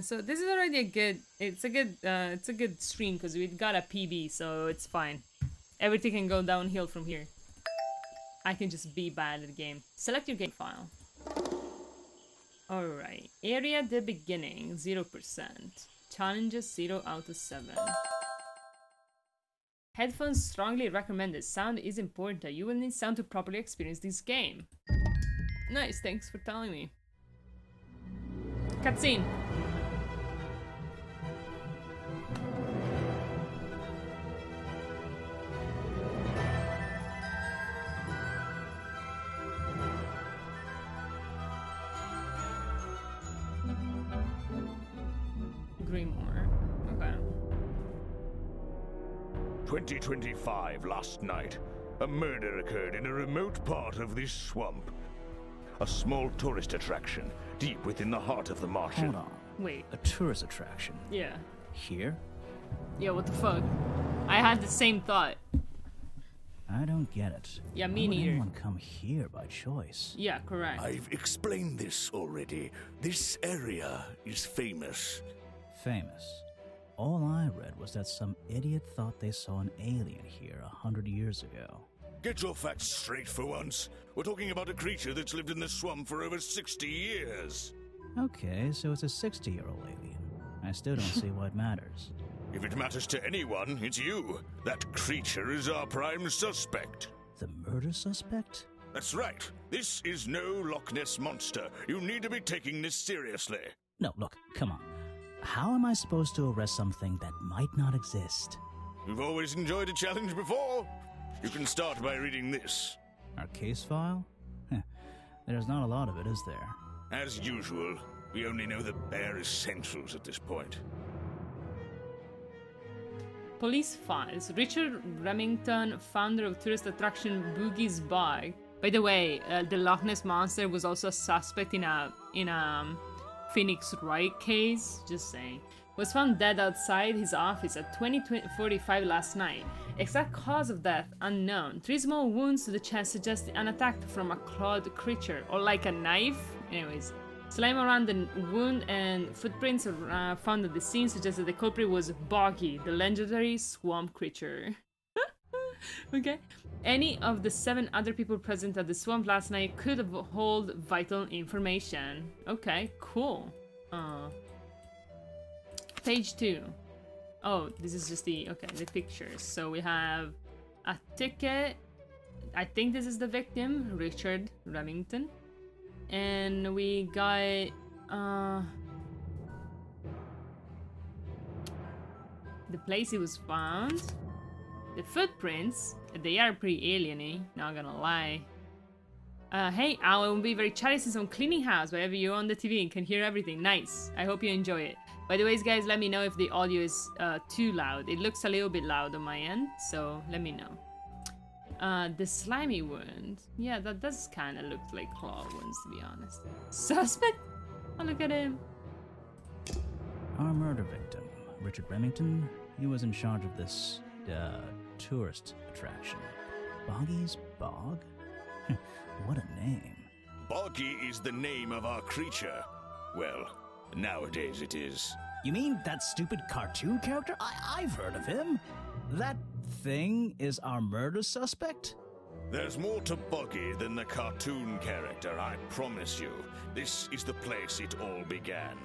So this is already a good. It's a good stream because we got a PB, so it's fine. Everything can go downhill from here. I can just be bad at the game. Select your game file. Alright. Area at the beginning, 0%. Challenges 0 out of 7. Headphones strongly recommended. Sound is important. You will need sound to properly experience this game. Nice, thanks for telling me. Cutscene. Grimoire. Okay. 2025 last night. A murder occurred in a remote part of this swamp. A small tourist attraction, deep within the heart of the marsh. Hold on. Wait. A tourist attraction? Yeah. Here? Yeah, what the fuck? I had the same thought. I don't get it. Yeah, me Why would neither. anyone come here by choice? Yeah, correct. I've explained this already. This area is famous. Famous. All I read was that some idiot thought they saw an alien here 100 years ago. Get your facts straight for once. We're talking about a creature that's lived in the swamp for over 60 years. Okay, so it's a 60-year-old alien. I still don't see why it matters. If it matters to anyone, it's you. That creature is our prime suspect. The murder suspect? That's right. This is no Loch Ness monster. You need to be taking this seriously. No, look, come on. How am I supposed to arrest something that might not exist? You've always enjoyed a challenge before. You can start by reading this. Our case file? There's not a lot of it, is there? As usual, we only know the bare essentials at this point. Police files. Richard Remington, founder of tourist attraction Boggy's Bog. By the way, the Loch Ness monster was also a suspect in a Phoenix Wright case. Just saying. Was found dead outside his office at 20:45 last night. Exact cause of death unknown. 3 small wounds to the chest suggest an attack from a clawed creature, or like a knife. Anyways, slime around the wound and footprints found at the scene suggest that the culprit was Boggy, the legendary swamp creature. Okay. Any of the 7 other people present at the swamp last night could hold vital information. Okay, cool. Page 2. Oh, this is just the pictures. So we have a ticket. I think this is the victim, Richard Remington. And we got the place he was found. The footprints, they are pretty alien-y, not gonna lie. Hey, Alan will be very chatty since I'm cleaning house wherever you're on the TV and can hear everything. Nice. I hope you enjoy it. By the way, guys, let me know if the audio is too loud. It looks a little bit loud on my end, so let me know. The slimy wound. Yeah, that does kind of look like claw wounds, to be honest. Suspect? Oh, look at him. Our murder victim, Richard Remington, he was in charge of this, tourist attraction. Boggy's Bog? What a name. Boggy is the name of our creature. Well, nowadays it is. You mean that stupid cartoon character? I've heard of him. That thing is our murder suspect? There's more to Boggy than the cartoon character, I promise you. This is the place it all began.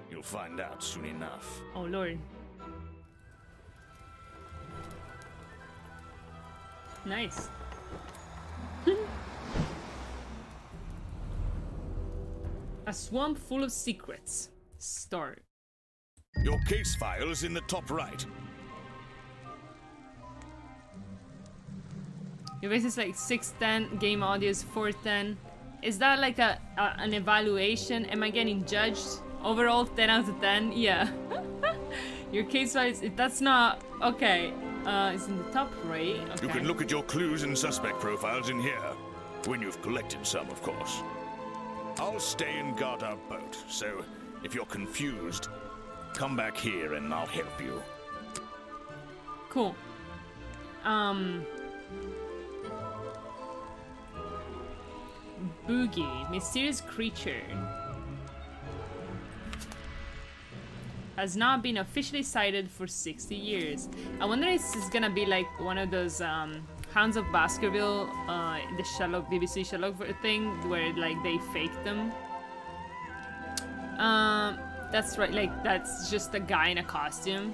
You'll find out soon enough. Oh, Lord. Nice. A swamp full of secrets. Start. Your case file is in the top right. Your base is like 610, game audio is 410. Is that like an evaluation? Am I getting judged? Overall 10 out of 10? Yeah. Your case file is, that's not, okay. It's in the top right. Okay. You can look at your clues and suspect profiles in here. When you've collected some, of course. I'll stay and guard our boat, so if you're confused, come back here and I'll help you. Cool. Boggy, mysterious creature. has not been officially sighted for 60 years. I wonder if this is gonna be like one of those Hounds of Baskerville, the Sherlock, BBC Sherlock thing, where like they faked them. That's right, like that's just a guy in a costume.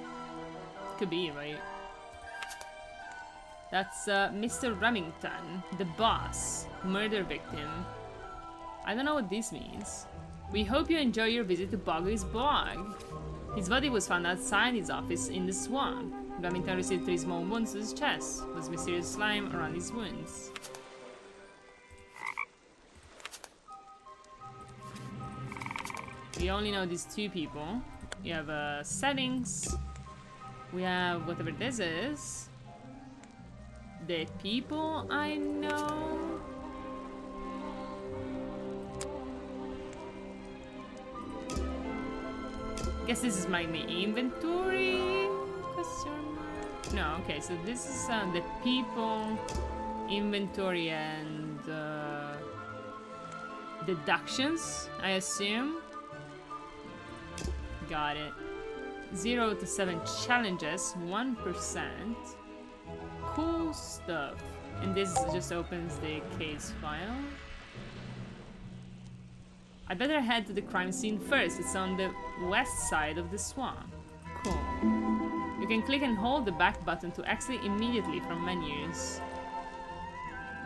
Could be, right? That's Mr. Remington, the boss, murder victim. I don't know what this means. We hope you enjoy your visit to Boggy's bog. His body was found outside his office in the swamp. Remington received 3 small wounds to his chest. There was mysterious slime around his wounds. We only know these 2 people. We have settings. We have whatever this is. The people I know. Guess this is my inventory? Question mark? No, okay, so this is the people, inventory, and deductions, I assume. Got it. 0 to 7 challenges, 1%. Cool stuff. And this just opens the case file. I better head to the crime scene first. It's on the west side of the swamp. Cool. You can click and hold the back button to exit immediately from menus.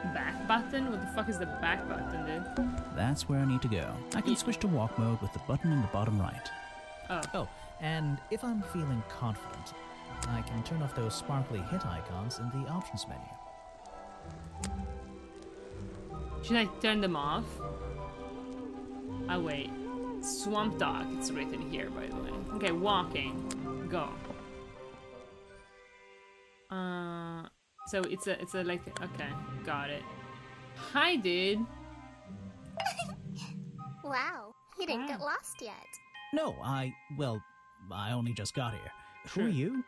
Back button? What the fuck is the back button, dude? That's where I need to go. I can switch to walk mode with the button in the bottom right. Oh, and if I'm feeling confident, I can turn off those sparkly hit icons in the options menu. should I turn them off? Oh wait, Swamp Dog, it's written here by the way. Okay, walking, go. So it's a like, okay, got it. Hi dude. Wow, you didn't get lost yet. No, I only just got here. Who are you?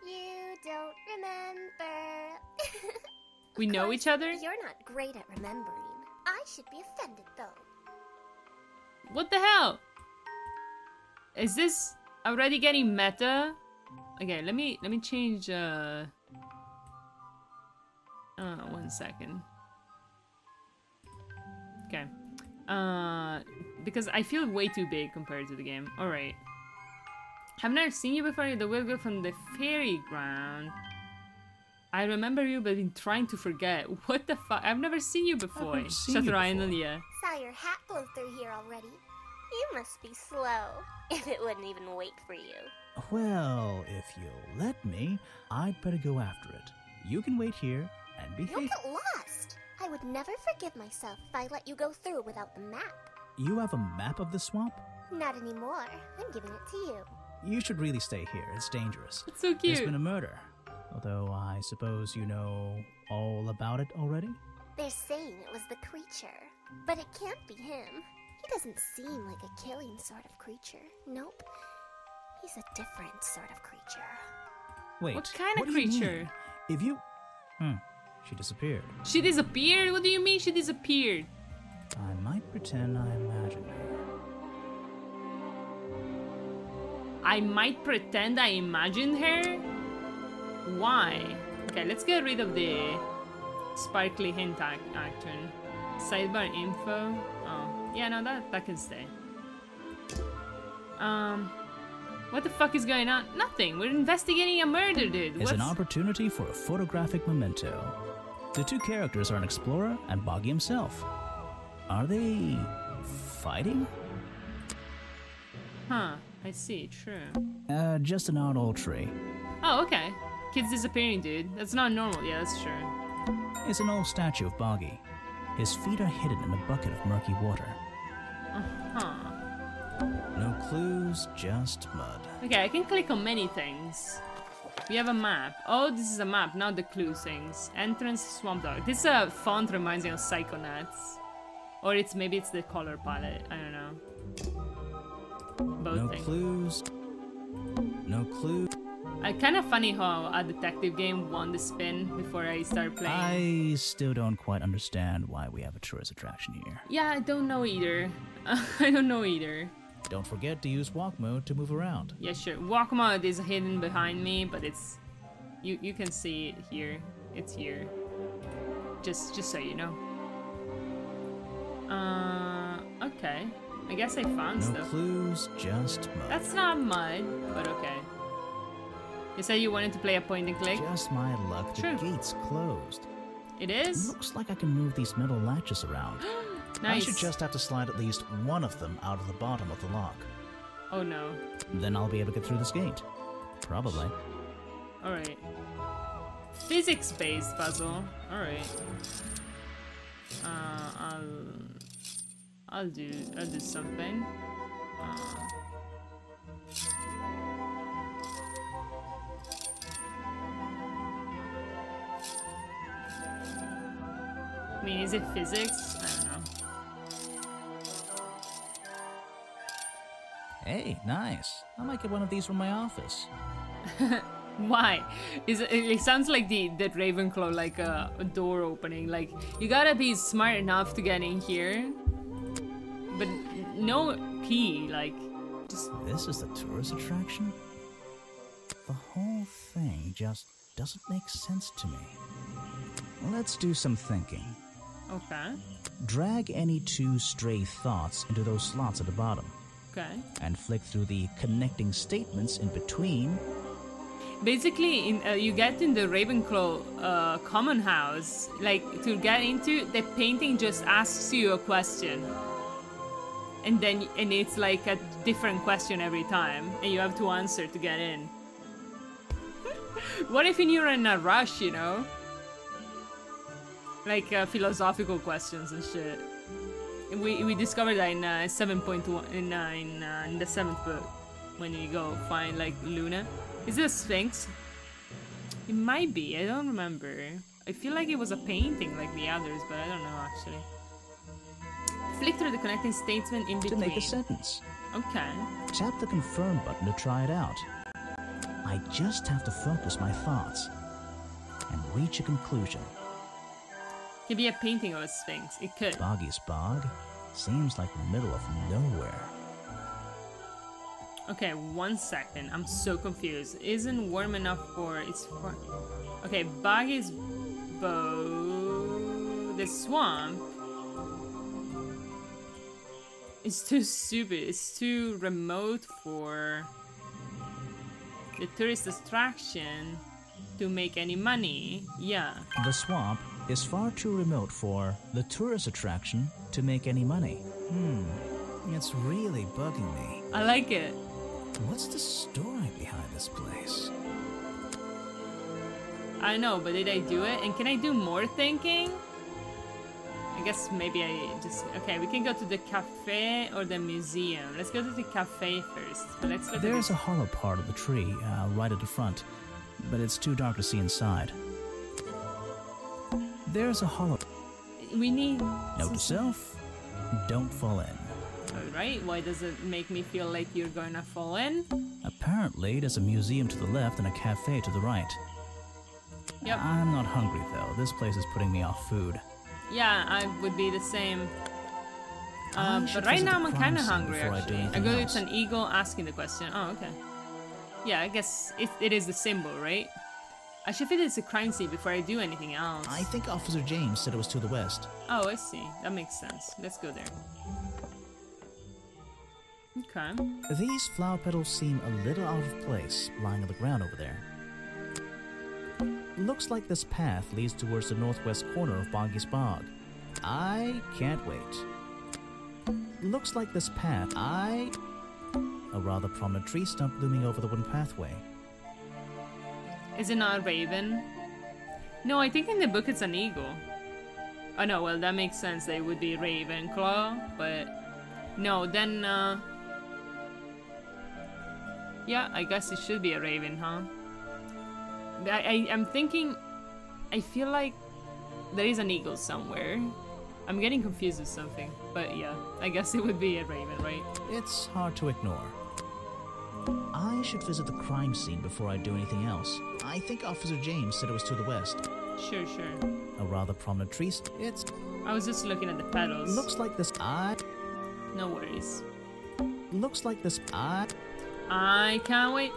You don't remember. We know each other? You're not great at remembering. I should be offended though. What the hell? Is this already getting meta? Okay, let me change 1 second. Okay. Because I feel way too big compared to the game. Alright. I've never seen you before. You're the weird girl from the fairy ground. I remember you, but been trying to forget. What the fuck? I've never seen you before. Shutter Island, yeah. Saw your hat blow through here already. You must be slow. If it wouldn't even wait for you. Well, if you'll let me, I'd better go after it. You can wait here and behave. You'll get lost. I would never forgive myself if I let you go through without the map. You have a map of the swamp? Not anymore. I'm giving it to you. You should really stay here. It's dangerous. It's so cute. There's been a murder. Although I suppose you know all about it already? They're saying it was the creature, but it can't be him. He doesn't seem like a killing sort of creature. Nope. He's a different sort of creature. Wait, what kind of do you creature? mean? If you... she disappeared. She disappeared? What do you mean she disappeared? I might pretend I imagined her. I might pretend I imagined her? Why? Okay, let's get rid of the sparkly hint action. Sidebar info. Oh, yeah, no, that can stay. What the fuck is going on? Nothing. We're investigating a murder, dude. It's an opportunity for a photographic memento. The 2 characters are an explorer and Boggy himself. Are they fighting? Huh, I see, true. Just an odd old tree. Oh, okay. Kid's disappearing, dude. That's not normal. Yeah, that's true. It's an old statue of Boggy. His feet are hidden in a bucket of murky water. Uh-huh. No clues, just mud. Okay, I can click on many things. We have a map. Oh, this is a map, not the clue things. Entrance, Swamp Dog. This font reminds me of Psychonauts. Or maybe it's the color palette. I don't know. Both things. Clues. No clue. Kind of funny how a detective game won the spin before I start playing. I still don't quite understand why we have a tourist attraction here. Yeah, I don't know either. I don't know either. Don't forget to use walk mode to move around. Yeah, sure. Walk mode is hidden behind me, but it's... You can see it here. It's here. Just so you know. Okay. I guess I found No stuff. clues, just mud. That's not mud, but okay. You said you wanted to play a point and click? Just my luck, the True. gate's closed. It is? Looks like I can move these metal latches around. Nice. I should just have to slide at least one of them out of the bottom of the lock. Oh no. Then I'll be able to get through this gate. Probably. Alright. Physics-based puzzle. Alright. I'll do something. I mean, is it physics? I don't know. Hey, nice. I might get one of these from my office. Why? It sounds like that Ravenclaw, like a door opening. Like, you gotta be smart enough to get in here. But no key, like, just... This is the tourist attraction? The whole thing just doesn't make sense to me. Let's do some thinking. Okay. Drag any two stray thoughts into those slots at the bottom. Okay. And flick through the connecting statements in between. Basically, you get in the Ravenclaw common house, like, to get into, the painting just asks you a question. And it's like a different question every time, and you have to answer to get in. What if you're in a rush, you know? Like philosophical questions and shit. We discovered that in 7.1 in the 7th book, when you go find like Luna. Is it a Sphinx? It might be. I don't remember. I feel like it was a painting like the others, but I don't know actually. Flick through the connecting statement in between. To make a sentence. Okay. Tap the confirm button to try it out. I just have to focus my thoughts and reach a conclusion. Could be a painting of a Sphinx. It could. Boggy's Bog seems like the middle of nowhere. Okay, 1 second. I'm so confused. Isn't warm enough for... It's for... Okay, Boggy's bow... The swamp... It's too stupid. It's too remote for... the tourist attraction to make any money. Yeah. The swamp is far too remote for the tourist attraction to make any money. It's really bugging me. I like it. What's the story behind this place? I know, but did I do it? And can I do more thinking? I guess maybe I just... Okay, we can go to the cafe or the museum. Let's go to the cafe first. But let's look There's a hollow part of the tree right at the front, but it's too dark to see inside. There's a hollow... We need... Note to self, don't fall in. Alright, why does it make me feel like you're gonna fall in? Apparently, there's a museum to the left and a cafe to the right. Yep. I'm not hungry, though. This place is putting me off food. Yeah, I would be the same. I But should right visit now the I'm crime kind of scene hungry, before I do actually. I anything go, else. it's an eagle asking the question. Oh, okay. Yeah, I guess it is the symbol, right? I should fit it's a crime scene before I do anything else. I think Officer James said it was to the west. Oh, I see. That makes sense. Let's go there. Okay. These flower petals seem a little out of place, lying on the ground over there. Looks like this path leads towards the northwest corner of Boggy's Bog. I can't wait. Looks like this path, A rather prominent tree stump looming over the wooden pathway. Is it not a raven? No, I think in the book it's an eagle. Oh no, well that makes sense. They would be Ravenclaw, but no, then yeah, I guess it should be a raven, huh? I'm thinking, I feel like there is an eagle somewhere. I'm getting confused with something, but yeah, I guess it would be a raven, right? It's hard to ignore. I should visit the crime scene before I do anything else. I think Officer James said it was to the west. Sure. A rather prominent tree. It's... I was just looking at the petals. Looks like this... No worries. looks like this... I can't wait.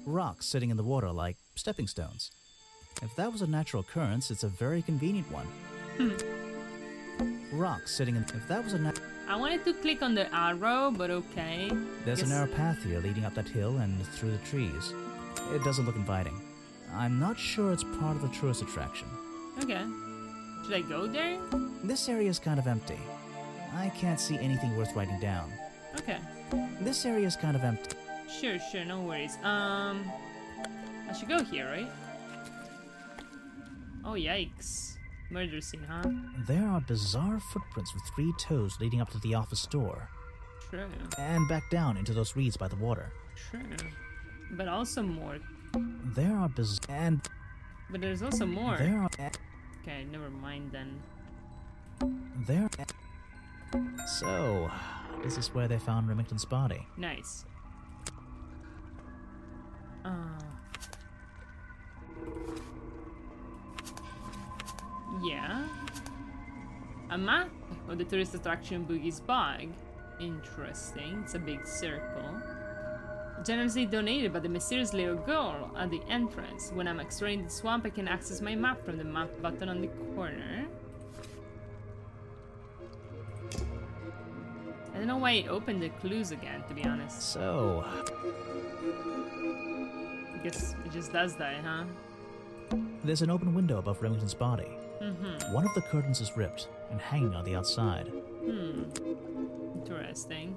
Rocks sitting in the water like stepping stones. If that was a natural occurrence, it's a very convenient one. Rocks sitting in... If that was a... I wanted to click on the arrow, but okay. There's a narrow path here leading up that hill and through the trees. It doesn't look inviting. I'm not sure it's part of the tourist attraction. Okay. Should I go there? This area is kind of empty. I can't see anything worth writing down. Okay. This area is kind of empty. Sure, no worries. I should go here, right? Oh, yikes. Murder scene, huh? There are bizarre footprints with 3 toes leading up to the office door. True. And back down into those reeds by the water. True. But also more. There are But there's also more. There are... Okay, never mind then. There... So, this is where they found Remington's body. Nice. Yeah. A map of the tourist attraction Boggy's Bog. Interesting. It's a big circle. Generously donated by the mysterious little girl at the entrance. When I'm exploring the swamp, I can access my map from the map button on the corner. I don't know why it opened the clues again, to be honest. So... I guess it just does that, huh? There's an open window above Remington's body. One of the curtains is ripped and hanging on the outside. Interesting.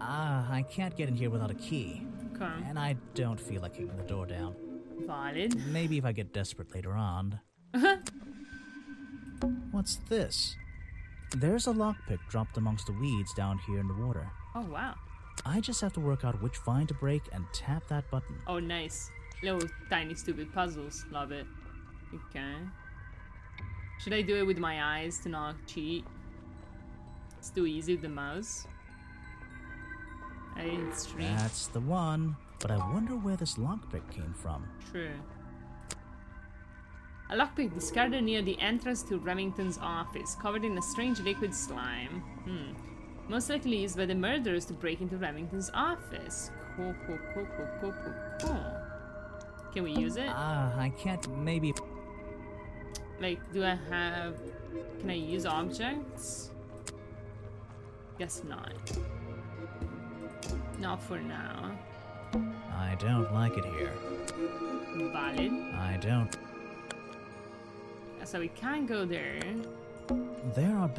I can't get in here without a key. Okay. And I don't feel like kicking the door down. Valid. Maybe if I get desperate later on. What's this? There's a lockpick dropped amongst the weeds down here in the water. Oh, wow. I just have to work out which vine to break and tap that button. Oh, nice. Little tiny stupid puzzles. Love it. Okay. Should I do it with my eyes to not cheat? It's too easy with the mouse. It's true. That's the one. But I wonder where this lockpick came from. True. A lockpick discarded near the entrance to Remington's office, covered in a strange liquid slime. Most likely used by the murderers to break into Remington's office. Cool. Can we use it? I can't. Maybe. Like, do I have... Can I use objects? Guess not. Not for now. I don't like it here. Valid. I don't. So we can't go there. There are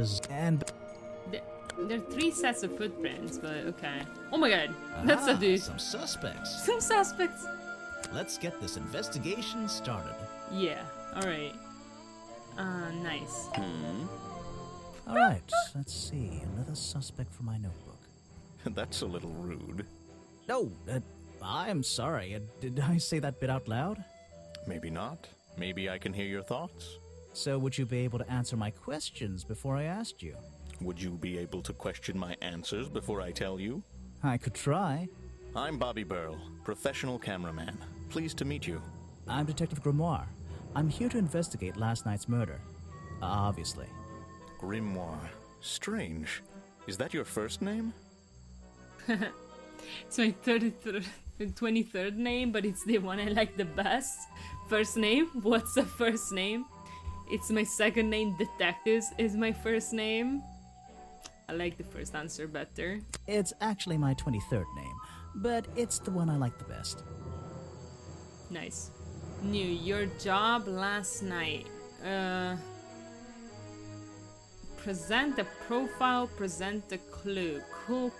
There are 3 sets of footprints, but okay. Oh my god, that's a dude. Some suspects. Some suspects. Let's get this investigation started. Yeah, alright. Nice. Alright, let's see. Another suspect for my notebook. That's a little rude. No, I'm sorry. Did I say that bit out loud? Maybe not. Maybe I can hear your thoughts. So would you be able to answer my questions before I asked you? Would you be able to question my answers before I tell you? I could try. I'm Bobby Burl, professional cameraman. Pleased to meet you. I'm Detective Grimoire. I'm here to investigate last night's murder. Obviously. Grimoire. Strange. Is that your first name? It's my 23rd name, but it's the one I like the best. First name? What's the first name? It's my second name. Detectives is my first name. I like the first answer better. It's actually my 23rd name, but it's the one I like the best. Nice. New, your job last night. Present a profile, present a clue. Cool.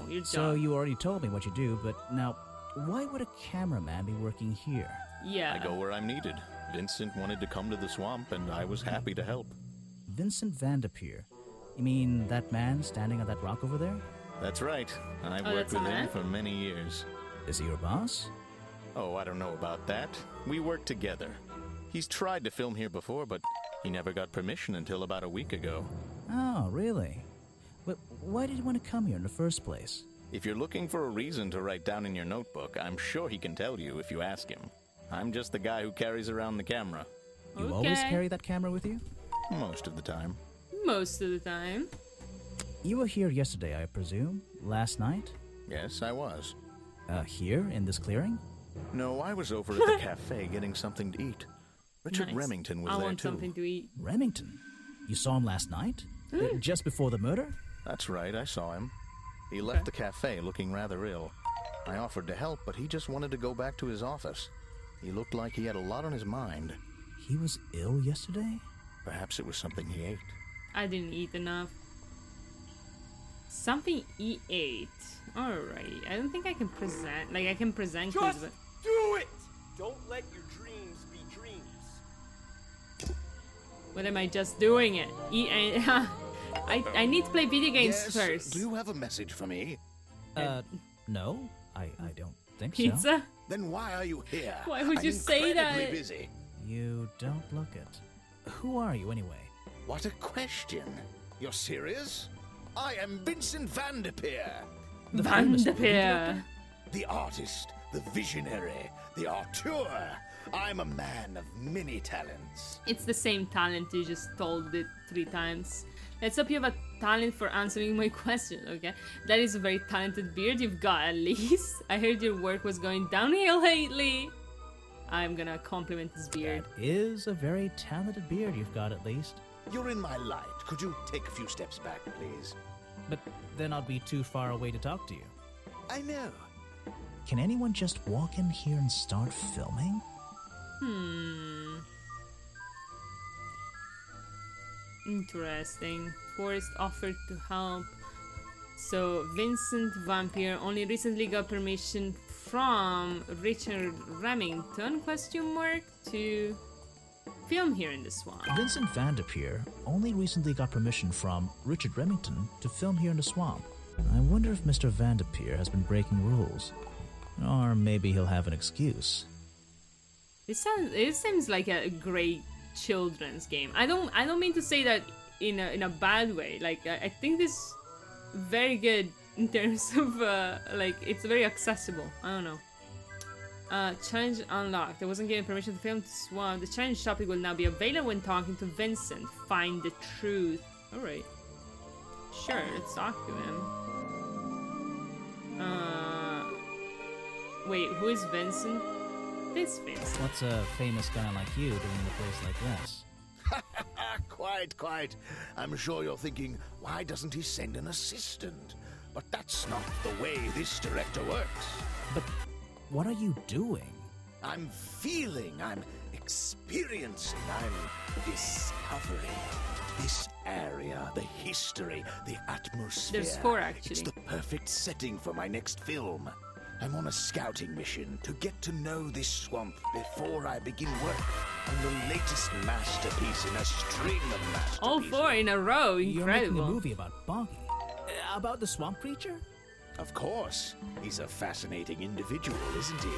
Your job. So you already told me what you do, but now, why would a cameraman be working here? Yeah. I go where I'm needed. Vincent wanted to come to the swamp, and I was happy to help. Vincent Vanderpeer? You mean that man standing on that rock over there? That's right. I've worked that's a with him man? for many years. Is he your boss? Oh, I don't know about that. We work together. He's tried to film here before, but he never got permission until about a week ago. Oh, really? But why did he want to come here in the first place? If you're looking for a reason to write down in your notebook, I'm sure he can tell you if you ask him. I'm just the guy who carries around the camera. You always carry that camera with you? Most of the time. Most of the time. You were here yesterday, I presume? Last night? Yes, I was. Here, in this clearing? No, I was over at the cafe getting something to eat. Richard Nice. Remington was I there want too. something to eat. Remington? You saw him last night? Just before the murder? That's right, I saw him. He left the cafe looking rather ill. I offered to help, but he just wanted to go back to his office. He looked like he had a lot on his mind. He was ill yesterday? Perhaps it was something he ate. I didn't eat enough. Something he ate. Alright. I don't think I can present. Like, I can present clues, Just but... do it! Don't let your dreams be dreams. What am I just doing it? I need to play video games Yes, first. do you have a message for me? No. I don't think so. Pizza? Then why are you here? Why would I'm you say that? incredibly busy. You don't look it. Who are you, anyway? What a question. You're serious? I am Vincent Van der Peer. Van der Peer. The artist, the visionary, the auteur. I'm a man of many talents. It's the same talent, you just told it 3 times. Let's hope you have a talent for answering my question, okay? That is a very talented beard you've got, at least. I heard your work was going downhill lately. I'm gonna compliment this beard. That is a very talented beard you've got, at least. You're in my light. Could you take a few steps back, please? But then I'd be too far away to talk to you. I know. Can anyone just walk in here and start filming? Interesting. Forrest offered to help. So Vincent Vampire only recently got permission from Richard Remington, to film here in the swamp. Vincent Van der Peer only recently got permission from Richard Remington to film here in the swamp. I wonder if Mr. Van der Peer has been breaking rules. Or maybe he'll have an excuse. It seems like a great children's game. I don't mean to say that in a bad way. Like I think this very good in terms of like it's very accessible. I don't know. Challenge unlocked. I wasn't given permission to film this one. The challenge topic will now be available when talking to Vincent. Find the truth. Alright. Sure, let's talk to him. Wait, who is Vincent? This Vincent. What's a famous guy like you doing in a place like this? Quite. I'm sure you're thinking, why doesn't he send an assistant? But that's not the way this director works. But what are you doing? I'm feeling, I'm experiencing, I'm discovering this area, the history, the atmosphere. There's 4 actually. It's the perfect setting for my next film. I'm on a scouting mission to get to know this swamp before I begin work on the latest masterpiece in a string of masterpieces. All 4 in a row, You're incredible. making a movie about Boggy. About the swamp creature? Of course. He's a fascinating individual, isn't he?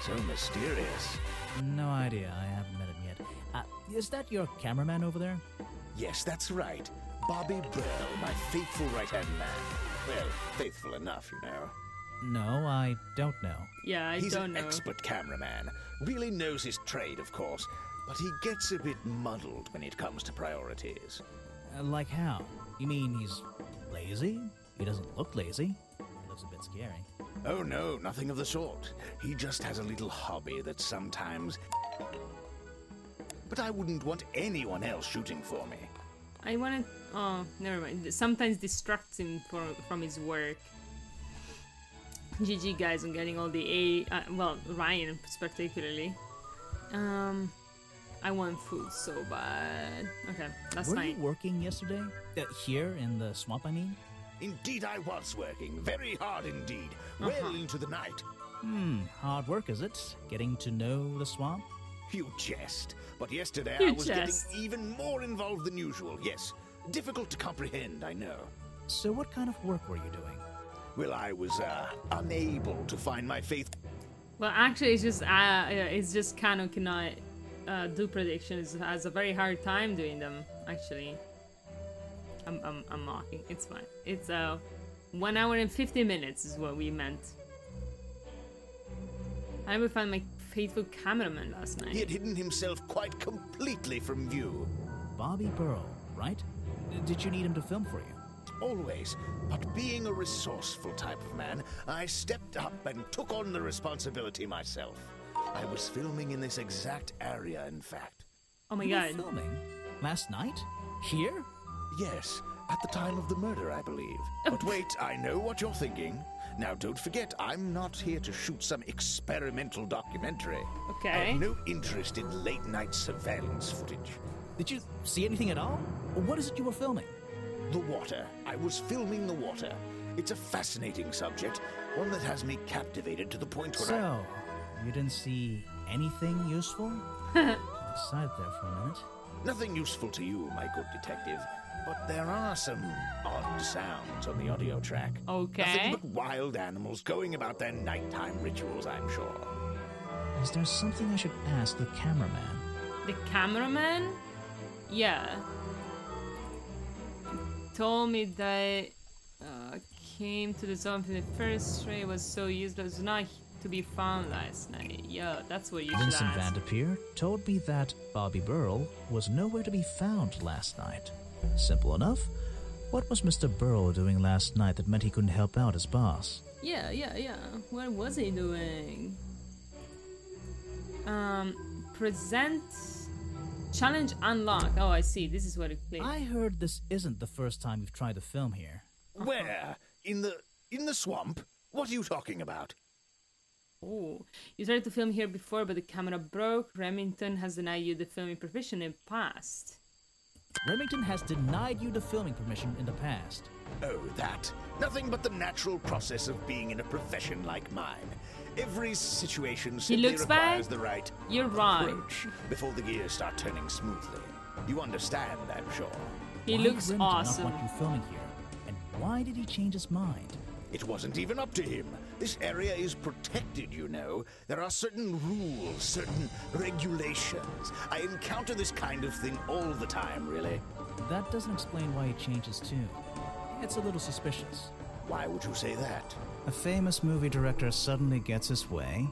So mysterious. No idea. I haven't met him yet. Is that your cameraman over there? Yes, that's right. Bobby Burl, my faithful right-hand man. Well, faithful enough, you know. No, I don't know. Yeah, I He's don't an know. expert cameraman. Really knows his trade, of course. But he gets a bit muddled when it comes to priorities. Like how? You mean he's lazy? He doesn't look lazy. He looks a bit scary. Oh no, nothing of the sort. He just has a little hobby that sometimes... But I wouldn't want anyone else shooting for me. I wanted... Oh, never mind. Sometimes distracts him from his work. GG guys on getting all the A... well, Ryan particularly. I want food so bad. Okay, that's Were fine. you working yesterday? Here in the swamp, I mean? Indeed I was working. Very hard indeed. Well into the night. Hard work, is it? Getting to know the swamp? You jest. But yesterday You I was jest. getting even more involved than usual. Yes. Difficult to comprehend, I know. So what kind of work were you doing? Well, I was, unable to find my faith. Well, actually, it's just Canon cannot do predictions. It has a very hard time doing them. Actually, I'm mocking. It's fine. It's 1 hour and 50 minutes is what we meant. I never found my faithful cameraman last night. He had hidden himself quite completely from view. Bobby Burl, right? Did you need him to film for you? always. But being a resourceful type of man, I stepped up and took on the responsibility myself. I was filming in this exact area, in fact. Oh my You were god. filming? Last night? Here? Yes, at the time of the murder, I believe. But wait, I know what you're thinking. Now, don't forget, I'm not here to shoot some experimental documentary. I Okay. have no interest in late-night surveillance footage. Did you see anything at all? What is it you were filming? The water. I was filming the water. It's a fascinating subject, one that has me captivated to the point where So, you didn't see anything useful? Silent there for a minute. Nothing useful to you, my good detective. But there are some odd sounds on the audio track. Okay. Nothing but wild animals going about their nighttime rituals, I'm sure. Is there something I should ask the cameraman? The cameraman? Yeah. Told me that came to the zone from the first stray was so useless, not to be found last night. Yeah, that's what you should Vincent ask. Van de Peer told me that Bobby Burrell was nowhere to be found last night. Simple enough. What was Mr. Burrell doing last night that meant he couldn't help out his boss? Yeah. What was he doing? Present challenge unlocked. Oh, I see. This is what it clicked. I heard this isn't the first time you've tried to film here. Where? In the swamp? What are you talking about? Oh, you tried to film here before, but the camera broke. Remington has denied you the filming permission in the past. Remington has denied you the filming permission in the past. Oh, that. Nothing but the natural process of being in a profession like mine. Every situation simply looks requires bad. the right You're right. approach before the gears start turning smoothly. You understand, I'm sure. He Why looks did Remington awesome. not want you filming here? And why did he change his mind? It wasn't even up to him. This area is protected, you know. There are certain rules, certain regulations. I encounter this kind of thing all the time, really. That doesn't explain why he changed his tune. It's a little suspicious. Why would you say that? A famous movie director suddenly gets his way.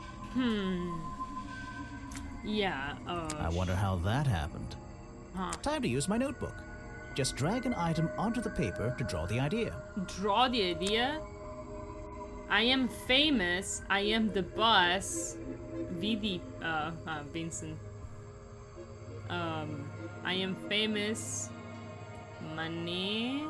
Yeah. I wonder how that happened. Huh. Time to use my notebook. Just drag an item onto the paper to draw the idea. Draw the idea. I am famous. I am the boss. Vincent. I am famous. Money.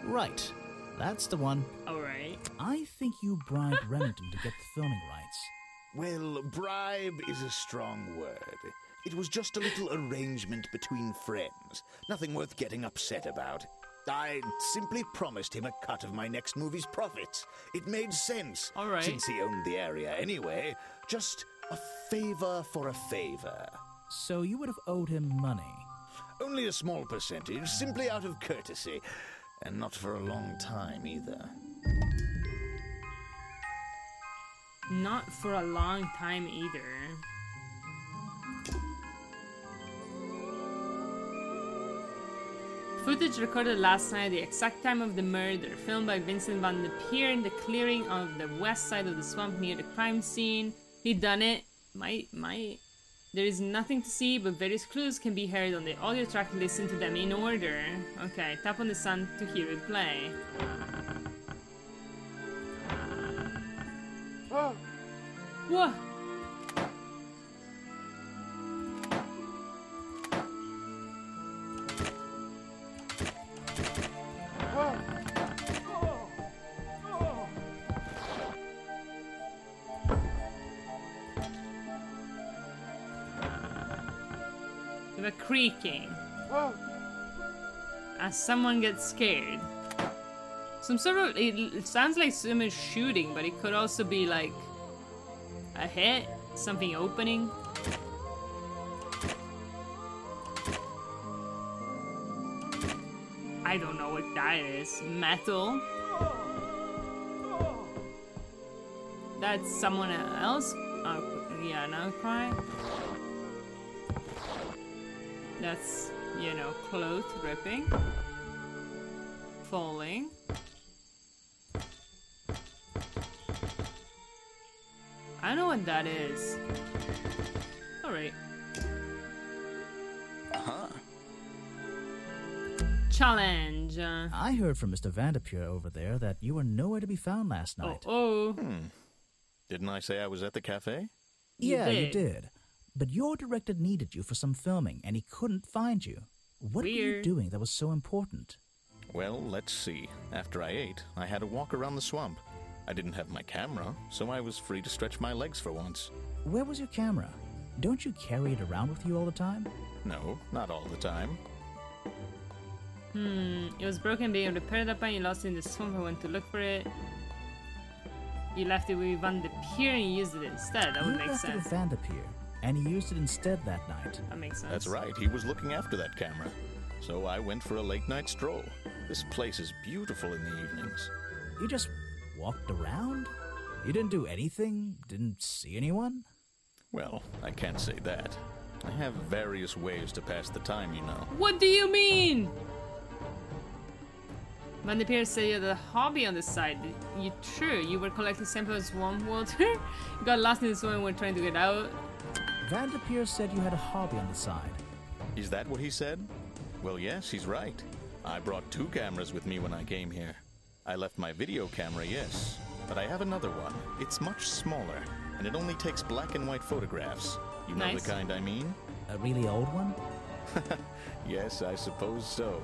Right. That's the one. Alright. I think you bribed Remington to get the filming rights. Well, bribe is a strong word. It was just a little arrangement between friends. Nothing worth getting upset about. I simply promised him a cut of my next movie's profits. It made sense. All right. Since he owned the area anyway. Just a favor for a favor. So you would have owed him money. Only a small percentage, simply out of courtesy. And not for a long time either. Not for a long time either. Footage recorded last night at the exact time of the murder, filmed by Vincent Van de Peer in the clearing on the west side of the swamp near the crime scene. He done it. There is nothing to see, but various clues can be heard on the audio track. Listen to them in order. Okay, tap on the sun to hear it play. Whoa! We have a creaking. As someone gets scared. Some sort of... It sounds like someone's shooting, but it could also be like... a hit? Something opening? I don't know what that is. Metal? That's someone else? Yeah, an outcry. That's, you know, clothes ripping. Falling. I don't know what that is. Alright. Uh-huh. challenge. I heard from Mr. Vanderpure over there that you were nowhere to be found last night. Didn't I say I was at the cafe? Yeah, you did. But your director needed you for some filming, and he couldn't find you. What were you doing that was so important? Well, let's see. After I ate, I had a walk around the swamp. I didn't have my camera, so I was free to stretch my legs for once. Where was your camera? Don't you carry it around with you all the time? No, not all the time. It was broken, being repaired up, and you lost it in the swamp. I went to look for it. You left it with Van de Pier and you used it instead. That would make sense. You left it with Van de Pier, and he used it instead that night. That makes sense. That's right. He was looking after that camera. So I went for a late-night stroll. This place is beautiful in the evenings. You just walked around? You didn't do anything? Didn't see anyone? Well, I can't say that. I have various ways to pass the time, you know. What do you mean? Van de Pier said you had a hobby on the side. True, you were collecting samples of swamp water? Got lost in the swamp and were trying to get out? Van de Pier said you had a hobby on the side. Is that what he said? Well, yes, he's right. I brought 2 cameras with me when I came here. I left my video camera, yes, but I have another one. It's much smaller, and it only takes black and white photographs. You know the kind I mean? A really old one? Yes, I suppose so.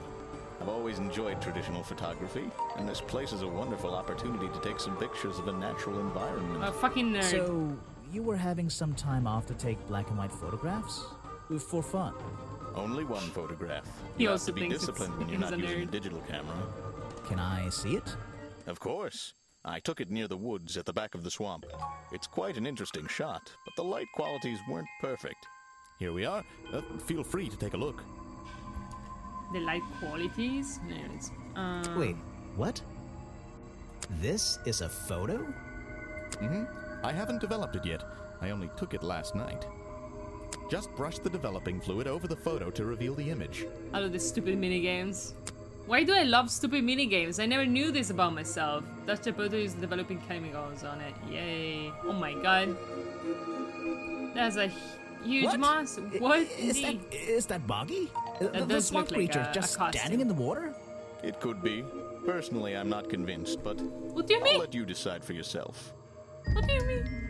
I've always enjoyed traditional photography, and this place is a wonderful opportunity to take some pictures of a natural environment. A fucking nerd. So, you were having some time off to take black and white photographs? For fun? Only one photograph. He You also have to be thinks disciplined when you're he's not a using a nerd. digital camera. Can I see it? Of course. I took it near the woods at the back of the swamp. It's quite an interesting shot, but the light qualities weren't perfect. Here we are. Feel free to take a look. The light qualities? Anyways, Wait, what? This is a photo? I haven't developed it yet. I only took it last night. Just brush the developing fluid over the photo to reveal the image. I love these stupid minigames. Why do I love stupid minigames? I never knew this about myself. Touch the photo is developing chemicals on it. Yay. Oh my god. That's a huge monster. What? Is that Boggy? That the does swamp look like creature a just costume. standing in the water? It could be. Personally, I'm not convinced, but What do you mean? I'll let you decide for yourself. What do you mean?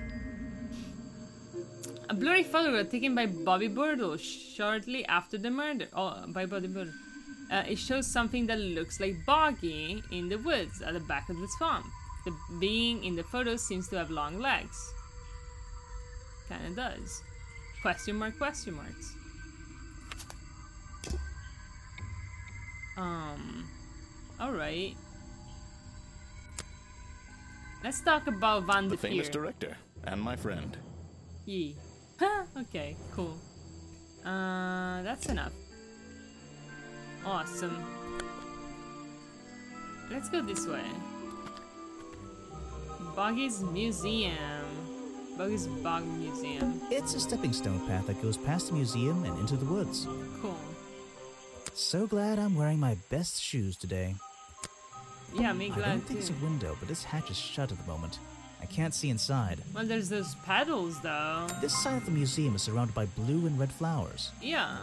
A blurry photograph taken by Bobby Birdle shortly after the murder. Oh, by Bobby Birdle. It shows something that looks like Boggy in the woods at the back of the swamp. The being in the photo seems to have long legs. Kinda does. Question mark, question marks. Alright. Let's talk about Van de The Pier. famous director, and my friend. Yee. Okay, cool. That's enough. Awesome. Let's go this way. Boggy's Museum. Boggy's Bog Museum. It's a stepping stone path that goes past the museum and into the woods. Cool. So glad I'm wearing my best shoes today. Yeah, me I glad don't think too. it's a window, but this hatch is shut at the moment. I can't see inside. Well, there's those pedals though. This side of the museum is surrounded by blue and red flowers. Yeah.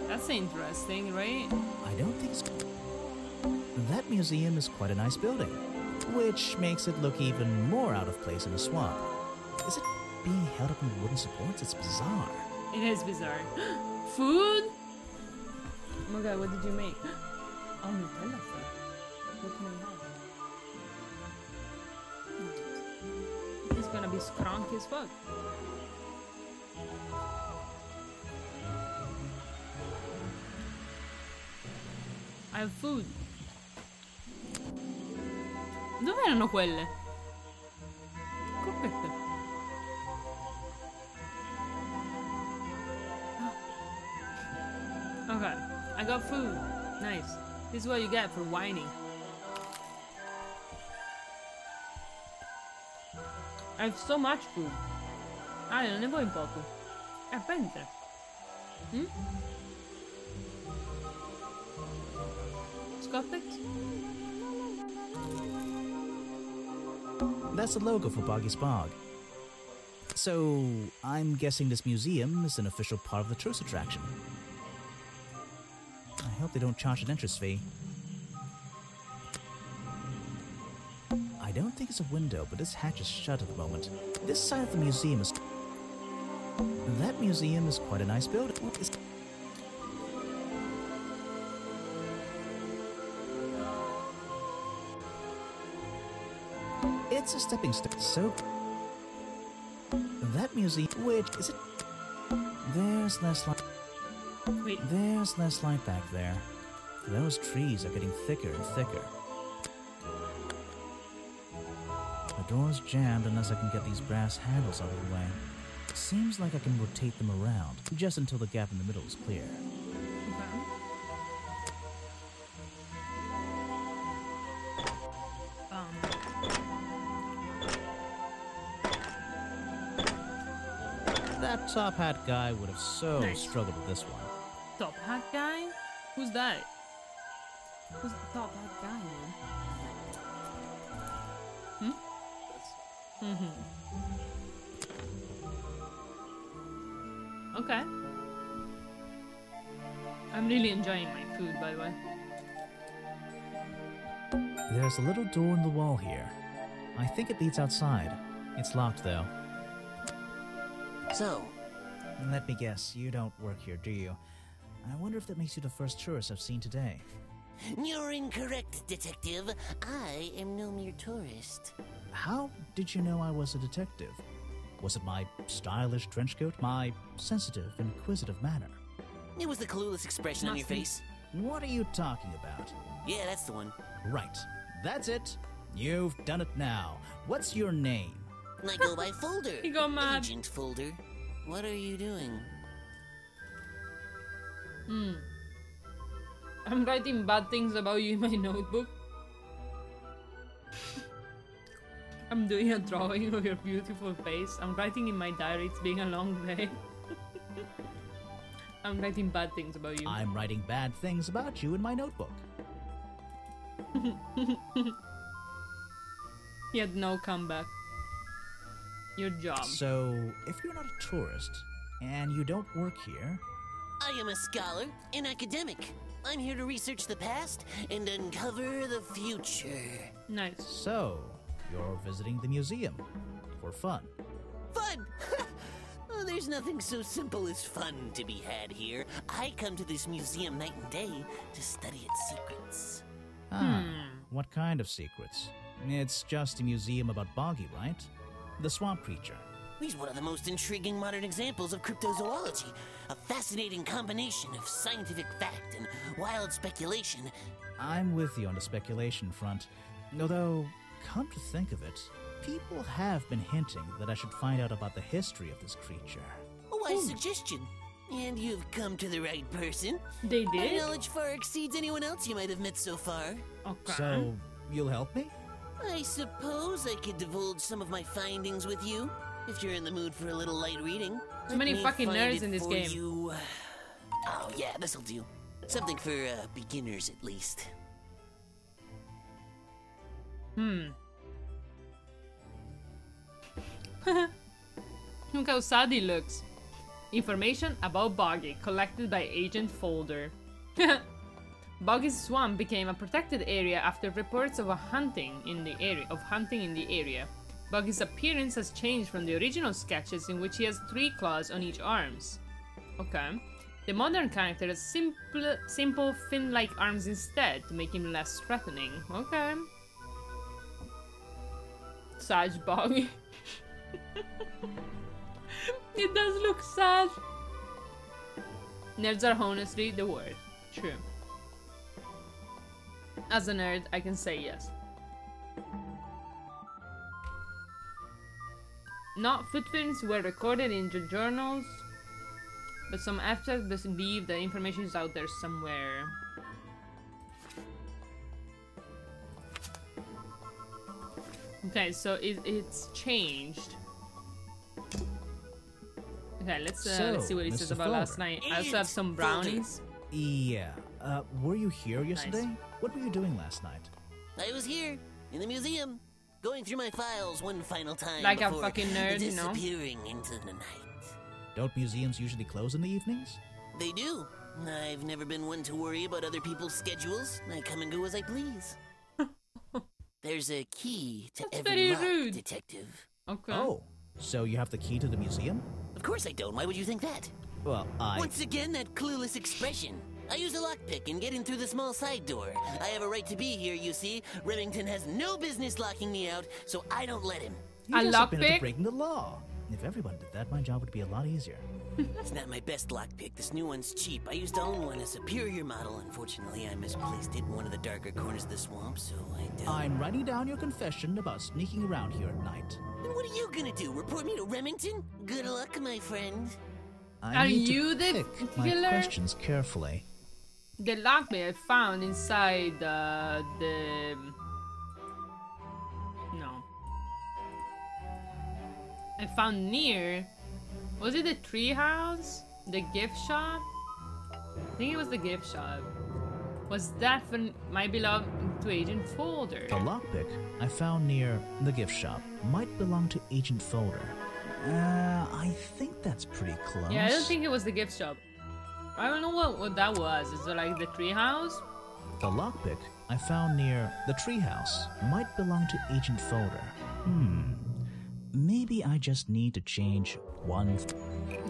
That's interesting, right? I don't think it's... That museum is quite a nice building, which makes it look even more out of place in a swamp. Is it being held up in wooden supports? It's bizarre. It is bizarre. Food? Oh my god, what did you make? Oh, Nutella stuff. What can I have? He's gonna be scrunky as fuck. I have food. Dove erano quelle? Coppette. Okay, I got food. Nice. This is what you get for whining. I have so much food. Ah, non ne vuoi poco? Prendere. Scottex? That's the logo for Boggy's Bog. So, I'm guessing this museum is an official part of the tourist attraction. I Hope they don't charge an entrance fee. I don't think it's a window, but this hatch is shut at the moment. This side of the museum is... That museum is quite a nice building. It's a stepping stone. So... That museum... Which is it? There's less light... Wait. There's less light back there. Those trees are getting thicker and thicker. The door's jammed unless I can get these brass handles out of the way. Seems like I can rotate them around, just until the gap in the middle is clear. That top hat guy would have so struggled with this one. Top hat guy? Who's that? Who's the top hat guy, man? Okay. I'm really enjoying my food, by the way. There's a little door in the wall here. I think it leads outside. It's locked, though. So, Let me guess, you don't work here, do you? I wonder if that makes you the first tourist I've seen today. you're incorrect, Detective. I am no mere tourist. How did you know I was a detective? Was it my stylish trench coat? My sensitive, inquisitive manner? It was the clueless expression on your face. What are you talking about? Yeah, that's the one. Right. That's it. You've done it now. What's your name? I go by Folder. He got mad. Agent Folder. What are you doing? I'm writing bad things about you in my notebook. I'm doing a drawing of your beautiful face. I'm writing in my diary, it's been a long day. I'm writing bad things about you. I'm writing bad things about you in my notebook. He had no comeback. Your job. So, if you're not a tourist, and you don't work here... I am a scholar, an academic. I'm here to research the past and uncover the future. Nice. So, you're visiting the museum. For fun. Fun! Oh, there's nothing so simple as fun to be had here. I come to this museum night and day to study its secrets. What kind of secrets? It's just a museum about Boggy, right? The swamp creature. He's one of the most intriguing modern examples of cryptozoology. A fascinating combination of scientific fact and wild speculation. I'm with you on the speculation front. Although, come to think of it, people have been hinting that I should find out about the history of this creature. A wise suggestion. And you've come to the right person. They My did? knowledge far exceeds anyone else you might have met so far. Okay. So, you'll help me? I suppose I could divulge some of my findings with you, if you're in the mood for a little light reading. Too many Let me fucking find nerds it in this for game. you. Oh yeah, this'll do. Something for beginners at least. Look how sad he looks. Information about Boggy collected by Agent Folder. Boggy's swamp became a protected area after reports of hunting in the area. Boggy's appearance has changed from the original sketches in which he has 3 claws on each arms. Okay. The modern character has simple fin-like arms instead to make him less threatening. Okay. Sad Boggy. It does look sad. Nerds are honestly the word. True. As a nerd, I can say yes. Not footprints were recorded in the journals, but some experts believe the information is out there somewhere. Okay, so it's changed. Okay, let's see what he says Mr. about last night. I also have some brownies. Yeah. Were you here yesterday? Nice. What were you doing last night? I was here, in the museum, going through my files one final time Like a before fucking nerd, you know? disappearing into the night. Don't museums usually close in the evenings? They do, I've never been one to worry about other people's schedules. I come and go as I please. There's a key to That's every very lock, rude. Detective. Okay. Oh, so you have the key to the museum? Of course I don't. Why would you think that? Well, Once again, that clueless expression. I use a lockpick and get in through the small side door. I have a right to be here, you see. Remington has no business locking me out, so I don't let him. You A just admitted to lockpick? breaking the law. If everyone did that, my job would be a lot easier. It's not my best lockpick. This new one's cheap. I used to own one, a superior model. Unfortunately, I misplaced it in one of the darker corners of the swamp, so I don't... I'm writing down your confession about sneaking around here at night. And what are you gonna do? Report me to Remington? Good luck, my friend. I Are need you to the pick my killer? questions carefully. The lockpick I found inside the... No. I found near... Was it the tree house? The gift shop? I think it was the gift shop. Was that might belong to Agent Folder? The lockpick I found near the gift shop might belong to Agent Folder. I think that's pretty close. Yeah, I don't think it was the gift shop. I don't know what that was. Is it like the tree house? The lockpick I found near the treehouse might belong to Agent Folder. Maybe I just need to change one.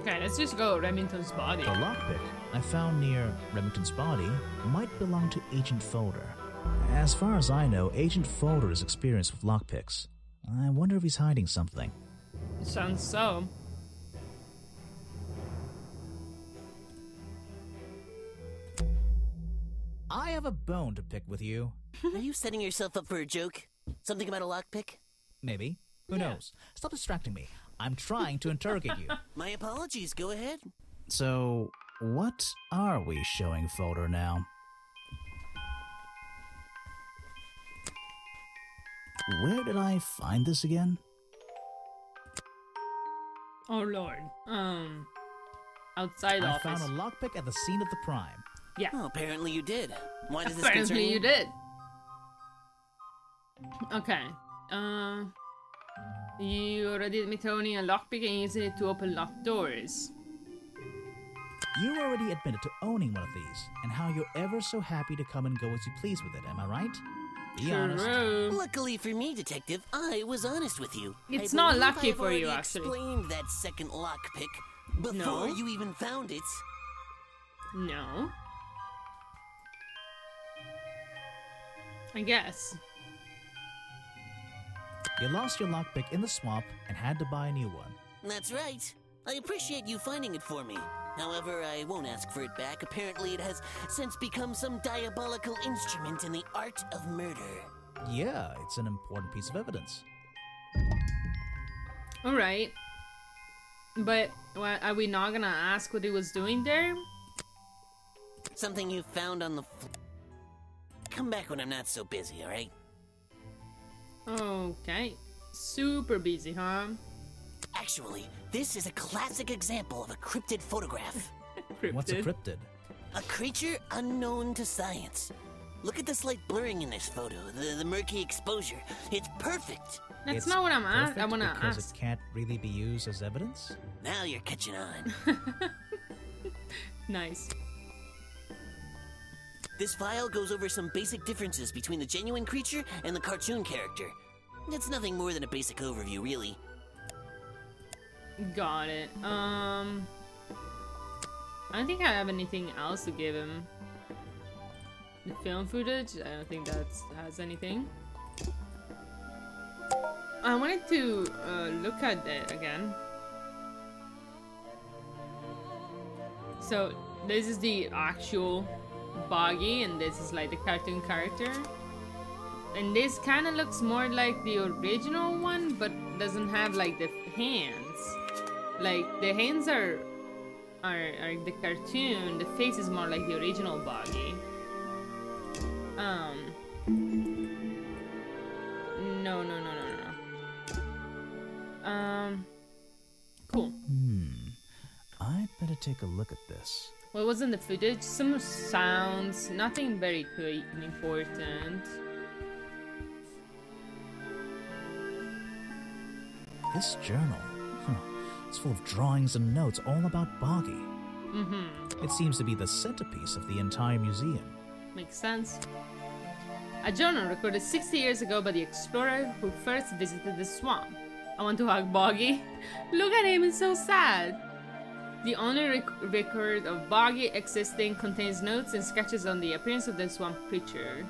Okay, let's just go Remington's body. The lockpick I found near Remington's body might belong to Agent Folder. As far as I know, Agent Folder is experienced with lockpicks. I wonder if he's hiding something. Sounds so. I have a bone to pick with you. Are you setting yourself up for a joke? Something about a lockpick? Maybe. Who knows? Stop distracting me. I'm trying to interrogate you. My apologies. Go ahead. So, what are we showing Folder now? Where did I find this again? Oh lord. Outside I office. found a lockpick at the scene of the crime. Yeah. Oh, apparently you did. Why does this concern Apparently you you? did. Okay. You already admitted owning a lockpick and using it to open locked doors. You already admitted to owning one of these, and how you're ever so happy to come and go as you please with it, am I right? Be honest. True. Luckily for me, Detective, I was honest with you. It's I not believe lucky I've for you, already actually. Explained that second lockpick before No. you even found it. No. I guess. You lost your lockpick in the swamp and had to buy a new one. That's right. I appreciate you finding it for me. However, I won't ask for it back. Apparently, it has since become some diabolical instrument in the art of murder. Yeah, it's an important piece of evidence. Alright. But are we not gonna ask what he was doing there? Something you found on the floor. Come back when I'm not so busy, alright? Okay. Super busy, huh? Actually, this is a classic example of a cryptid photograph. What's a Cryptid. cryptid? A creature unknown to science. Look at the slight blurring in this photo, the murky exposure. It's perfect. That's It's not what I'm asking. I perfect wanna because ask. it can't really be used as evidence? Now you're catching on. Nice. This file goes over some basic differences between the genuine creature and the cartoon character. It's nothing more than a basic overview, really. Got it. I don't think I have anything else to give him. The film footage? I don't think that has anything. I wanted to look at that again. So this is the actual Boggy, and this is like the cartoon character. And this kind of looks more like the original one, but doesn't have like the hands. Like the hands are the cartoon. The face is more like the original Boggy. No. Cool. I'd better take a look at this. What was in the footage? Some sounds, nothing very important. This journal, it's full of drawings and notes all about Boggy. It seems to be the centerpiece of the entire museum. Makes sense. A journal recorded 60 years ago by the explorer who first visited the swamp. I want to hug Boggy. Look at him, it's so sad. The only record of Boggy existing contains notes and sketches on the appearance of the swamp creature.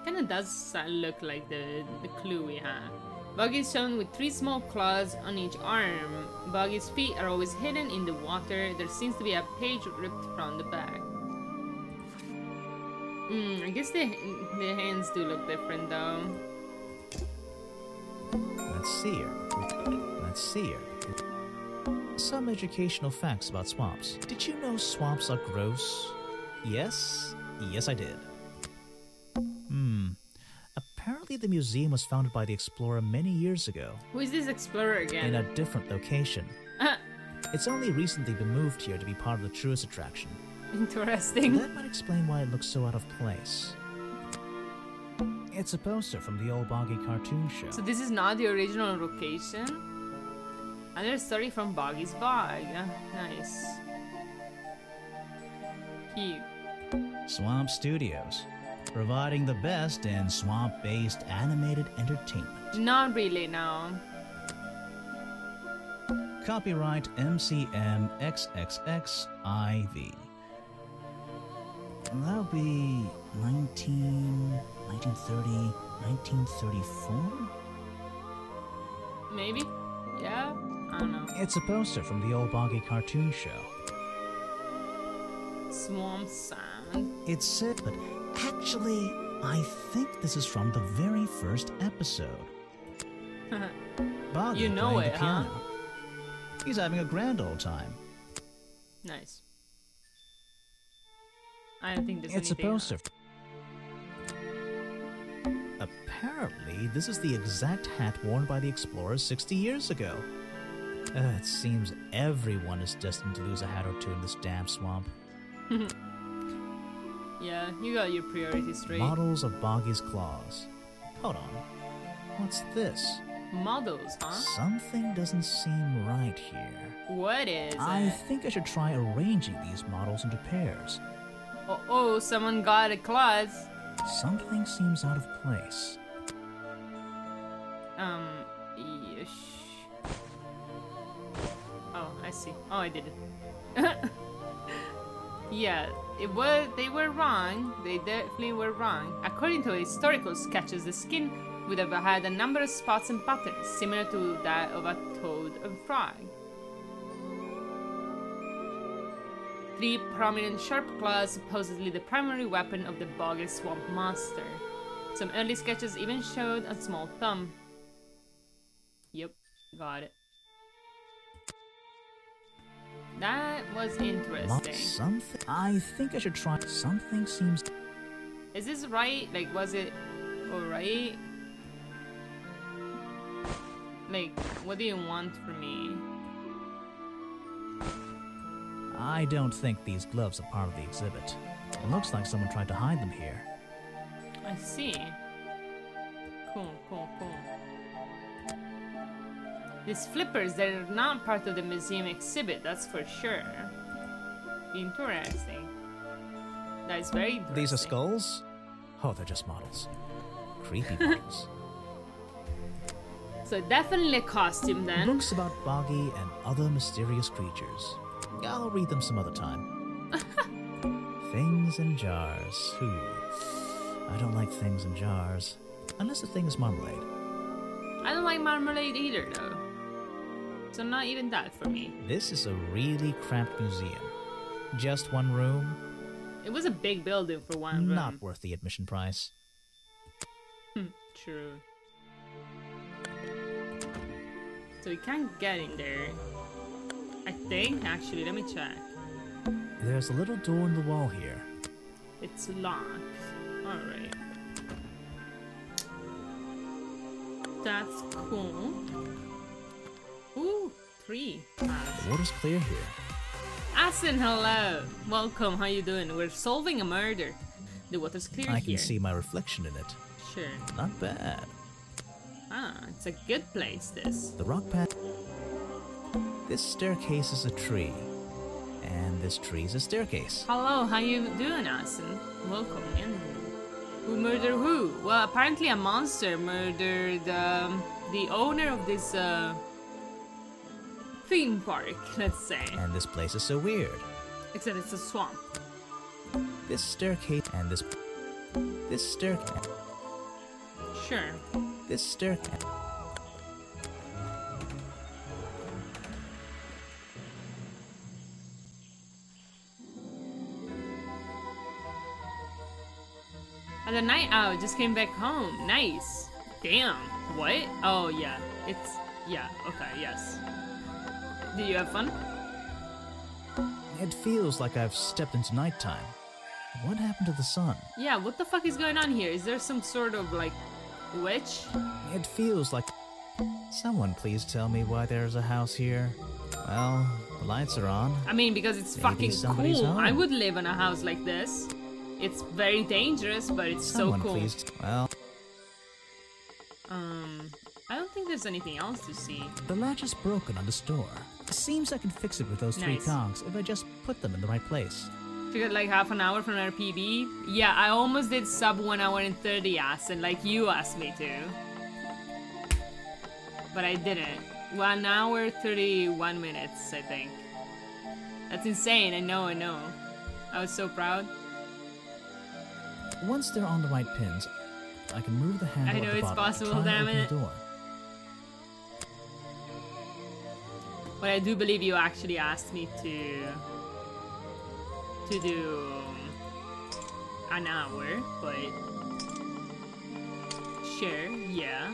Kinda does look like the clue we had. Boggy is shown with 3 small claws on each arm. Boggy's feet are always hidden in the water. There seems to be a page ripped from the back. I guess the hands do look different though. Let's see her. Some educational facts about swamps. Did you know swamps are gross? Yes? Yes, I did. Apparently the museum was founded by the explorer many years ago. Who is this explorer again? In a different location. It's only recently been moved here to be part of the tourist attraction. Interesting. That might explain why it looks so out of place. It's a poster from the old Boggy cartoon show. So this is not the original location? Another story from Boggy's Bog. Nice. Cute. Swamp Studios. Providing the best in swamp-based animated entertainment. Not really, no. Copyright MCM XXXIV. That'll be 1930, 1934? Maybe? Yeah? I don't know. It's a poster from the old Boggy cartoon show. Swamp Sound. It's said, but actually, I think this is from the very first episode. Boggy You know playing it, the piano. He's having a grand old time. Nice. I don't think there's It's a anything poster. Apparently, this is the exact hat worn by the explorers 60 years ago. It seems everyone is destined to lose a hat or two in this damn swamp. Yeah, you got your priorities straight. Models of Boggy's claws. Hold on. What's this? Models, huh? Something doesn't seem right here. What is I it? think I should try arranging these models into pairs. Oh, someone got a claws. Something seems out of place. Yeesh. Oh, I see. Oh, I did it. Yeah, they were wrong. They definitely were wrong. According to historical sketches, the skin would have had a number of spots and patterns similar to that of a toad and frog. 3 prominent sharp claws, supposedly the primary weapon of the Boggy swamp monster. Some early sketches even showed a small thumb. Yep, got it. That was interesting. Something. I think I should try. Something seems. Is this right? Like, was it alright? Like, what do you want from me? I don't think these gloves are part of the exhibit. It looks like someone tried to hide them here. I see. Cool. These flippers, they're not part of the museum exhibit, that's for sure. Interesting. That is very interesting. These are skulls? Oh, they're just models. Creepy models. So definitely a costume then. Books about Boggy and other mysterious creatures. I'll read them some other time. Things in jars. I don't like things in jars. Unless the thing is marmalade. I don't like marmalade either though. So not even that for me. This is a really cramped museum. Just one room. It was a big building for one room. Not worth the admission price. True. So we can't get in there. I think, actually, let me check. There's a little door in the wall here. It's locked. Alright. That's cool. Ooh, 3. The water's clear here. Asin, hello! Welcome, how you doing? We're solving a murder. The water's clear here. I can see my reflection in it. Sure. Not bad. Ah, it's a good place, this. The rock pad. This staircase is a tree. And this tree is a staircase. Hello, how you doing, Asen? Welcome in. Who murdered who? Well, apparently a monster murdered the owner of this theme park, let's say. And this place is so weird. Except it's a swamp. This staircase and this staircase. Sure. This staircase. And the night owl just came back home. Nice. Damn. What? Oh, yeah. Yeah, okay, yes. Did you have fun? It feels like I've stepped into nighttime. What happened to the sun? Yeah, what the fuck is going on here? Is there some sort of, like, witch? It feels like... Someone please tell me why there's a house here. Well, the lights are on. I mean, because it's Maybe fucking somebody's cool. home. I would live in a house like this. It's very dangerous, but it's Someone so cool. please... Well... I don't think there's anything else to see. The latch is broken on this door. It seems I can fix it with those three Nice. congs if I just put them in the right place. To get like half an hour from our PB. Yeah, I almost did sub 1 hour and 30 and like you asked me to. But I didn't. 1 hour 31 minutes, I think. That's insane, I know. I was so proud. Once they're on the right pins, I can move the handle I know of the it's bottom possible, and try damn and open it. the door. But I do believe you actually asked me to do an hour, but sure, yeah.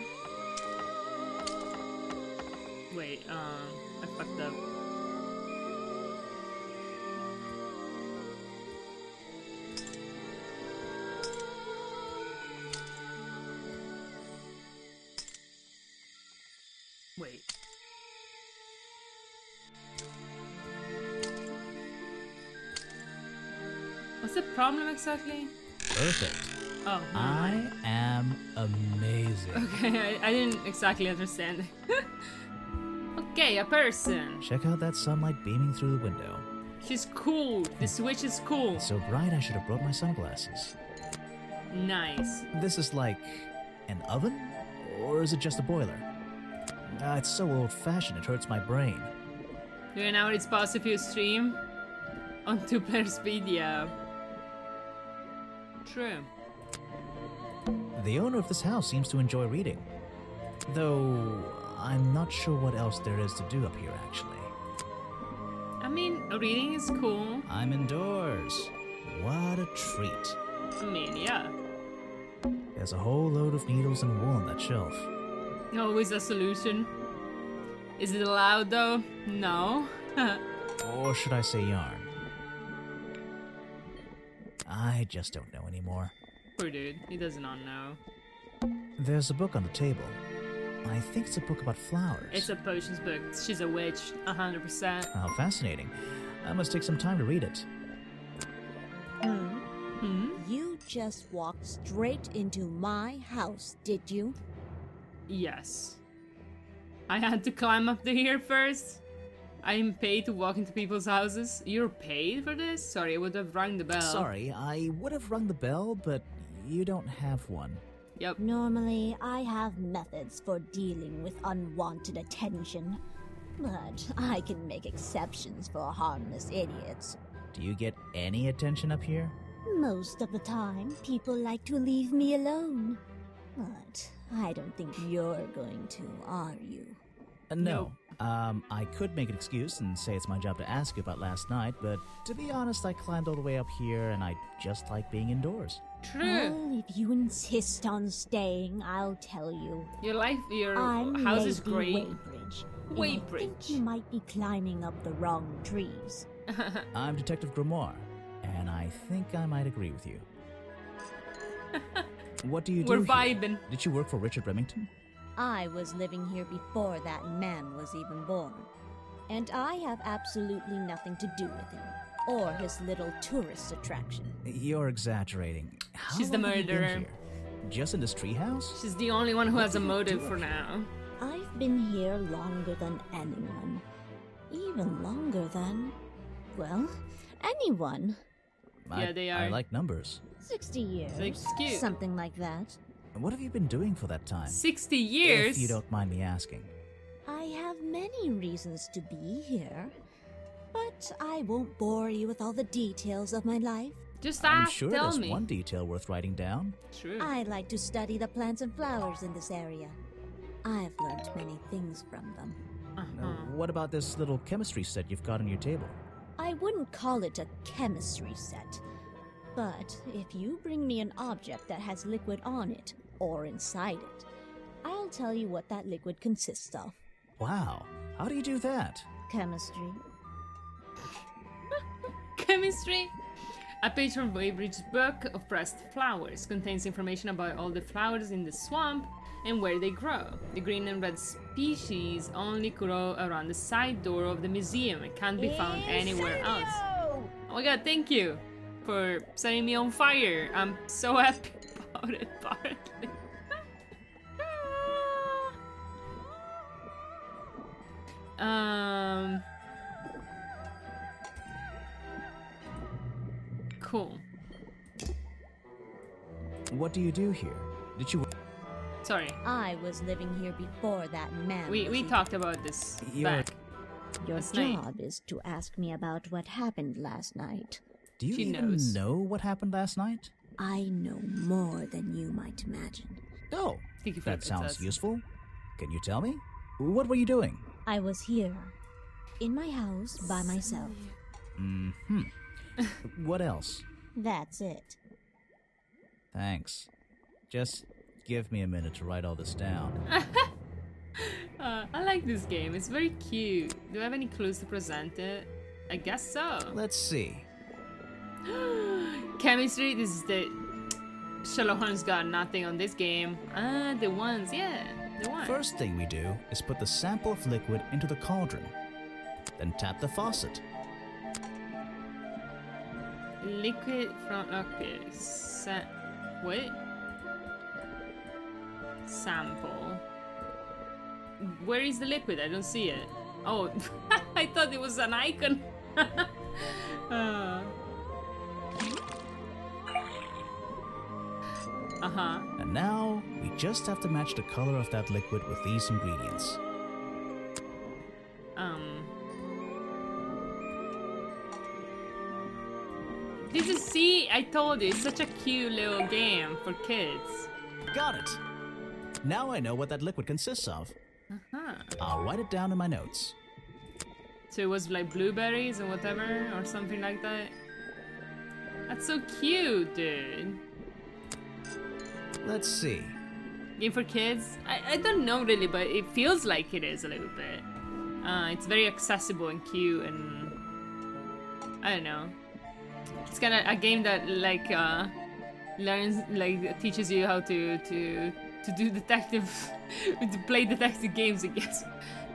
Wait, I fucked up. Wait. What's the problem exactly? Perfect. Oh, no. I am amazing. Okay, I didn't exactly understand. Okay, a person. Check out that sunlight beaming through the window. She's cool. The switch is cool. It's so bright I should have brought my sunglasses. Nice. This is like an oven? Or is it just a boiler? It's so old-fashioned it hurts my brain. Do you know it's possible if you stream on 2-player speed? Yeah. True. The owner of this house seems to enjoy reading. Though, I'm not sure what else there is to do up here, actually. I mean, reading is cool. I'm indoors. What a treat. I mean, yeah. There's a whole load of needles and wool on that shelf. Always a solution. Is it allowed though? No. Or should I say yarn? I just don't know anymore. Poor dude, he does not know. There's a book on the table. I think it's a book about flowers. It's a potions book. She's a witch, 100%. How fascinating. I must take some time to read it. You just walked straight into my house, did you? Yes. I had to climb up to here first. I'm paid to walk into people's houses. You're paid for this? Sorry, I would have rung the bell. Sorry, I would have rung the bell, but you don't have one. Yep. Normally, I have methods for dealing with unwanted attention. But I can make exceptions for harmless idiots. Do you get any attention up here? Most of the time, people like to leave me alone. But I don't think you're going to, are you? No. I could make an excuse and say it's my job to ask you about last night, but to be honest, I climbed all the way up here and I just like being indoors. True. Well, if you insist on staying, I'll tell you. Your I'm house is Lady great. Weybridge, and I think Weybridge. you might be climbing up the wrong trees. I'm Detective Grimoire, and I think I might agree with you. What do you do We're here? vibing. Did you work for Richard Remington? I was living here before that man was even born. And I have absolutely nothing to do with him, or his little tourist attraction. You're exaggerating. How She's the long have you been murderer. here? Just in this treehouse? She's the only one who has a do you motive do for up here? now. I've been here longer than anyone. Even longer than well, anyone. Yeah, they are. I like numbers. 60 years. Like, cute. Something like that. What have you been doing for that time? 60 years? If you don't mind me asking. I have many reasons to be here, but I won't bore you with all the details of my life. Just I'm ask, sure tell there's me. one detail worth writing down. True. I like to study the plants and flowers in this area. I've learned many things from them. Now, what about this little chemistry set you've got on your table? I wouldn't call it a chemistry set, but if you bring me an object that has liquid on it, or inside it, I'll tell you what that liquid consists of. Wow, how do you do that? Chemistry. Chemistry? A page from Weybridge's book of pressed flowers contains information about all the flowers in the swamp and where they grow. The green and red species only grow around the side door of the museum and can't be found anywhere else. Oh my god, thank you for setting me on fire. I'm so happy about it, partly. Cool. What do you do here? Did you... Sorry. I was living here before that man. We talked about this back. Your last night. job is to ask me about what happened last night. Do you She even knows. know what happened last night? I know more than you might imagine. Oh, Thank you for that the sounds princess. useful. Can you tell me? What were you doing? I was here, in my house, by myself. Mm-hmm. What else? That's it. Thanks. Just give me a minute to write all this down. I like this game. It's very cute. Do I have any clues to present it? I guess so. Let's see. Chemistry. This is the Sherlock Holmes got nothing on this game. Ah, the ones. Yeah, the ones. First thing we do is put the sample of liquid into the cauldron. Then tap the faucet. Liquid from okay. Wait. Sample. Where is the liquid? I don't see it. Oh, I thought it was an icon. And now, we just have to match the color of that liquid with these ingredients. Did you see? I told you, it's such a cute little game for kids. Got it! Now I know what that liquid consists of. I'll write it down in my notes. So it was like blueberries and whatever, or something like that. That's so cute, dude. Let's see. Game for kids? I don't know really, but it feels like it is a little bit. It's very accessible and cute, and I don't know. It's kind of a game that like teaches you how to do detective, to play detective games, I guess.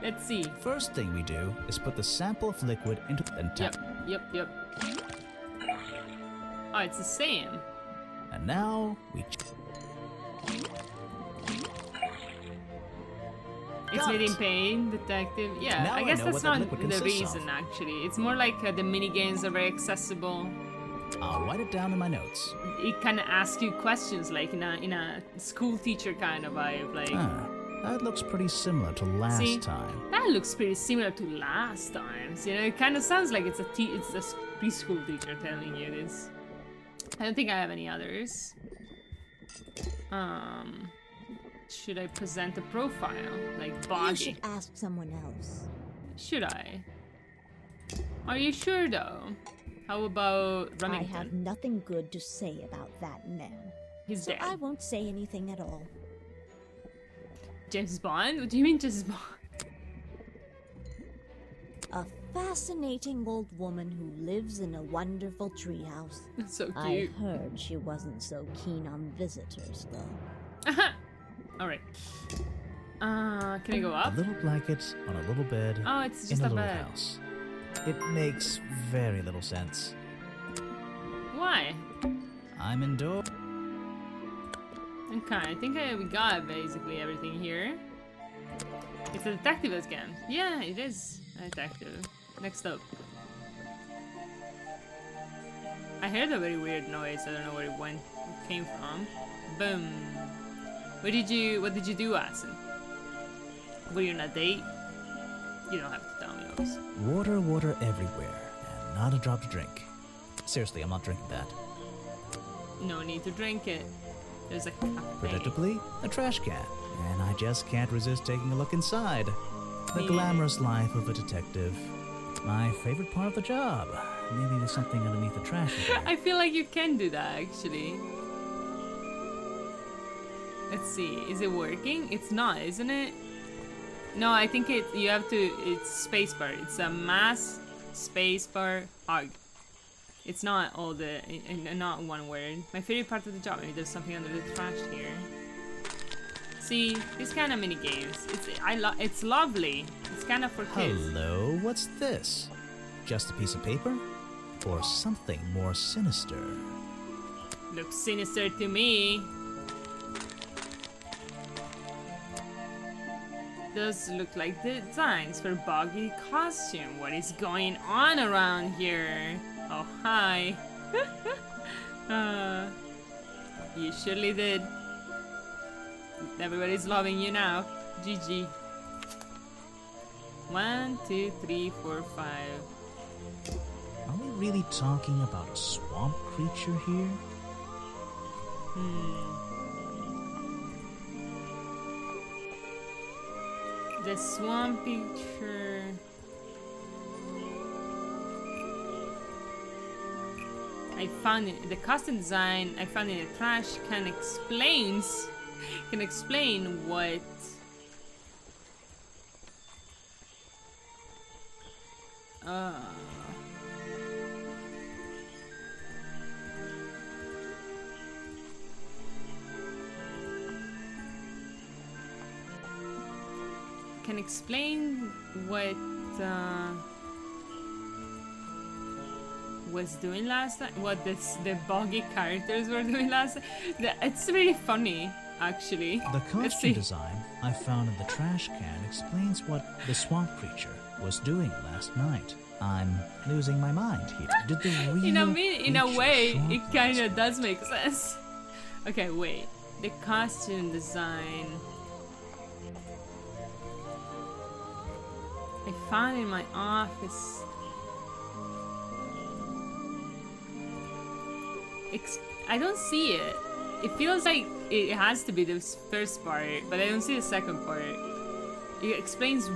Let's see. First thing we do is put the sample of liquid into then tap. Yep. Oh, it's the same. And now we. It's made in pain, detective. Yeah, Now I guess know that's what that not liquid the consists reason of. actually. It's more like the mini games are very accessible. I'll write it down in my notes. It kind of asks you questions like in a school teacher kind of vibe. Like That looks pretty similar to last See? time. that looks pretty similar to last time's. You know, it kind of sounds like it's a preschool teacher telling you this. I don't think I have any others. Should I present a profile like You Boggy? should ask someone else. Should I? Are you sure though? How about I Remington? have nothing good to say about that man. He's So dead. I won't say anything at all. James Bond? What do you mean James Bond? A fascinating old woman who lives in a wonderful treehouse. That's so I cute. heard she wasn't so keen on visitors, though. Alright. Can I go A up? little blanket on a little bed Oh, it's in just a a little bed. house. It makes very little sense. Why? I'm indoors. Okay, I think we got basically everything here. It's a detective again. Yeah, it is a detective. Next up. I heard a very weird noise. I don't know where it came from. Boom. What did you do, Asen? Were you on a date? You don't have to tell me, obviously. Water everywhere, and not a drop to drink. Seriously, I'm not drinking that. No need to drink it. There's a cafe. Predictably, a trash can, and I just can't resist taking a look inside. The glamorous life of a detective. My favorite part of the job. Maybe there's something underneath the trash in there. I feel like you can do that, actually. Let's see. Is it working? It's not, isn't it? No, I think you have to. It's spacebar. It's a mass spacebar hug. It's not all the, not one word. My favorite part of the job. Maybe there's something under the trash here. See, these kind of mini games. It's lovely. It's kind of for kids. Hello, what's this? Just a piece of paper, or something more sinister? Looks sinister to me. Does look like designs for Boggy costume. What is going on around here? Oh, hi. You surely did. Everybody's loving you now. GG. 1, 2, 3, 4, 5. Are we really talking about a swamp creature here? The swamp creature. I found it. The costume design I found in the trash can explain what. Can explain what was doing last time. What the Boggy characters were doing last time. It's really funny, actually. The costume design I found in the trash can explains what the swamp creature was doing last night. I'm losing my mind here. Did the real in a way, creature it kind of does make sense. Okay, wait. The costume design I found in my office. I don't see it. It feels like it has to be the first part, but I don't see the second part. It explains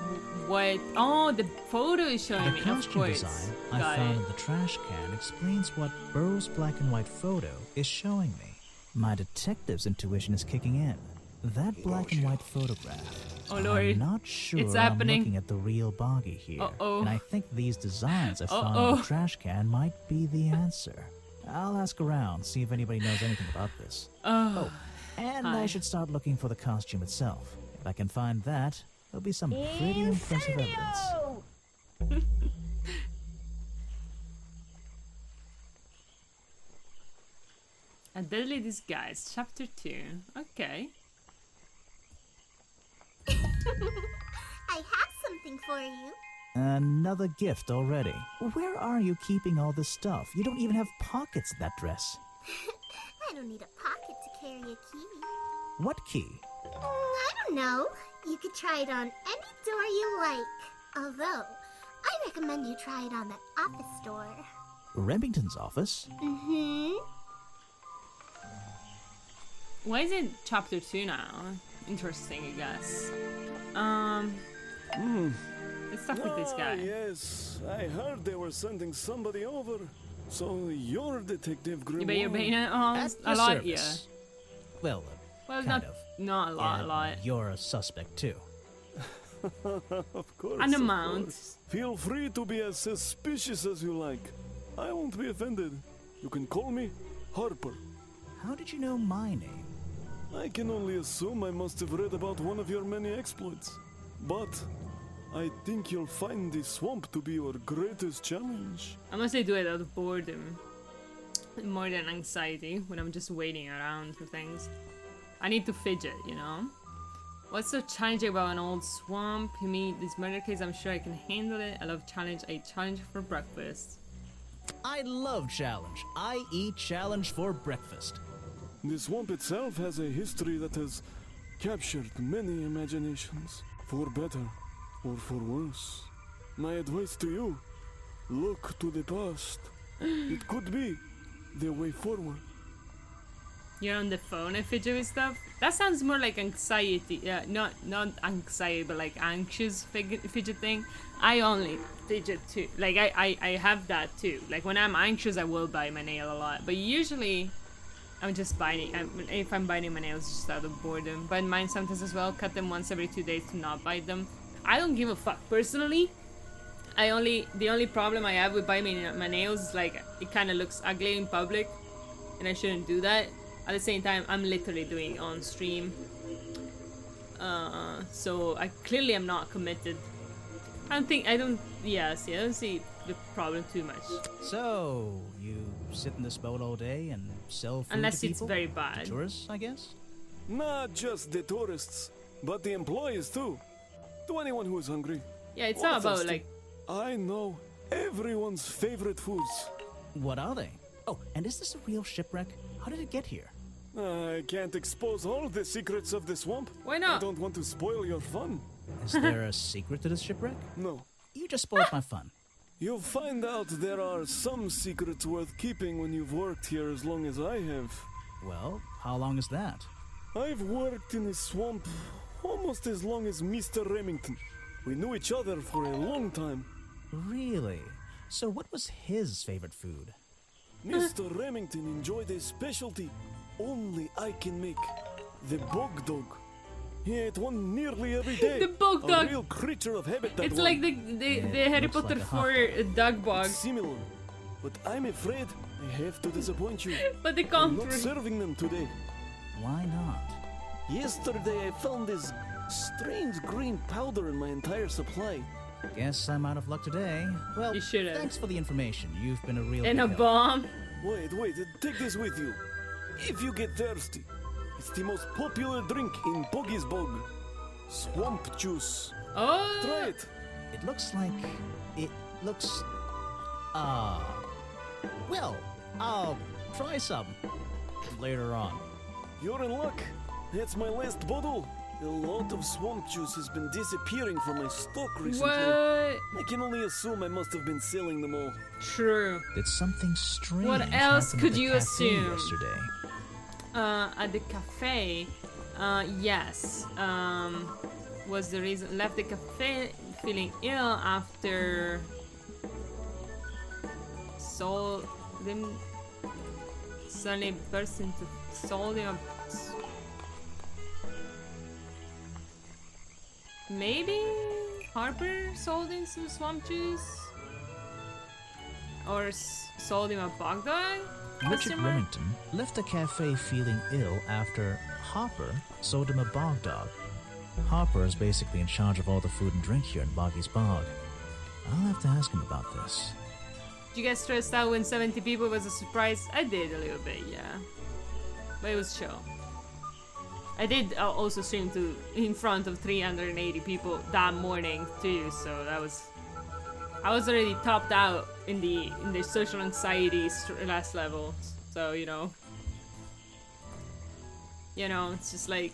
what. Oh, the photo is showing me. The Of costume course. design I found in the trash can explains what Burrow's black and white photo is showing me. My detective's intuition is kicking in. That black and white photograph. Oh Lord, I'm not sure it's I'm happening. looking at the real Boggy here. Uh-oh. And I think these designs I found in the trash can might be the answer. I'll ask around, see if anybody knows anything about this. Oh, and I should start looking for the costume itself. If I can find that, there'll be some pretty impressive evidence. A Deadly Disguise, Chapter 2. Okay. I have something for you. Another gift already. Where are you keeping all this stuff? You don't even have pockets in that dress. I don't need a pocket to carry a key. What key? I don't know. You could try it on any door you like. Although, I recommend you try it on that office door. Remington's office? Mm-hmm. Why is it Chapter 2 now? Interesting, I guess. Let's talk with this guy. Yes, I heard they were sending somebody over. So you're Detective Grimoire. You bet you're being a Your lot, service. yeah. Well, Well, kind not a lot, a lot. You're a suspect too. Of course. An of amount. course. Feel free to be as suspicious as you like. I won't be offended. You can call me Harper. How did you know my name? I can only assume I must have read about one of your many exploits. But I think you'll find the swamp to be your greatest challenge. I must say do it out of boredom. More than anxiety, when I'm just waiting around for things. I need to fidget, you know? What's so challenging about an old swamp? You mean this murder case? I'm sure I can handle it. I love challenge. I challenge for breakfast. I love challenge. I eat challenge for breakfast. The swamp itself has a history that has captured many imaginations, for better or for worse. My advice to you, look to the past. It could be the way forward. You're on the phone and fidget with stuff? That sounds more like anxiety. Not anxiety, but like anxious fidgeting. I only fidget too. Like I have that too. Like when I'm anxious, I will bite my nail a lot. But usually, I'm just biting. If I'm biting my nails, just out of boredom. But mine sometimes as well. Cut them once every 2 days to not bite them. I don't give a fuck personally. The only problem I have with biting my nails is like it kind of looks ugly in public, and I shouldn't do that. At the same time, I'm literally doing it on stream. So I clearly am not committed. I don't see the problem too much. So, you sit in this boat all day and sell food Unless to it's people? very bad. To tourists, I guess? Not just the tourists, but the employees too. To anyone who is hungry. Yeah, it's Or not about thirsty. like... I know everyone's favorite foods. What are they? Oh, and is this a real shipwreck? How did it get here? I can't expose all the secrets of the swamp. Why I not? don't want to spoil your fun. Is there a secret to this shipwreck? No. You just spoiled my fun. You'll find out there are some secrets worth keeping when you've worked here as long as I have. Well, how long is that? I've worked in the swamp almost as long as Mr. Remington. We knew each other for a long time. Really? So what was his favorite food? Mr. Remington enjoyed a specialty only I can make. The bog dog. He ate one nearly every day. The bog dog. A real creature of habit, that It's one. like the Harry looks Potter like a 4 dog bog. Similar. But I'm afraid I have to disappoint you. But they I'm can't not serving them today. Why not? Yesterday I found this strange green powder in my entire supply. Guess I'm out of luck today. Well, You should've. thanks for the information. You've been a real And a big help. bomb. Wait, take this with you. If you get thirsty, it's the most popular drink in Boggy's Bog. Swamp juice. Oh. Try it. It looks like... It looks... Well, I'll try some later on. You're in luck. That's my last bottle. A lot of swamp juice has been disappearing from my stock recently. What? I can only assume I must have been selling them all. True. Did something strange What else happen could at the you cafe assume? yesterday? At the cafe, yes. Was the reason left the cafe feeling ill after sold them suddenly burst into sold him. Maybe Harper sold him some swamp juice, or sold him a bog dog. Richard Remington left the cafe feeling ill after Hopper sold him a bog dog. Hopper is basically in charge of all the food and drink here in Boggy's Bog. I'll have to ask him about this. Did you get stressed out when 70 people was a surprise? I did a little bit, yeah. But it was chill. I did also stream in front of 380 people that morning too, so I was already topped out in the social anxiety last level. So it's just like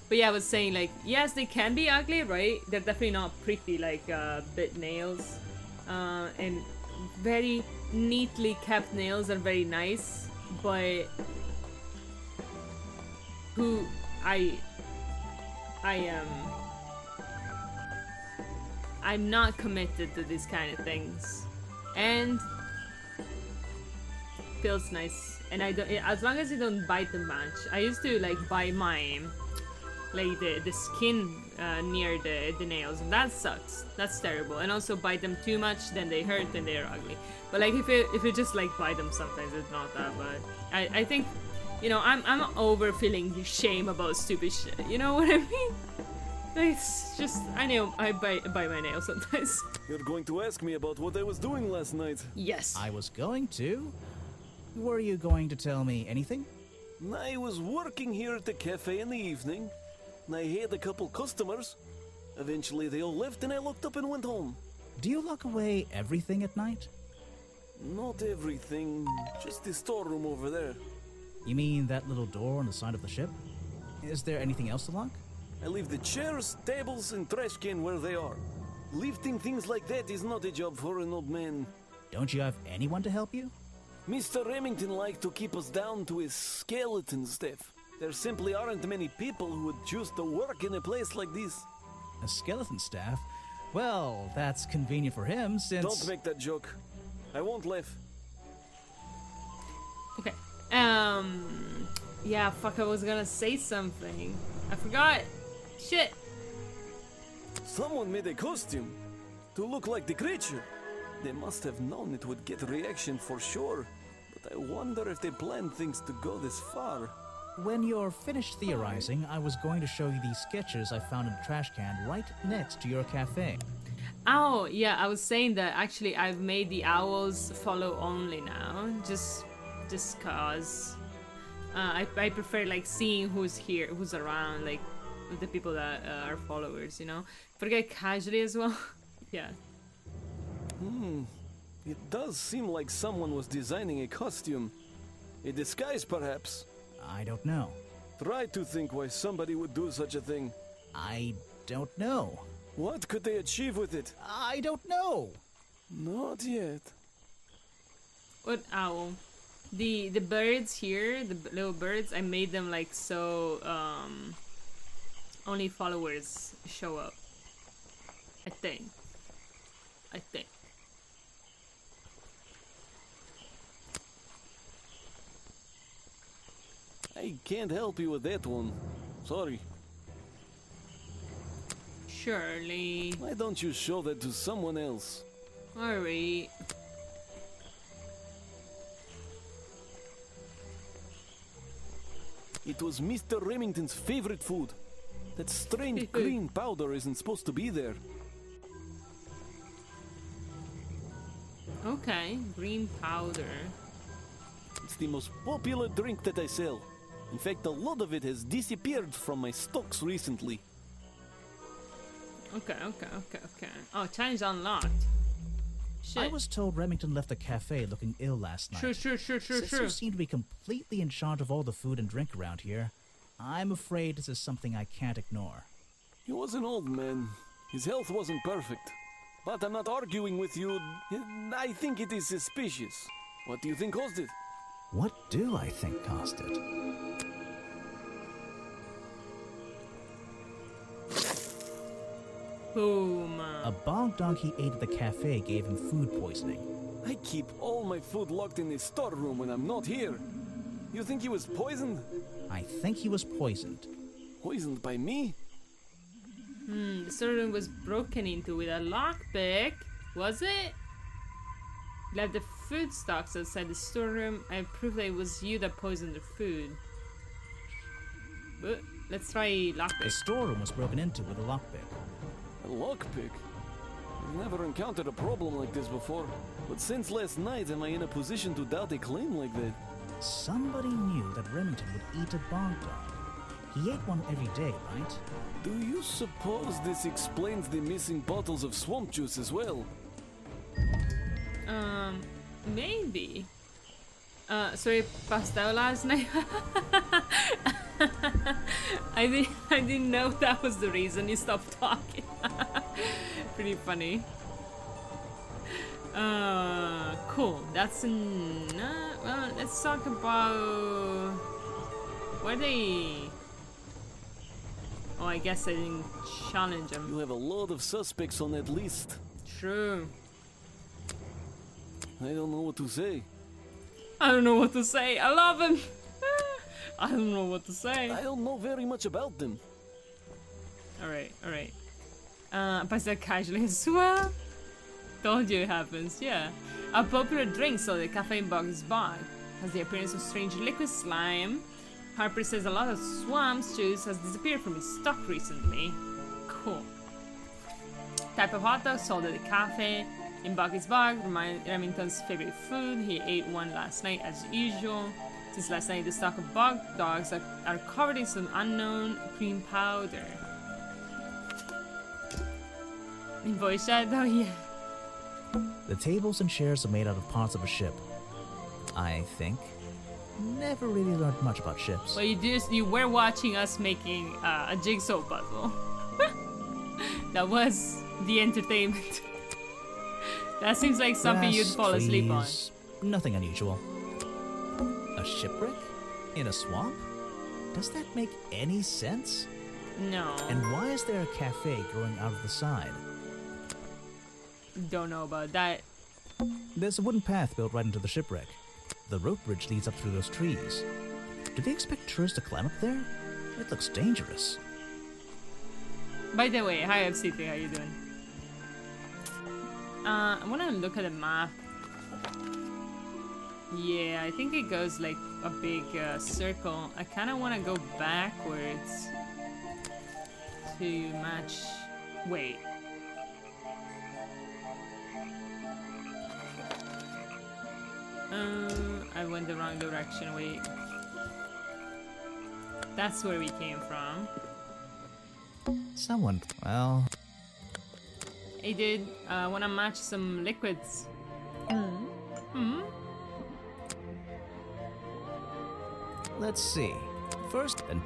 But yeah, I was saying like yes, they can be ugly, right? They're definitely not pretty like bit nails, and very neatly kept nails are very nice, but I'm not committed to these kind of things, and feels nice, and as long as you don't bite the match. I used to like bite mine, like the skin near the nails, and that sucks. That's terrible. And also bite them too much, then they hurt and they're ugly. But like if you just like bite them, sometimes it's not that bad. I think. I'm over feeling shame about stupid shit. You know what I mean? It's just, I know I bite my nails sometimes. You're going to ask me about what I was doing last night. Yes. I was going to. Were you going to tell me anything? I was working here at the cafe in the evening, and I had a couple customers. Eventually they all left and I locked up and went home. Do you lock away everything at night? Not everything, just the storeroom over there. You mean that little door on the side of the ship? Is there anything else to lock? I leave the chairs, tables, and trash can where they are. Lifting things like that is not a job for an old man. Don't you have anyone to help you? Mr. Remington liked to keep us down to his skeleton staff. There simply aren't many people who would choose to work in a place like this. A skeleton staff? Well, that's convenient for him since... Don't make that joke. I won't laugh. Okay. Yeah, fuck, I was gonna say something. I forgot. Shit. Someone made a costume to look like the creature. They must have known it would get a reaction for sure. But I wonder if they planned things to go this far. When you're finished theorizing, I was going to show you these sketches I found in the trash can right next to your cafe. Oh, yeah, I was saying that actually I've made the owls follow only now. Just cause. I prefer like seeing who's here, who's around, like the people that are followers, you know? Forget casually as well. Yeah. It does seem like someone was designing a costume. A disguise, perhaps. I don't know. Try to think why somebody would do such a thing. I don't know. What could they achieve with it? I don't know. Not yet. What owl? The birds here, the little birds, I made them like so only followers show up. I think. I can't help you with that one. Sorry. Surely. Why don't you show that to someone else? Alright. It was Mr. Remington's favorite food. That strange green powder isn't supposed to be there. Okay, green powder. It's the most popular drink that I sell. In fact, a lot of it has disappeared from my stocks recently. Okay. Oh, challenge unlocked. Shit. I was told Remington left the cafe looking ill last night. Sure. Since you seem to be completely in charge of all the food and drink around here, I'm afraid this is something I can't ignore. He was an old man. His health wasn't perfect. But I'm not arguing with you. I think it is suspicious. What do you think caused it? What do I think caused it? Boom. A bog dog he ate at the cafe gave him food poisoning. I keep all my food locked in the storeroom when I'm not here. You think he was poisoned? I think he was poisoned. Poisoned by me? The storeroom was broken into with a lockpick. Was it? Left the food stocks outside the storeroom. I prove that it was you that poisoned the food. But let's try lockpick. The storeroom was broken into with a lockpick. A lockpick? I've never encountered a problem like this before. But since last night, am I in a position to doubt a claim like that? Somebody knew that Remington would eat a bog dog. He ate one every day, right? Do you suppose this explains the missing bottles of swamp juice as well? Maybe. So he passed out last night? I didn't know that was the reason he stopped talking. Pretty funny. Cool. That's well, let's talk about where they. Oh, I guess I didn't challenge him. You have a lot of suspects on that list. True. I don't know what to say. I don't know what to say. I love him. I don't know what to say. I don't know very much about them. Alright. Pass that casually as well. Told you it happens, yeah. A popular drink, so the caffeine Boggy's Bog, has the appearance of strange liquid slime. Harper says a lot of swamps juice has disappeared from his stock recently. Cool. Type of hot dog sold at the cafe. In Boggy's Bog, Remington's favorite food. He ate one last night as usual. Since last night, the stock of bog dogs are covered in some unknown cream powder. In voice shadow, yeah. The tables and chairs are made out of parts of a ship. I think. Never really learned much about ships. Well, you were watching us making a jigsaw puzzle. That was the entertainment. That seems like something you'd fall asleep on. Nothing unusual. A shipwreck? In a swamp? Does that make any sense? No. And why is there a cafe growing out of the side? Don't know about that. There's a wooden path built right into the shipwreck. The rope bridge leads up through those trees. Do they expect tourists to climb up there? It looks dangerous. By the way, hi FC3, how you doing? I want to look at the map. Yeah, I think it goes like a big circle. I kind of want to go backwards to match... Wait. I went the wrong direction, wait. That's where we came from. Someone, well... Hey dude, I wanna match some liquids. Let's see. First, and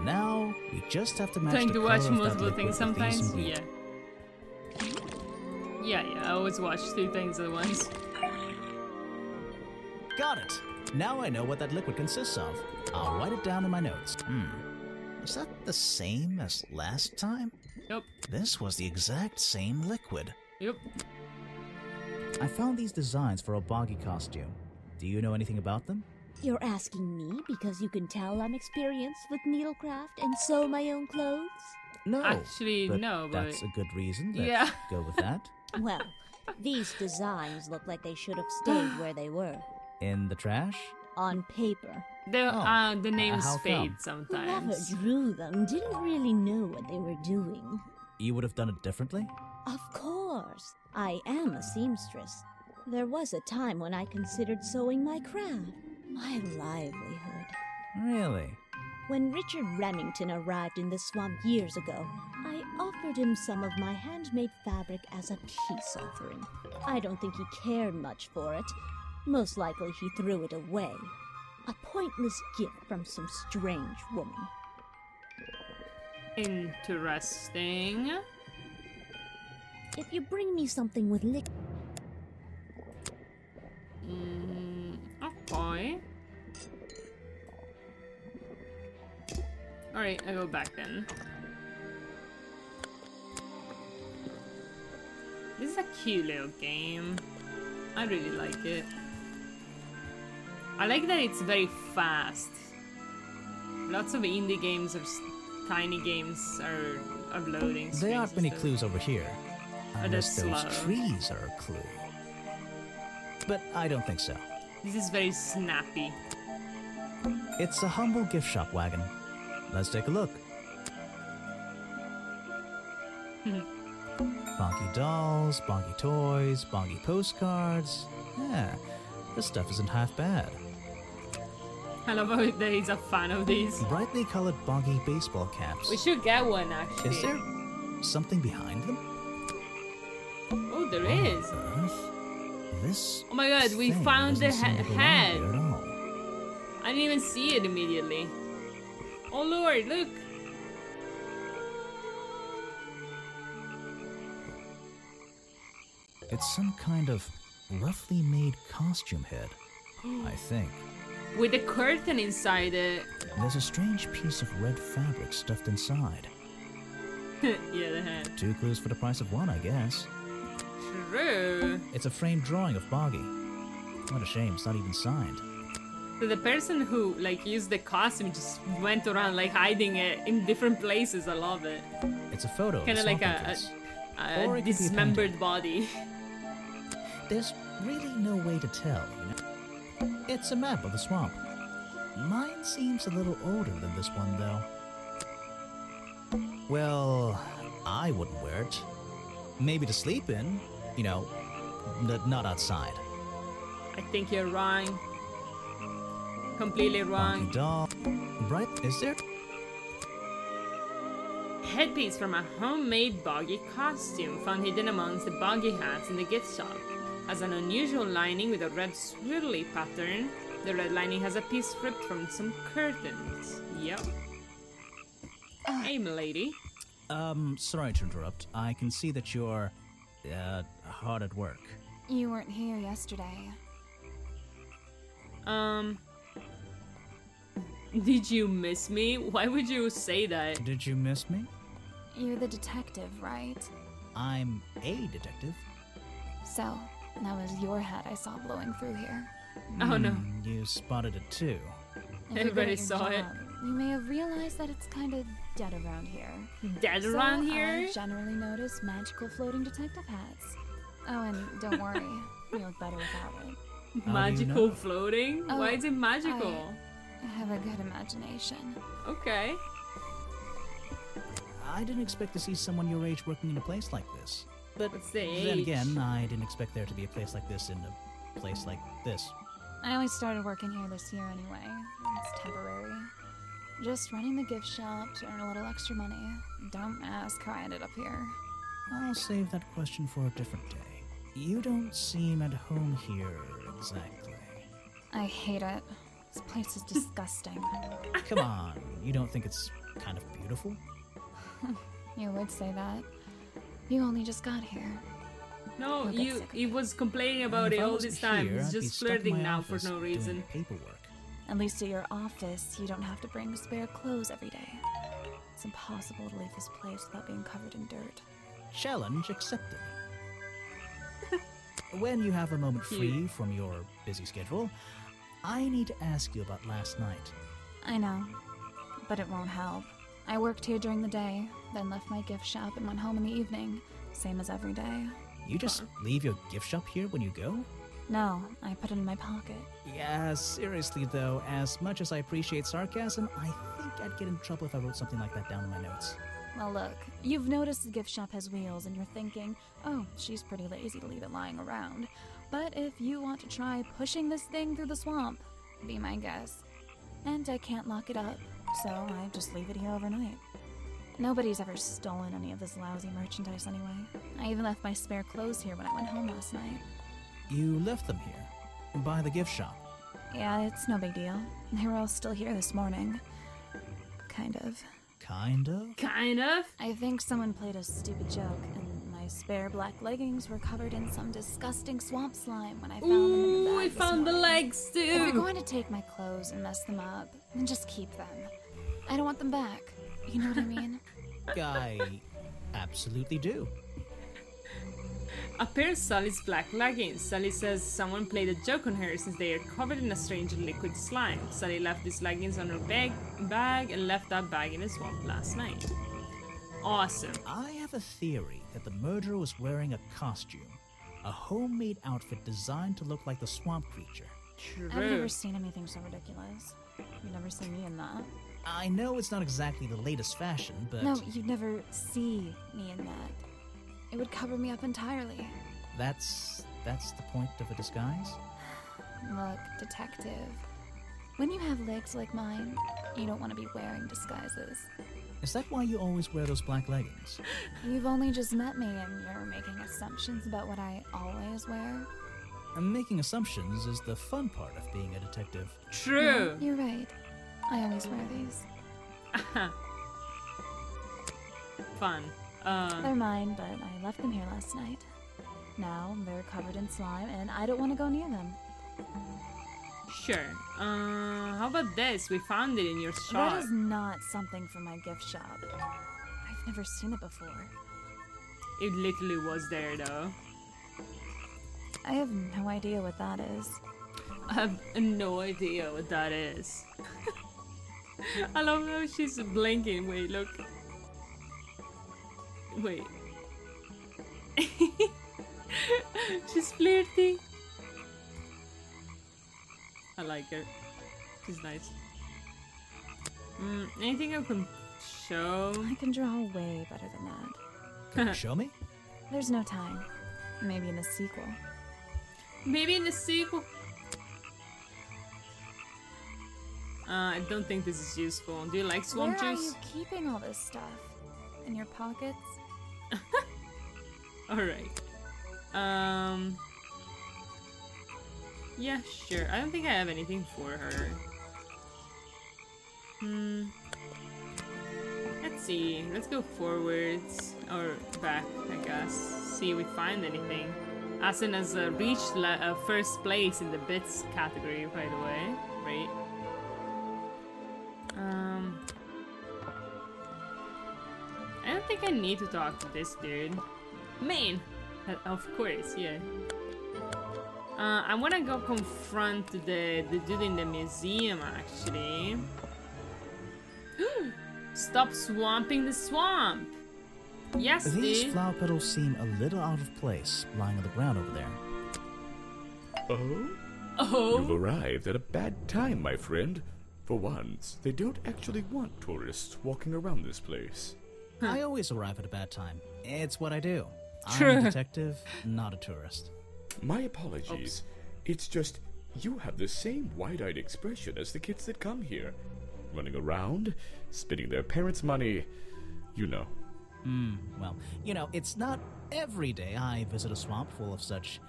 now, we just have to match Trying the to color watch of that multiple liquid things with sometimes? these ingredients. Yeah, I always watch 2 things at once. Got it! Now I know what that liquid consists of. I'll write it down in my notes. Is that the same as last time? Yep. This was the exact same liquid. Yep. I found these designs for a Boggy costume. Do you know anything about them? You're asking me because you can tell I'm experienced with needlecraft and sew my own clothes? No. Actually, but no, but... that's a good reason. Let's Yeah. go with that. Well, these designs look like they should have stayed where they were. In the trash? On paper. The names how fade come? sometimes. Whoever drew them didn't really know what they were doing. You would have done it differently? Of course. I am a seamstress. There was a time when I considered sewing my craft, my livelihood. Really? When Richard Remington arrived in the swamp years ago, I offered him some of my handmade fabric as a peace offering. I don't think he cared much for it. Most likely he threw it away. A pointless gift from some strange woman. Interesting. If you bring me something with liquid... Okay. Alright, I go back then. This is a cute little game. I really like it. I like that it's very fast. Lots of indie games or tiny games are uploading. There aren't many clues over here. Or Unless they're those slow. trees are a clue. But I don't think so. This is very snappy. It's a humble gift shop wagon. Let's take a look. Boggy dolls, Boggy toys, Boggy postcards. Yeah, this stuff isn't half bad. I love how that he's a fan of these. Brightly colored Boggy baseball caps. We should get one actually. Is there something behind them? Oh, there is. This Oh my god, we thing found the doesn't seem to belong head. here at all. I didn't even see it immediately. Oh lord, look! It's some kind of roughly made costume head, I think. With a curtain inside it. There's a strange piece of red fabric stuffed inside. Yeah, the head. 2 clues for the price of 1, I guess. True. It's a framed drawing of Boggy. What a shame, it's not even signed. So the person who like used the costume just went around like hiding it in different places. I love it. It's a photo of Kind of the like swamp a entrance. Or it could be a dismembered body. There's really no way to tell, you know? It's a map of the swamp. Mine seems a little older than this one, though. Well, I wouldn't wear it. Maybe to sleep in, you know, not outside. I think you're wrong. Completely Boggy wrong. doll. Bright, is there? headpiece from a homemade Boggy costume found hidden amongst the Boggy hats in the gift shop. Has an unusual lining with a red swirly pattern. The red lining has a piece ripped from some curtains. Yep. Hey, milady. Sorry to interrupt. I can see that you're, hard at work. You weren't here yesterday. Did you miss me? Why would you say that? Did you miss me? You're the detective, right? I'm a detective. So, that was your hat I saw blowing through here. Oh no. You spotted it too. If you're Everybody good at your saw it. job, You may have realized that it's kind of dead around here. Dead So around here? I generally notice magical floating detective hats. Oh, and don't worry, you look better without it. Magical floating? Oh, Why is it magical? I have a good imagination. Okay. I didn't expect to see someone your age working in a place like this. But What's the then age? again, I didn't expect there to be a place like this in a place like this. I only started working here this year anyway. It's temporary. Just running the gift shop to earn a little extra money. Don't ask how I ended up here. I'll save that question for a different day. You don't seem at home here exactly. I hate it. This place is disgusting. Come on, you don't think it's kind of beautiful? You would say that. You only just got here. No, You'll get sick of he was complaining about If it I all wasn't this time. here, He's I'd be just stuck in flirting my now for office no doing reason. paperwork. At least at your office, you don't have to bring spare clothes every day. It's impossible to leave this place without being covered in dirt. Challenge accepted. When you have a moment free from your busy schedule, I need to ask you about last night. I know, but it won't help. I worked here during the day, then left my gift shop and went home in the evening, same as every day. You just leave your gift shop here when you go? No, I put it in my pocket. Yeah, seriously though, as much as I appreciate sarcasm, I think I'd get in trouble if I wrote something like that down in my notes. Well, look, you've noticed the gift shop has wheels and you're thinking, oh, she's pretty lazy to leave it lying around. But if you want to try pushing this thing through the swamp, be my guest. And I can't lock it up, so I just leave it here overnight. Nobody's ever stolen any of this lousy merchandise anyway. I even left my spare clothes here when I went home last night. You left them here? By the gift shop? Yeah, it's no big deal. They were all still here this morning. Kind of. Kind of? Kind of? I think someone played a stupid joke, and my spare black leggings were covered in some disgusting swamp slime when I found them in the bag we this found the morning. legs If you're too! going to take my clothes and mess them up, then just keep them. I don't want them back. You know what I mean? I absolutely do. A pair of Sally's black leggings. Sally says someone played a joke on her since they are covered in a strange liquid slime. Sally left these leggings on her bag and left that bag in a swamp last night. Awesome. I have a theory that the murderer was wearing a costume. A homemade outfit designed to look like the swamp creature. True. I've never seen anything so ridiculous. You've never seen me in that. I know it's not exactly the latest fashion, but... No, you'd never see me in that. It would cover me up entirely. That's the point of a disguise? Look, detective. When you have legs like mine, you don't want to be wearing disguises. Is that why you always wear those black leggings? You've only just met me and you're making assumptions about what I always wear. And making assumptions is the fun part of being a detective. True. You're right. I always wear these. Fun. They're mine, but I left them here last night. Now they're covered in slime and I don't want to go near them. Sure. How about this? We found it in your shop. That is not something from my gift shop. I've never seen it before. It literally was there though. I have no idea what that is. I have no idea what that is. I love how she's blinking. Wait, look. Wait. She's flirting. I like her. She's nice. Anything I can show? I can draw way better than that. Can you show me? There's no time. Maybe in the sequel. Maybe in the sequel. I don't think this is useful. Do you like swamp Where juice? are you keeping all this stuff? in your pockets? Alright. Yeah, sure. I don't think I have anything for her. Let's see. Let's go forwards. Or back, I guess. See if we find anything. Asen has reached first place in the bits category, by the way. Right? I don't think I need to talk to this dude. Main! Of course, yeah. I wanna go confront the dude in the museum, actually. Stop swamping the swamp! Yes, These dude! flower petals seem a little out of place, lying on the ground over there. Oh? Oh? You've arrived at a bad time, my friend. For once, they don't actually want tourists walking around this place. I always arrive at a bad time. It's what I do. True. I'm a detective, not a tourist. My apologies. Oops. It's just, you have the same wide-eyed expression as the kids that come here. Running around, spending their parents' money, you know. Well, you know, it's not every day I visit a swamp full of such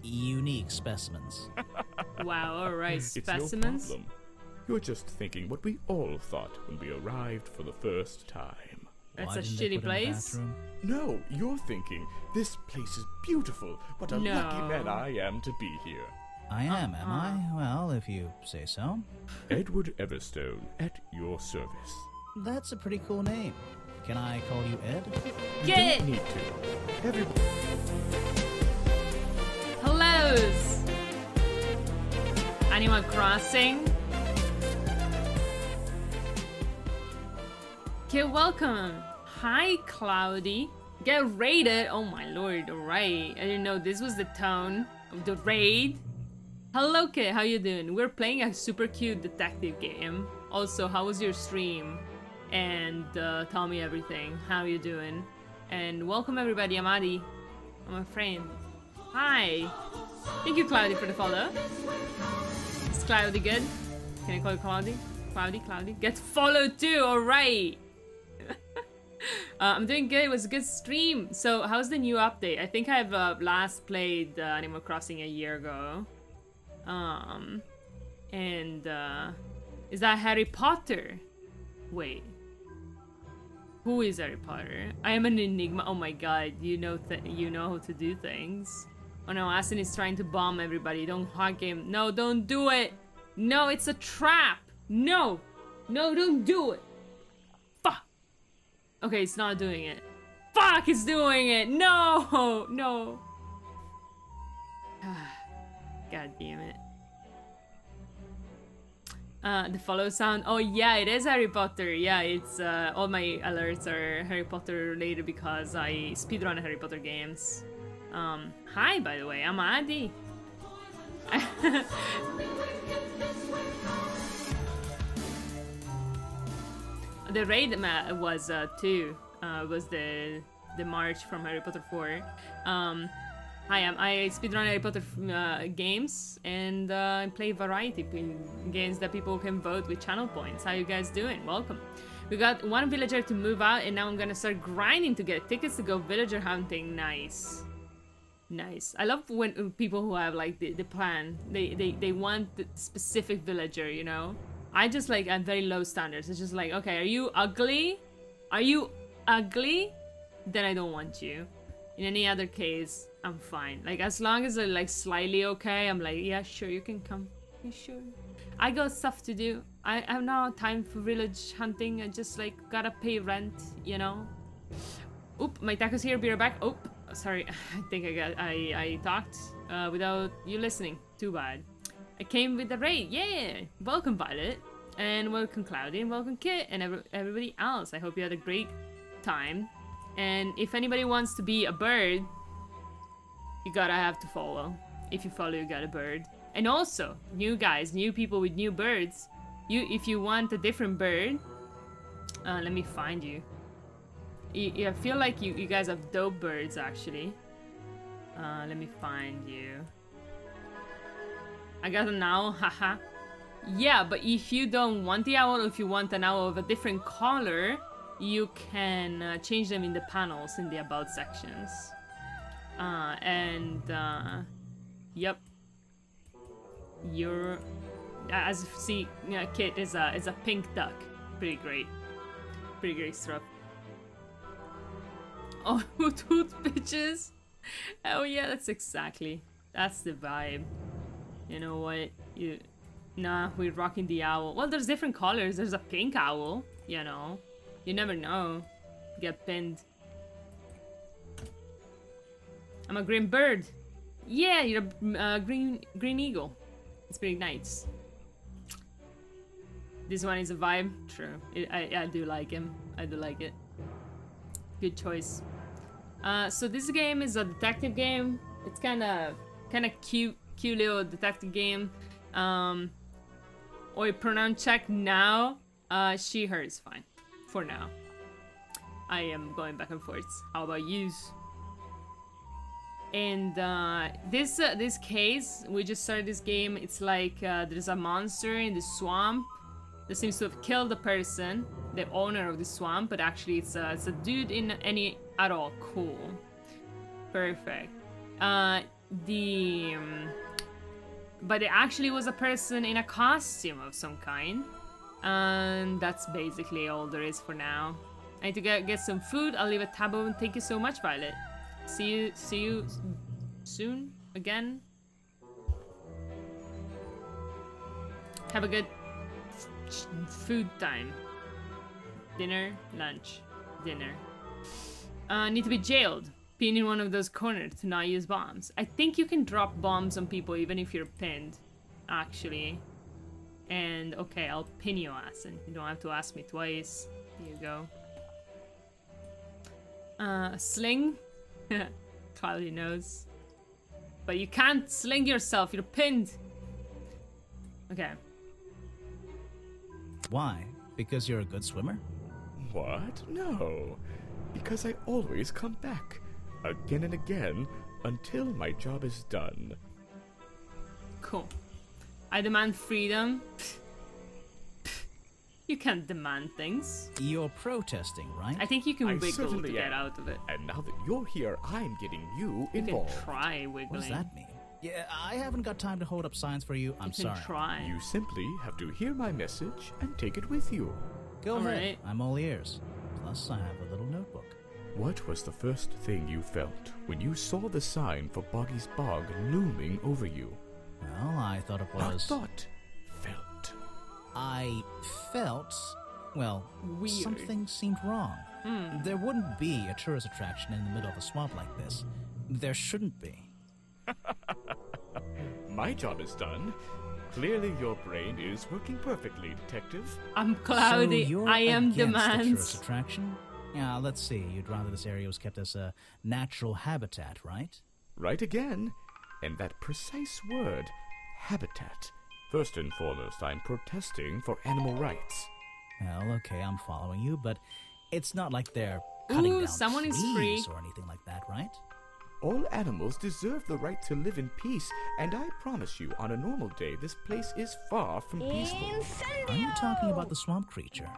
unique specimens. Wow, alright, It's no specimens? problem. You're just thinking what we all thought when we arrived for the first time. That's Why a didn't they shitty put in the place. bathroom? No, you're thinking, this place is beautiful. What a lucky man I am to be here. I am I? Well, if you say so. Edward Everstone, at your service. That's a pretty cool name. Can I call you Ed? Get Don't it! need to. Everybody. Hellos! Animal Crossing? Okay, welcome. Hi, Cloudy. Get raided. Oh my lord, alright. I didn't know this was the tone of the raid. Hello, kid. How you doing? We're playing a super cute detective game. Also, how was your stream? And tell me everything. How you doing? And welcome everybody. I'm Adi. I'm a friend. Hi. Thank you, Cloudy, for the follow. Is Cloudy good? Can I call you Cloudy? Cloudy. Get followed too. Alright. I'm doing good. It was a good stream. So, how's the new update? I think I've last played Animal Crossing a year ago. Is that Harry Potter? Wait. Who is Harry Potter? I am an enigma. Oh my god, you know how to do things. Oh no, Asen is trying to bomb everybody. Don't hug him. No, don't do it. No, it's a trap. No. No, don't do it. Fuck. Okay, it's not doing it. Fuck, it's doing it. No. No. God damn it. The follow sound. Oh yeah, it is Harry Potter. Yeah, it's all my alerts are Harry Potter related because I speedrun Harry Potter games. Hi, by the way, I'm Adi. The raid was 2. Was the March from Harry Potter 4. Hi, I speedrun Harry Potter games and play variety games that people can vote with channel points. How you guys doing? Welcome. We got one villager to move out and now I'm gonna start grinding to get tickets to go villager hunting. Nice. Nice. I love when people who have like the plan. They want the specific villager, you know? I just like at very low standards. It's just like, okay, are you ugly? Are you ugly? Then I don't want you. In any other case, I'm fine. Like, as long as they're, like, slightly okay, I'm like, yeah, sure, you can come. You sure? I got stuff to do. I have no time for village hunting. I just, like, gotta pay rent, you know? Oop, my taco's here. Be right back. Oop, sorry. I think I talked without you listening. Too bad. I came with the raid. Yeah! Welcome, Violet. And welcome, Cloudy. And welcome, Kit. And everybody else. I hope you had a great time. And if anybody wants to be a bird, you gotta have to follow. If you follow, you got a bird. And also, new guys, new people with new birds. If you want a different bird, let me find you. I feel like you guys have dope birds, actually. Let me find you. I got an owl, haha. Yeah, but if you don't want the owl, or if you want an owl of a different color, you can change them in the panels in the about sections. Yep. Your, as you see, Kit is a pink duck. Pretty great stuff. Oh, tooth bitches. Oh yeah, that's the vibe. You know what? Nah, we're rocking the owl. Well, there's different colors. There's a pink owl, you know. You never know. Get pinned. I'm a green bird. Yeah, you're a green eagle. It's pretty nice. This one is a vibe. True. I do like him. I do like it. Good choice. So this game is a detective game. It's kind of cute little detective game. Oi, pronoun check now. She, her is fine for now. I am going back and forth. How about yous? And this case, we just started this game. It's like there's a monster in the swamp that seems to have killed the person, the owner of the swamp, but actually it's a dude in any at all. Cool, perfect. But it actually was a person in a costume of some kind, and that's basically all there is for now. I need to get some food. I'll leave a tab open. Thank you so much, Violet. See you soon again. Have a good food time. Dinner, lunch, dinner. Need to be jailed. Pinned in one of those corners to not use bombs. I think you can drop bombs on people even if you're pinned, actually. And okay, I'll pin your ass, and you don't have to ask me twice. Here you go. Sling. Probably knows. But you can't sling yourself, you're pinned. Okay. Why? Because you're a good swimmer? What? No. Because I always come back. Again and again, until my job is done. Cool. I demand freedom. You can't demand things. You're protesting, right? I think you can wiggle to certainly get am. out of it. And now that you're here, I'm getting you You involved. can try wiggling. What does that mean? Yeah, I haven't got time to hold up signs for you. I'm You can sorry. try. You simply have to hear my message and take it with you. Go All ahead. right. I'm all ears. Plus, I have a little notebook. What was the first thing you felt when you saw the sign for Boggy's Bog looming over you? Well, I thought it Not was... thought, felt. I felt... Well, Weird. something seemed wrong. There wouldn't be a tourist attraction in the middle of a swamp like this. There shouldn't be. My job is done. Clearly your brain is working perfectly, Detective. I'm cloudy. So you're I am against the tourist demands. attraction? Yeah, let's see. You'd rather this area was kept as a natural habitat, right? Right again. And that precise word, habitat. First and foremost, I'm protesting for animal rights. Well, okay, I'm following you, but it's not like they're cutting Ooh, down someone is free. trees or anything like that, right? All animals deserve the right to live in peace, and I promise you, on a normal day, this place is far from peaceful. Are you talking about the swamp creature?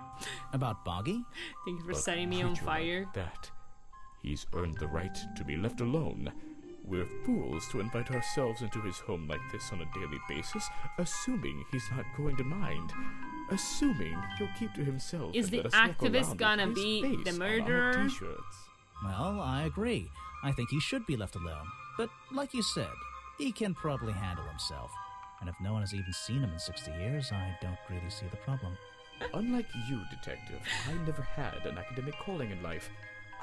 About Boggy? Thank you for A setting me on creature fire. like that. He's earned the right to be left alone. We're fools to invite ourselves into his home like this on a daily basis, assuming he's not going to mind. Assuming he'll keep to himself. Is and the let us walk activist around gonna with his be face the on our murderer? T-shirts. Well, I agree. I think he should be left alone. But like you said, he can probably handle himself. And if no one has even seen him in 60 years, I don't really see the problem. Unlike you, Detective, I never had an academic calling in life.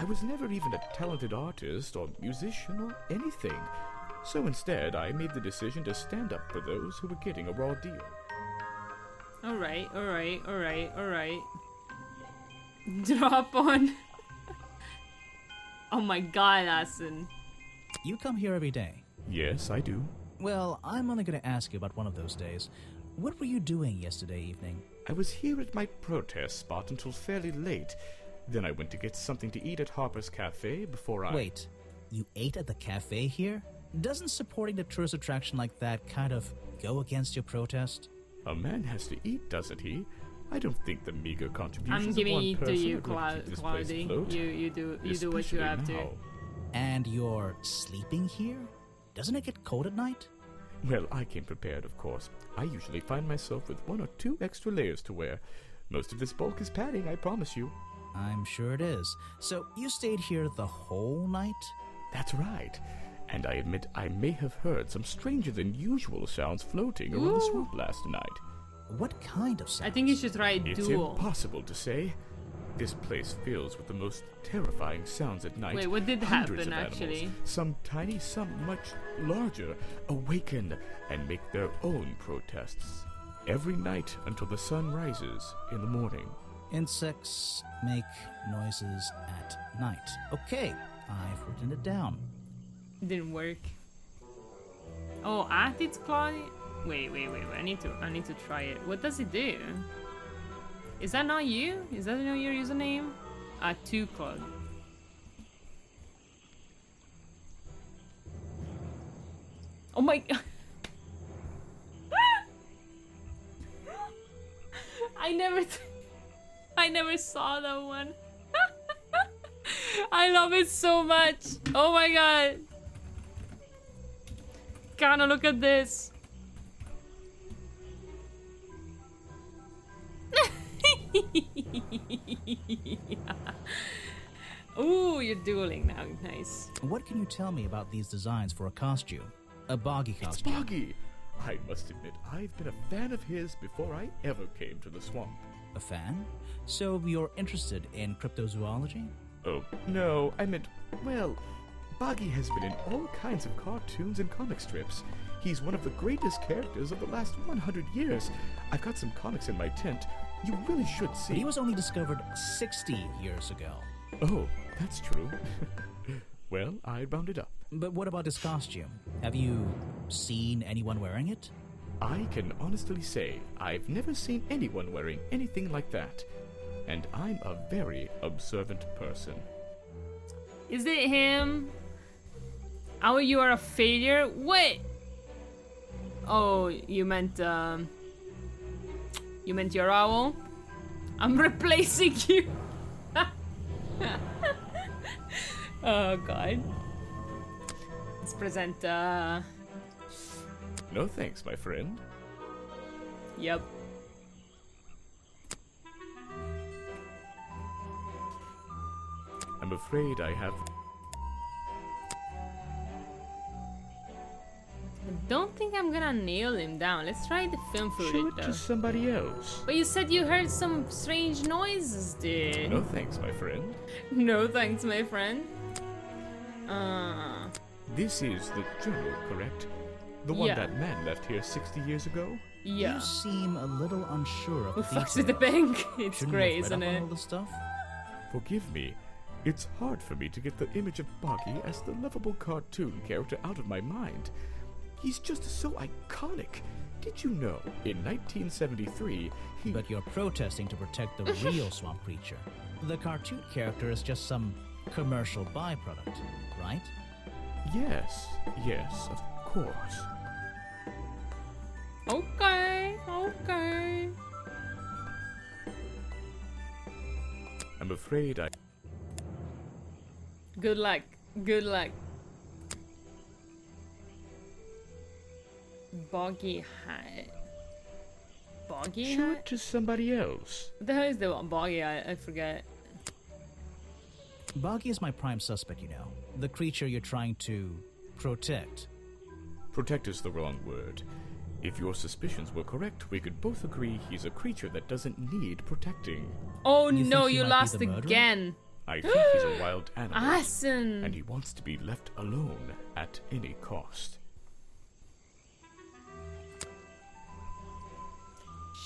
I was never even a talented artist or musician or anything. So instead, I made the decision to stand up for those who were getting a raw deal. Alright. Drop on. Oh my god, Asen. You come here every day. Yes, I do. Well, I'm only going to ask you about one of those days. What were you doing yesterday evening? I was here at my protest spot until fairly late. Then I went to get something to eat at Harper's Cafe before I... Wait, you ate at the cafe here? Doesn't supporting the tourist attraction like that kind of go against your protest? A man has to eat, doesn't he? I don't think the meager contributions I'm of giving one it to person you, are going to keep this place Cloudy. afloat, You do what you especially have to. now. And you're sleeping here? Doesn't it get cold at night? Well, I came prepared, of course. I usually find myself with 1 or 2 extra layers to wear. Most of this bulk is padding, I promise you. I'm sure it is. So you stayed here the whole night? That's right. And I admit I may have heard some stranger than usual sounds floating around the swamp last night. What kind of sounds? I think you should try It's duel. impossible to say. This place fills with the most terrifying sounds at night. Wait, what did Hundreds happen, of animals, actually? some tiny, some much larger, awaken and make their own protests. Every night until the sun rises in the morning. Insects make noises at night. Okay, I've written it down. Didn't work. Oh, at its claw. Wait. I need to try it. What does it do? Is that not you? Is that not your username? Two Claude. Oh my god. I never saw that one. I love it so much. Oh my god. Kana, look at this. Ooh, you're dueling now. Nice. What can you tell me about these designs for a costume? A Boggy It's costume. Boggy! I must admit, I've been a fan of his before I ever came to the swamp. A fan? So you're interested in cryptozoology? Oh, no, I meant, well, Boggy has been in all kinds of cartoons and comic strips. He's one of the greatest characters of the last 100 years. I've got some comics in my tent. You really should see. But he was only discovered 60 years ago. Oh, that's true. Well, I rounded up. But what about his costume? Have you seen anyone wearing it? I can honestly say I've never seen anyone wearing anything like that. And I'm a very observant person. Is it him? Oh, you are a failure? Wait! Oh, you meant your owl? I'm replacing you! Oh god. Let's present, No thanks, my friend. Yep. I'm afraid I have... I don't think I'm gonna nail him down. Let's try the film Show footage it though. to somebody else. But you said you heard some strange noises, dude. No thanks, my friend. No thanks, my friend. This is the journal, correct? The one Yeah. that man left here 60 years ago? Yeah. You seem a little unsure of Who the fucks with the details. bank? It's Shouldn't great, you have isn't read up it? on all this stuff? Forgive me. It's hard for me to get the image of Boggy as the lovable cartoon character out of my mind. He's just so iconic. Did you know, in 1973, he... But you're protesting to protect the real swamp creature. The cartoon character is just some commercial byproduct, right? Yes, of course. Okay. I'm afraid I... Good luck. Boggy hat. Boggy Show hat? it to somebody else. What the hell is the one? Boggy? I forget. Boggy is my prime suspect, you know. The creature you're trying to protect. Protect is the wrong word. If your suspicions were correct, we could both agree he's a creature that doesn't need protecting. Oh You no, think he you might be lost the murderer? again. I think he's a wild animal. Awesome. And he wants to be left alone at any cost.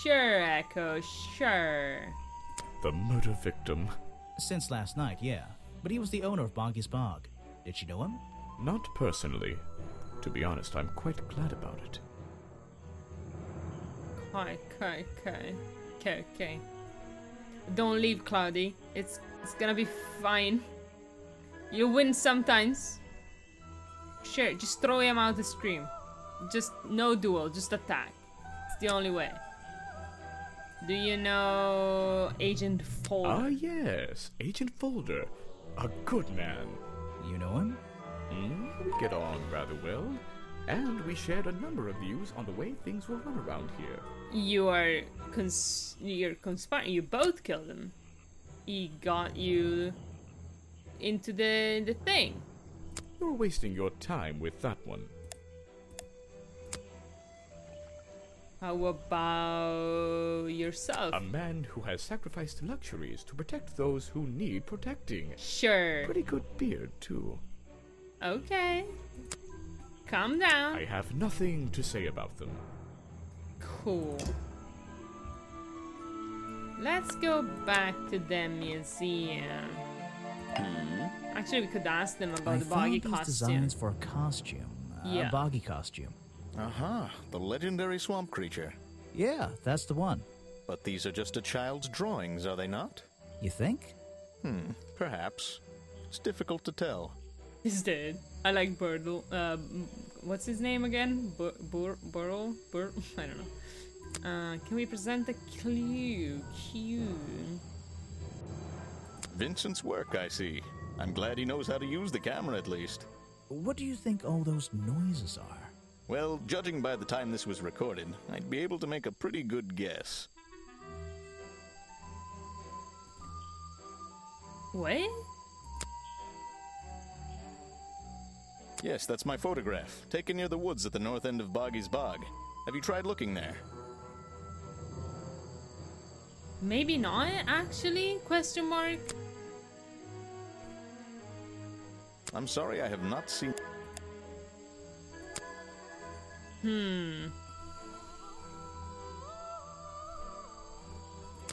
Sure, Echo, sure. The murder victim. Since last night, yeah. But he was the owner of Boggy's Bog. Did you know him? Not personally. To be honest, I'm quite glad about it. Okay. Don't leave, Cloudy. It's gonna be fine. You win sometimes. Sure, just throw him out the stream. Just no duel, just attack. It's the only way. Do you know Agent Folder? Ah, yes, Agent Folder. A good man. You know him? We get on rather well, and we shared a number of views on the way things will run around here. You're conspiring. You both killed him. He got you into the thing. You're wasting your time with that one. How about yourself? A man who has sacrificed luxuries to protect those who need protecting. Sure. Pretty good beard, too. Okay. Calm down. I have nothing to say about them. Cool. Let's go back to the museum. Actually, we could ask them about the Boggy found these costume. designs for a costume. Yeah. A Boggy costume. Aha, the legendary swamp creature. Yeah, that's the one. But these are just a child's drawings, are they not? You think? Perhaps. It's difficult to tell. He's dead. I like Birdle. What's his name again? Burl? I don't know. Can we present a clue? Vincent's work, I see. I'm glad he knows how to use the camera at least. What do you think all those noises are? Well, judging by the time this was recorded, I'd be able to make a pretty good guess. What? Yes, that's my photograph, taken near the woods at the north end of Boggy's Bog. Have you tried looking there? Maybe not, actually? Question mark? I'm sorry, I have not seen...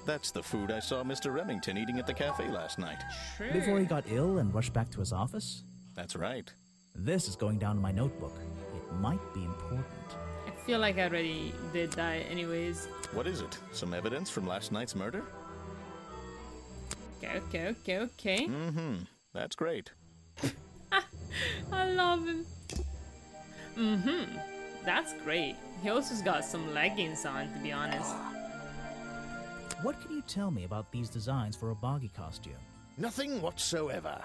That's the food I saw Mr. Remington eating at the cafe last night. Sure. Before he got ill and rushed back to his office? That's right. This is going down in my notebook. It might be important. I feel like I already did that anyways. What is it? Some evidence from last night's murder? Okay. That's great. I love him. That's great. He also's got some leggings on, to be honest. What can you tell me about these designs for a Boggy costume? Nothing whatsoever.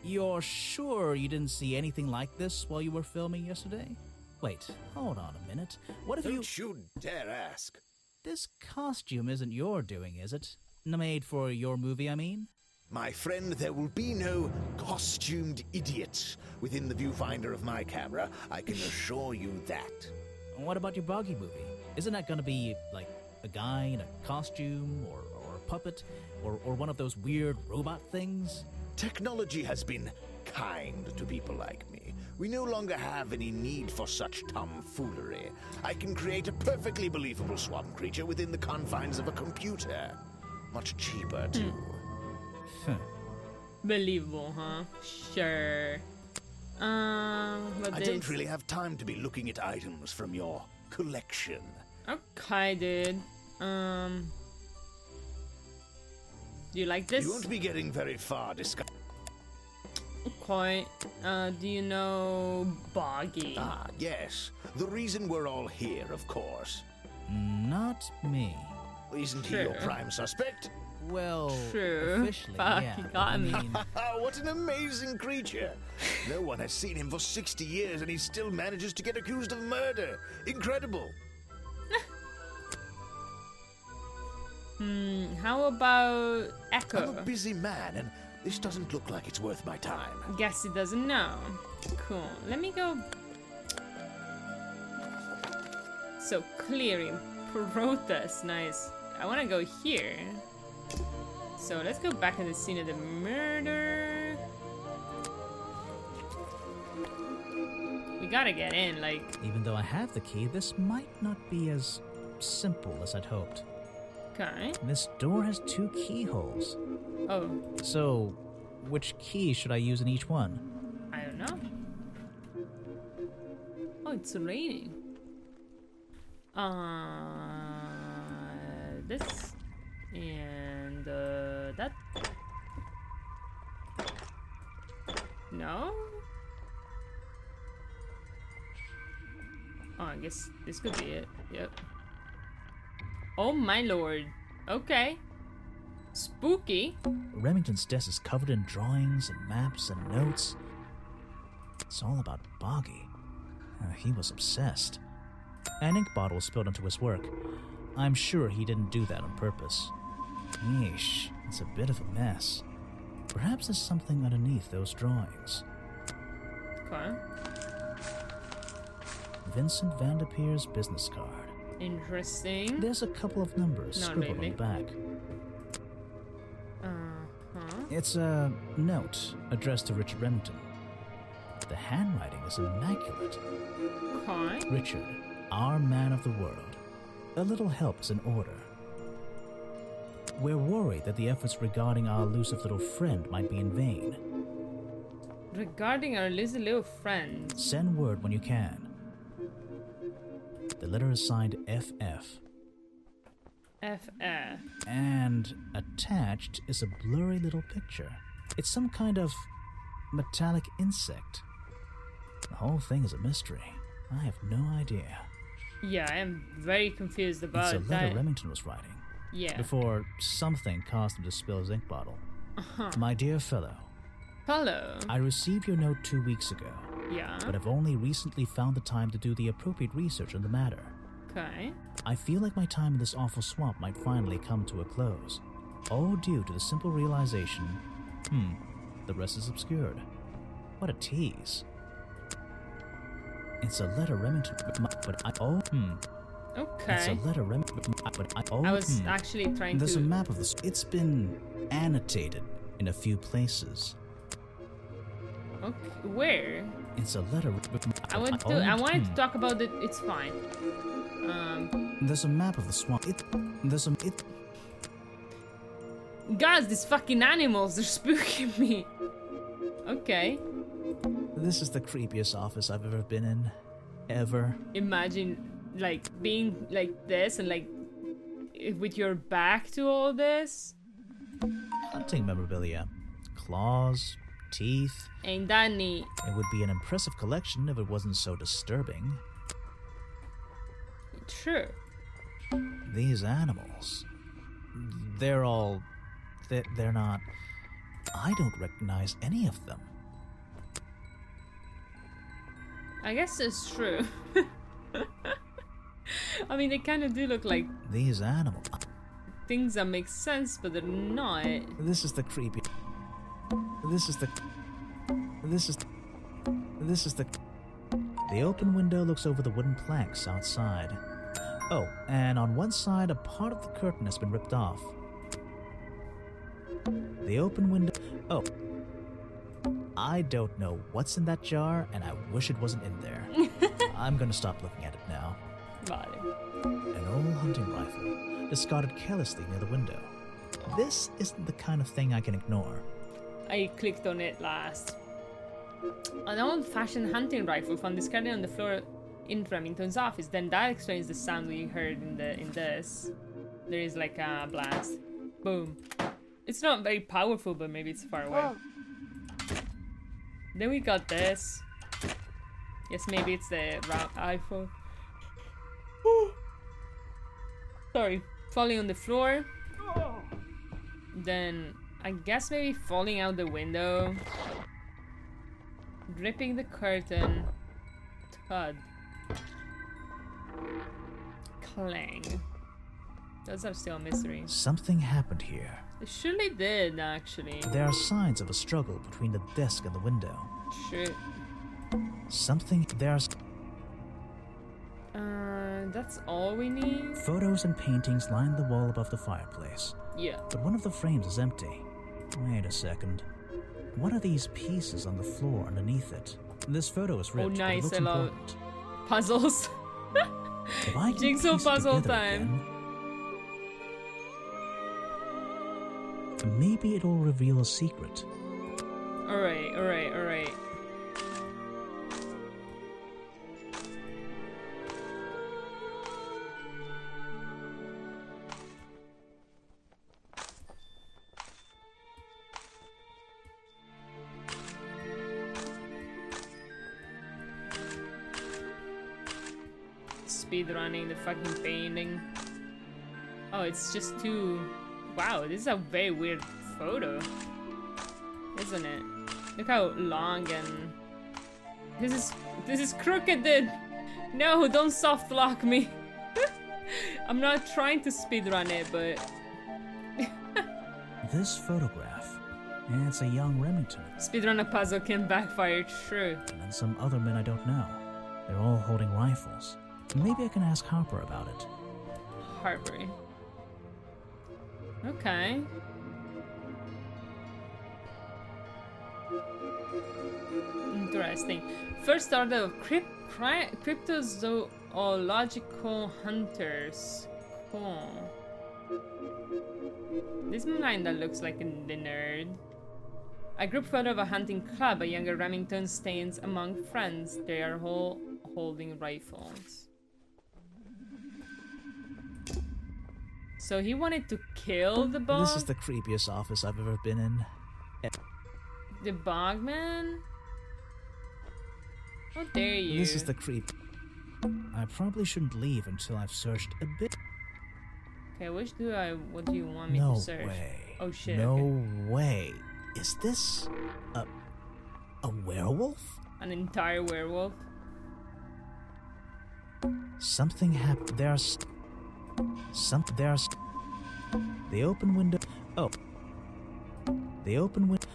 You're sure you didn't see anything like this while you were filming yesterday? Wait, hold on a minute. What if Don't you dare ask. This costume isn't your doing, is it? Made for your movie, I mean? My friend, there will be no costumed idiots within the viewfinder of my camera. I can assure you that. What about your Boggy movie? Isn't that gonna be, like, a guy in a costume, or a puppet, or one of those weird robot things? Technology has been kind to people like me. We no longer have any need for such tomfoolery. I can create a perfectly believable swamp creature within the confines of a computer. Much cheaper, too. Believable, huh? Sure. I don't really have time to be looking at items from your collection. Okay, dude. Do you like this? You won't be getting very far discussing. Okay. Do you know Boggy? Ah, yes. The reason we're all here, of course. Not me. Isn't he your prime suspect? Well, True. officially, Fuck, yeah. you got me. What an amazing creature! No one has seen him for 60 years and he still manages to get accused of murder. Incredible! How about Echo? I'm a busy man and this doesn't look like it's worth my time. Guess he doesn't know. Cool. Let me go. So clearing protest. Nice. I want to go here. So let's go back to the scene of the murder. We gotta get in, like... Even though I have the key, this might not be as simple as I'd hoped. Okay. This door has 2 keyholes. Oh. So, which key should I use in each one? I don't know. Oh, it's raining. This and that. No. Oh, I guess this could be it. Yep. Oh my lord. Okay. Spooky. Remington's desk is covered in drawings and maps and notes. It's all about Boggy. He was obsessed. An ink bottle was spilled onto his work. I'm sure he didn't do that on purpose. Yeesh, it's a bit of a mess. Perhaps there's something underneath those drawings. Okay. Vincent Vanderpeer's business card. Interesting. There's a couple of numbers Not scribbled really. on the back. Uh-huh. It's a note addressed to Richard Remington. The handwriting is immaculate. Okay. Richard, our man of the world. A little help is in order. We're worried that the efforts regarding our elusive little friend might be in vain. Regarding our little friend. Send word when you can. The letter is signed FF. FF. And attached is a blurry little picture. It's some kind of metallic insect. The whole thing is a mystery. I have no idea. Yeah, I am very confused about It's a letter that. Remington was writing. Yeah. Before something caused him to spill his ink bottle. Uh-huh. My dear fellow. Hello. I received your note 2 weeks ago. Yeah. But I've only recently found the time to do the appropriate research on the matter. Okay. I feel like my time in this awful swamp might finally come to a close. All due to the simple realization, the rest is obscured. What a tease. It's a letter Remington, but Okay. It's a letter Remington, but I was actually trying There's to... a map of this. It's been annotated in a few places. Okay. Where? It's a letter. I wanted to talk about it. It's fine. There's a map of the swamp. Guys, these fucking animals, they're spooking me. Okay. This is the creepiest office I've ever been in. Ever. Imagine, like, being like this and, like, with your back to all this. Hunting memorabilia. Claws, teeth. Ain't that neat? It would be an impressive collection if it wasn't so disturbing. True. These animals. They're all... They're not... I don't recognize any of them. I guess it's true. I mean, they kind of do look like These animals... things that make sense, but they're not. This is the creepy... This is the... The open window looks over the wooden planks outside. Oh, and on one side, a part of the curtain has been ripped off. The open window... Oh. I don't know what's in that jar, and I wish it wasn't in there. I'm gonna stop looking at it now. Vale. An old hunting rifle, discarded carelessly near the window. This isn't the kind of thing I can ignore. I clicked on it last. An old-fashioned hunting rifle found discarded on the floor in Remington's office. Then that explains the sound we heard in this. There is like a blast. Boom. It's not very powerful, but maybe it's far away. Whoa. Then we got this. Yes, maybe it's the iPhone. Sorry, falling on the floor. Then I guess maybe falling out the window. Ripping the curtain. Thud. Clang. Those are still a mystery. Something happened here. They surely did, actually. There are signs of a struggle between the desk and the window. Shit. That's all we need? Photos and paintings line the wall above the fireplace. Yeah. But one of the frames is empty. Wait a second. What are these pieces on the floor underneath it? This photo is ripped, Oh, nice. but it looks I love important. puzzles. If I can Jigsaw piece it puzzle together time. again, maybe it'll reveal a secret. Alright. Speed running the fucking painting. Oh, it's just too... Wow, this is a very weird photo. Isn't it? Look how long and... This is crooked, dude! No, don't soft lock me! I'm not trying to speedrun it, but... This photograph, it's a young Remington. Speedrun a puzzle can backfire, true. And some other men I don't know. They're all holding rifles. Maybe I can ask Harper about it. Harper. Okay. Interesting. First order of cryptozoological hunters. Cool. This kinda looks like the nerd. A group photo of a hunting club. A younger Remington stands among friends. They are all holding rifles. So he wanted to kill the bog? This is the creepiest office I've ever been in. The Bogman? How dare you? This is the creep. I probably shouldn't leave until I've searched a bit. Okay, what do you want me to search? No way. Oh shit. No okay. way. Is this a werewolf? An entire werewolf? Something happened. There's the open window. Oh. The open window.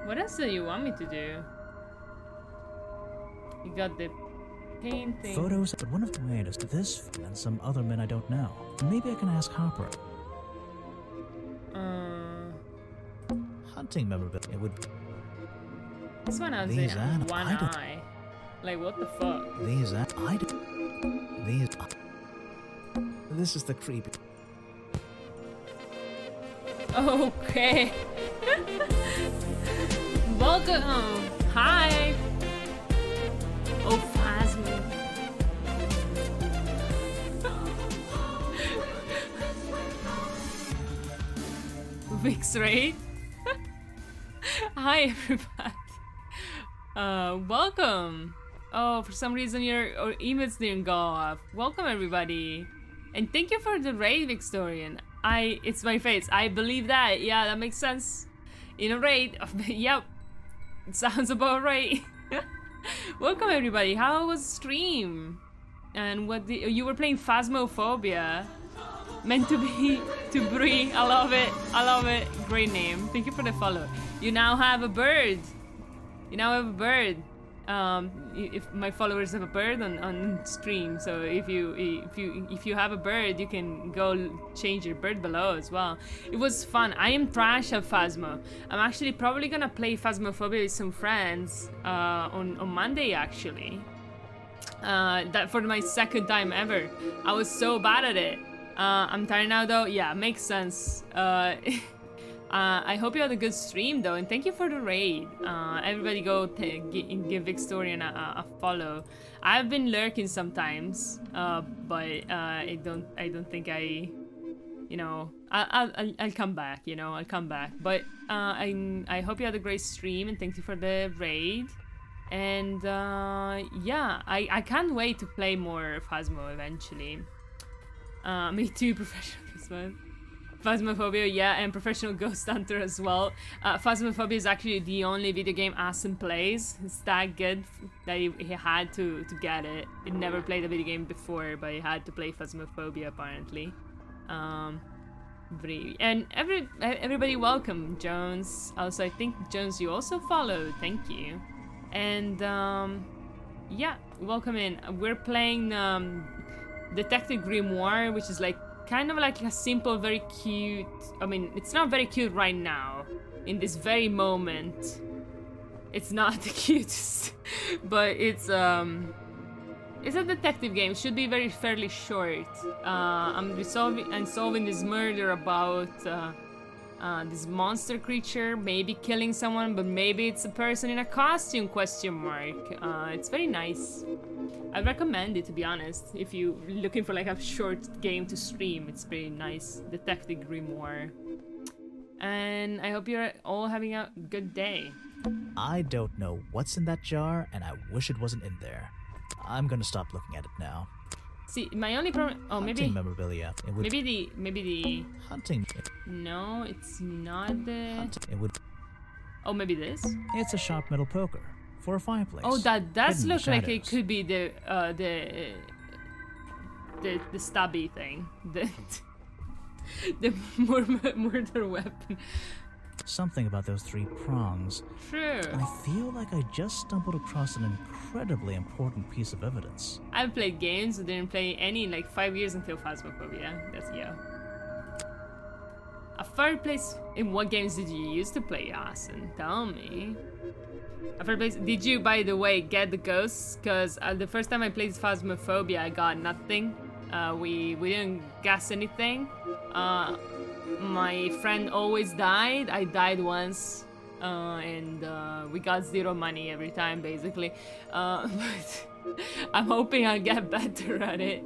What else do you want me to do? You got the painting. Photos, but one of them made us to this and some other men I don't know. Maybe I can ask Harper. Hunting memorabilia. It would. This one has one eye. Like what the fuck? This is the creepy. Okay. Welcome. Hi. Oh, Phasma. Vix Ray. Hi, everybody. Welcome. Oh, for some reason your emails didn't go off. Welcome, everybody. And thank you for the raid, Victorian. It's my face. I believe that. Yeah, that makes sense. In a raid. Yep. It sounds about right. Welcome, everybody. How was stream? And you were playing Phasmophobia. Meant to be to Brie. I love it. I love it. Great name. Thank you for the follow. You now have a bird. You now have a bird. If my followers have a bird on stream, so if you have a bird, you can go change your bird below as well. It was fun. I am trash at Phasmo. I'm actually probably gonna play Phasmophobia with some friends on Monday actually. That for my second time ever. I was so bad at it. I'm tired now though. Yeah, makes sense. I hope you had a good stream though, and thank you for the raid. Everybody go give Victorian a follow. I've been lurking sometimes, but I don't think you know, I'll come back. You know, I'll come back. But I hope you had a great stream, and thank you for the raid. And yeah, I can't wait to play more Phasmo eventually. Me too, professional this one. Phasmophobia, yeah, and Professional Ghost Hunter as well. Phasmophobia is actually the only video game Asim plays. It's that good that he had to get it. He never played a video game before, but he had to play Phasmophobia apparently. And everybody welcome, Jones. Also, I think, Jones, you also followed. Thank you. And yeah, welcome in. We're playing Detective Grimoire, which is like kind of like a simple, very cute. I mean, it's not very cute right now. In this very moment, it's not the cutest, but it's a detective game. Should be fairly short. I'm solving this murder about this monster creature, maybe killing someone, but maybe it's a person in a costume, question mark. It's very nice. I recommend it, to be honest. If you're looking for like a short game to stream, it's pretty nice. Detective Grimoire. And I hope you're all having a good day. I don't know what's in that jar, and I wish it wasn't in there. I'm gonna stop looking at it now. See, my only problem. Oh, maybe. Hunting memorabilia. It would Maybe the. hunting. No, it's not the. It would. Oh, maybe this. It's a sharp metal poker for a fireplace. Oh, that does hidden in look the like it shadows. could be the stabby thing. The murder weapon. Something about those 3 prongs. True. I feel like I just stumbled across an incredibly important piece of evidence. I've played games, but didn't play any in like 5 years until Phasmophobia. That's yeah. A fireplace. In what games did you used to play, Asen? Tell me. A fireplace. Did you, by the way, get the ghosts? Because the first time I played Phasmophobia, I got nothing. We didn't guess anything. My friend always died. I died once, and we got 0 money every time, basically. But I'm hoping I'll get better at it.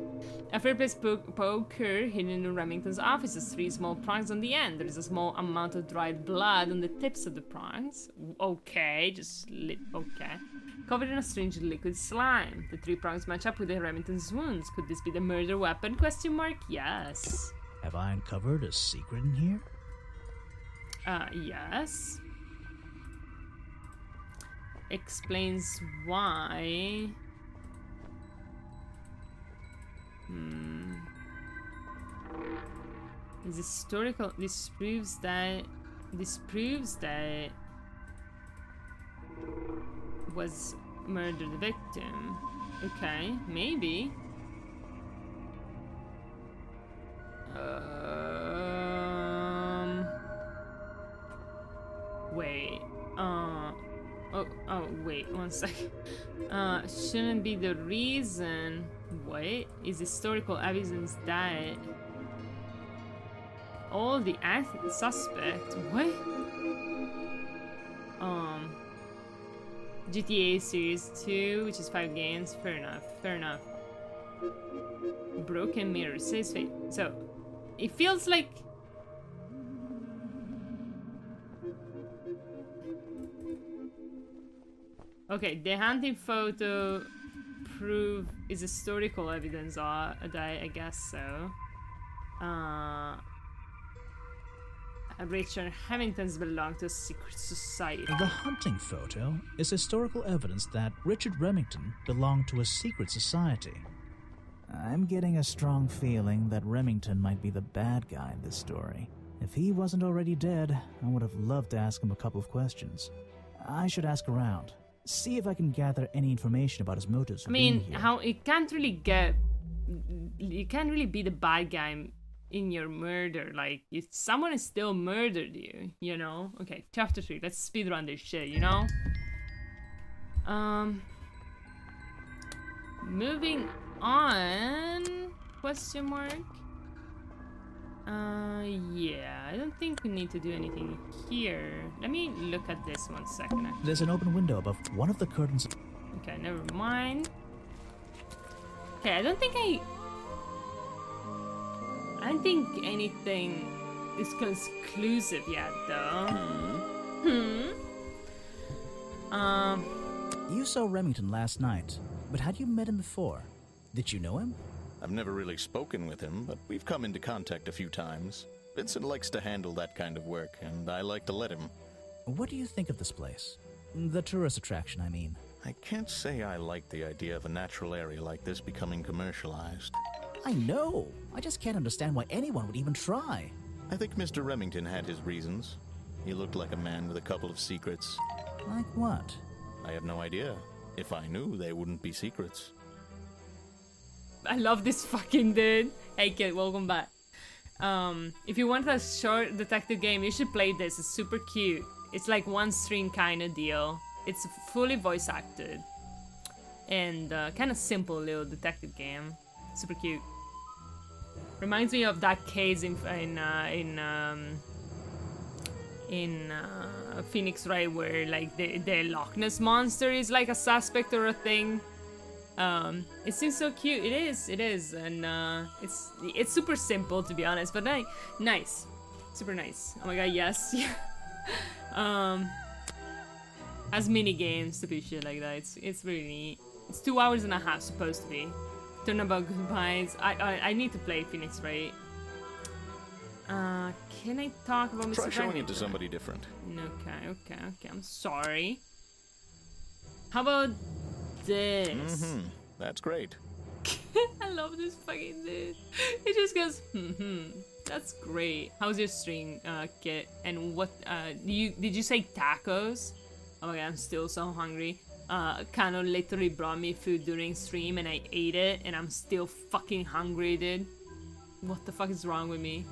A fireplace poker hidden in Remington's office has 3 small prongs on the end. There is a small amount of dried blood on the tips of the prongs. Okay, okay. Covered in a strange liquid slime. The 3 prongs match up with the Remington's wounds. Could this be the murder weapon? Question mark? Yes. Have I uncovered a secret in here? Yes. Explains why. Is historical. This proves that was murdered the victim. Okay, maybe. Wait. Oh, wait, 1 second. Shouldn't be the reason. What is historical evidence that all the suspects? What? GTA Series 2, which is 5 games. Fair enough. Broken mirror says fate. So, it feels like. Okay, the hunting photo proof is historical evidence. I guess so. Richard Remington's belonged to a secret society. The hunting photo is historical evidence that Richard Remington belonged to a secret society. I'm getting a strong feeling that Remington might be the bad guy in this story. If he wasn't already dead, I would have loved to ask him a couple of questions. I should ask around, see if I can gather any information about his motives for being here. How it can't really get. You can't really be the bad guy in your murder. Like, if someone has still murdered you, you know? Okay, chapter 3. Let's speedrun this shit, you know? Moving on? Question mark? Yeah, I don't think we need to do anything here. Let me look at this 1 second. There's an open window above one of the curtains. Okay, never mind. Okay, I don't think anything is conclusive yet, though. You saw Remington last night, but had you met him before? Did you know him? I've never really spoken with him, but we've come into contact a few times. Vincent likes to handle that kind of work, and I like to let him. What do you think of this place? The tourist attraction, I mean. I can't say I like the idea of a natural area like this becoming commercialized. I know. I just can't understand why anyone would even try. I think Mr. Remington had his reasons. He looked like a man with a couple of secrets. Like what? I have no idea. If I knew, they wouldn't be secrets. I love this fucking dude. Hey kid, welcome back. If you want a short detective game, you should play this. It's super cute. It's like one stream kind of deal. It's fully voice acted. And kind of simple little detective game. Super cute. Reminds me of that case in Phoenix Wright, where like the Loch Ness monster is like a suspect or a thing. It seems so cute. It is, and it's super simple, to be honest, but nice, super nice. Oh my god, yes. Has mini games to be shit like that. It's really neat. It's 2 hours and a half supposed to be. Turnabout goodbyes. I need to play Phoenix, right? Can I talk about Mr. Try showing Remington? it to somebody different. Okay. I'm sorry. How about this? That's great. I love this fucking dude. It just goes, That's great. How's your stream, Kit? And what, did you say tacos? Oh my god, I'm still so hungry. Kano literally brought me food during stream and I ate it and I'm still fucking hungry, dude. What the fuck is wrong with me?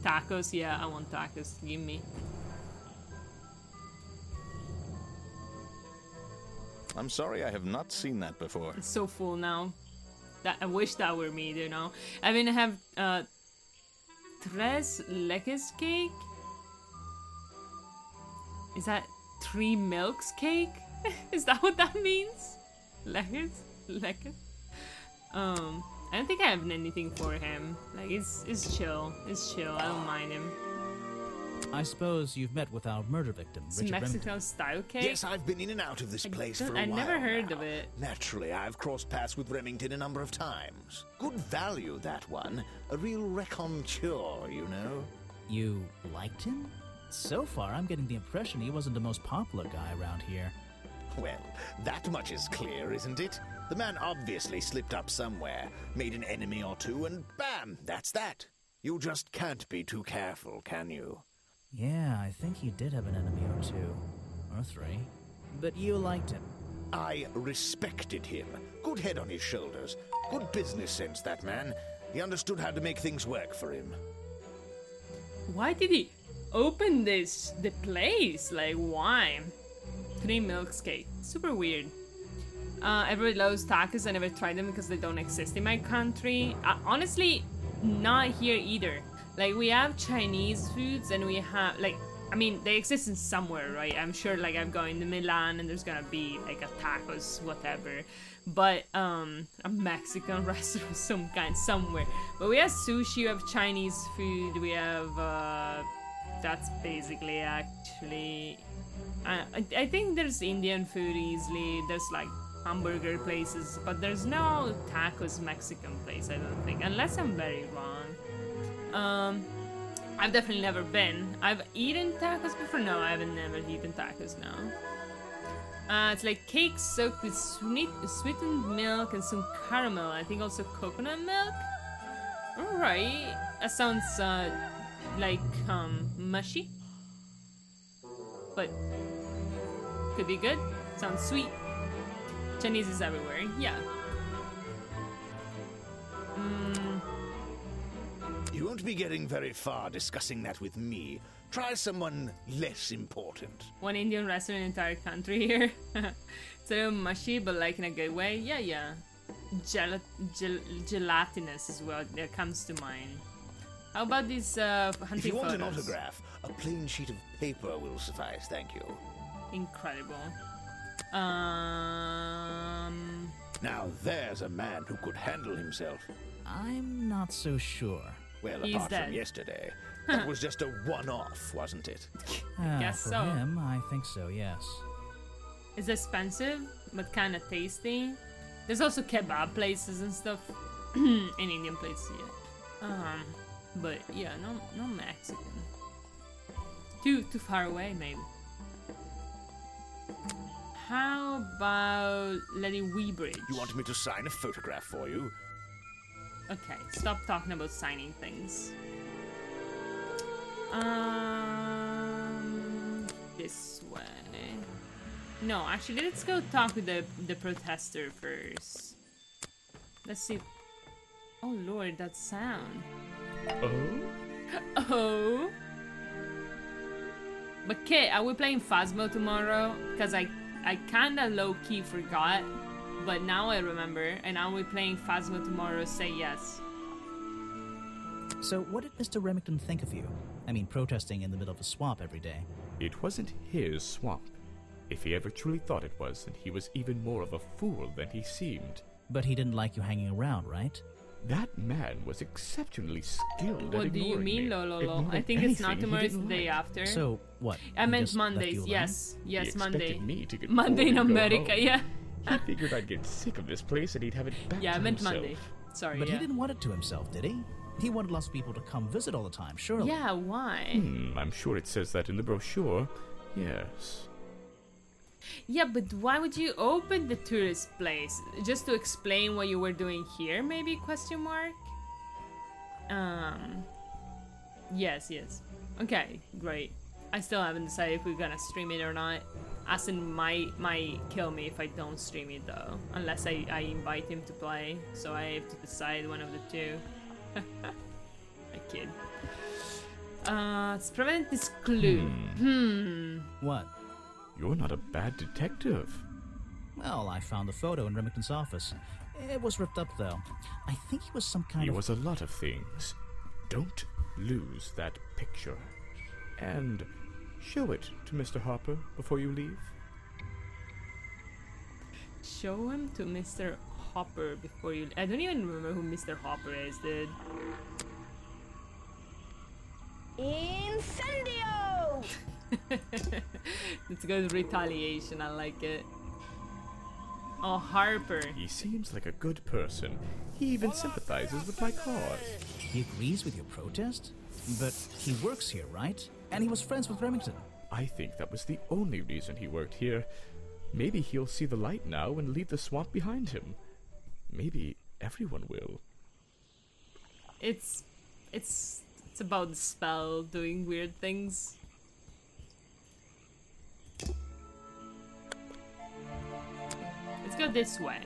Tacos? Yeah, I want tacos. Give me. I'm sorry, I have not seen that before. It's so full now. I wish that were me, you know. I mean, I have, tres leches cake? Is that 3 milks cake? Is that what that means? Leches? Leches? I don't think I have anything for him. Like, it's chill. It's chill. I don't mind him. I suppose you've met with our murder victim, It's Richard Mexican Remington. style cake? Yes, I've been in and out of this place for a while. I never heard now. of it. Naturally, I've crossed paths with Remington a number of times. Good value, that one. A real raconteur, you know. You liked him? So far, I'm getting the impression he wasn't the most popular guy around here. Well, that much is clear, isn't it? The man obviously slipped up somewhere, made an enemy or two, and bam, that's that. You just can't be too careful, can you? Yeah, I think he did have an enemy or 2. Or 3. But you liked him. I respected him. Good head on his shoulders. Good business sense, that man. He understood how to make things work for him. Why did he open the place? Like, why? 3 milks cake. Super weird. Everybody loves tacos. I never tried them because they don't exist in my country. Honestly, not here either. Like, we have Chinese foods and we have, like, I mean, they exist in somewhere, right? I'm sure, like, I'm going to Milan and there's gonna be, like, a tacos, whatever. But, a Mexican restaurant of some kind, somewhere. But we have sushi, we have Chinese food, we have, that's basically actually... I think there's Indian food easily, there's, like, hamburger places, but there's no tacos Mexican place, I don't think, unless I'm very wrong. I've definitely never been. I've eaten tacos before. No, I haven't never eaten tacos, no. It's like cake soaked with sweetened milk and some caramel. I think also coconut milk. Alright. That sounds, like, mushy. But could be good. Sounds sweet. Chinese is everywhere. Yeah. You won't be getting very far discussing that with me. Try someone less important. One Indian restaurant in the entire country here. It's a little mushy, but like in a good way. Yeah. Gelatinous is what that comes to mind. How about these hunting If you want photos? an autograph, a plain sheet of paper will suffice, thank you. Incredible. Now there's a man who could handle himself. I'm not so sure. Well, He's apart dead. from yesterday. That was just a one-off, wasn't it? Guess for so. him, I think so, yes. It's expensive, but kind of tasty. There's also kebab places and stuff in Indian places, yeah. But yeah, no Mexican. Too far away, maybe. How about Lady Weebridge? You want me to sign a photograph for you? Okay, stop talking about signing things. This way. No, actually, let's go talk with the protester first. Let's see. Oh lord, that sound. Oh. But Kit, are we playing Phasmo tomorrow? Because I kinda low-key forgot. But now I remember, and are we playing Phasmo tomorrow? Say yes. So what did Mr. Remington think of you? I mean, protesting in the middle of a swamp every day. It wasn't his swamp. If he ever truly thought it was, then he was even more of a fool than he seemed. But he didn't like you hanging around, right? That man was exceptionally skilled What at do you ignoring mean, me. Lolo? Ignoring I think it's not anything tomorrow, he it's the didn't day like. after. So, what? I he meant just left Mondays, you alone? yes. He Yes, expected Monday. me to get Monday bored in and go America, home. yeah. He figured I'd get sick of this place and he'd have it back Yeah, to I meant himself. Monday. Sorry, But he didn't want it to himself, did he? He wanted lots of people to come visit all the time, surely. Yeah, why? I'm sure it says that in the brochure. Yes. Yeah, but why would you open the tourist place? Just to explain what you were doing here, maybe? Question mark? Yes. Okay, great. I still haven't decided if we're gonna stream it or not. Asin might kill me if I don't stream it though. Unless I invite him to play. So I have to decide one of the two. I kid. Let's prevent this clue. What? You're not a bad detective. Well, I found the photo in Remington's office. It was ripped up, though. I think he was some kind of... He was a lot of things. Don't lose that picture. And show it to Mr. Harper before you leave. Show him to Mr. Hopper before you... I don't even remember who Mr. Hopper is, dude. Incendio! It's good retaliation, I like it. Oh, Harper. He seems like a good person. He even sympathizes with my cause. He agrees with your protest? But he works here, right? And he was friends with Remington. I think that was the only reason he worked here. Maybe he'll see the light now and leave the swamp behind him. Maybe everyone will. It's about the spell doing weird things. Let's go this way.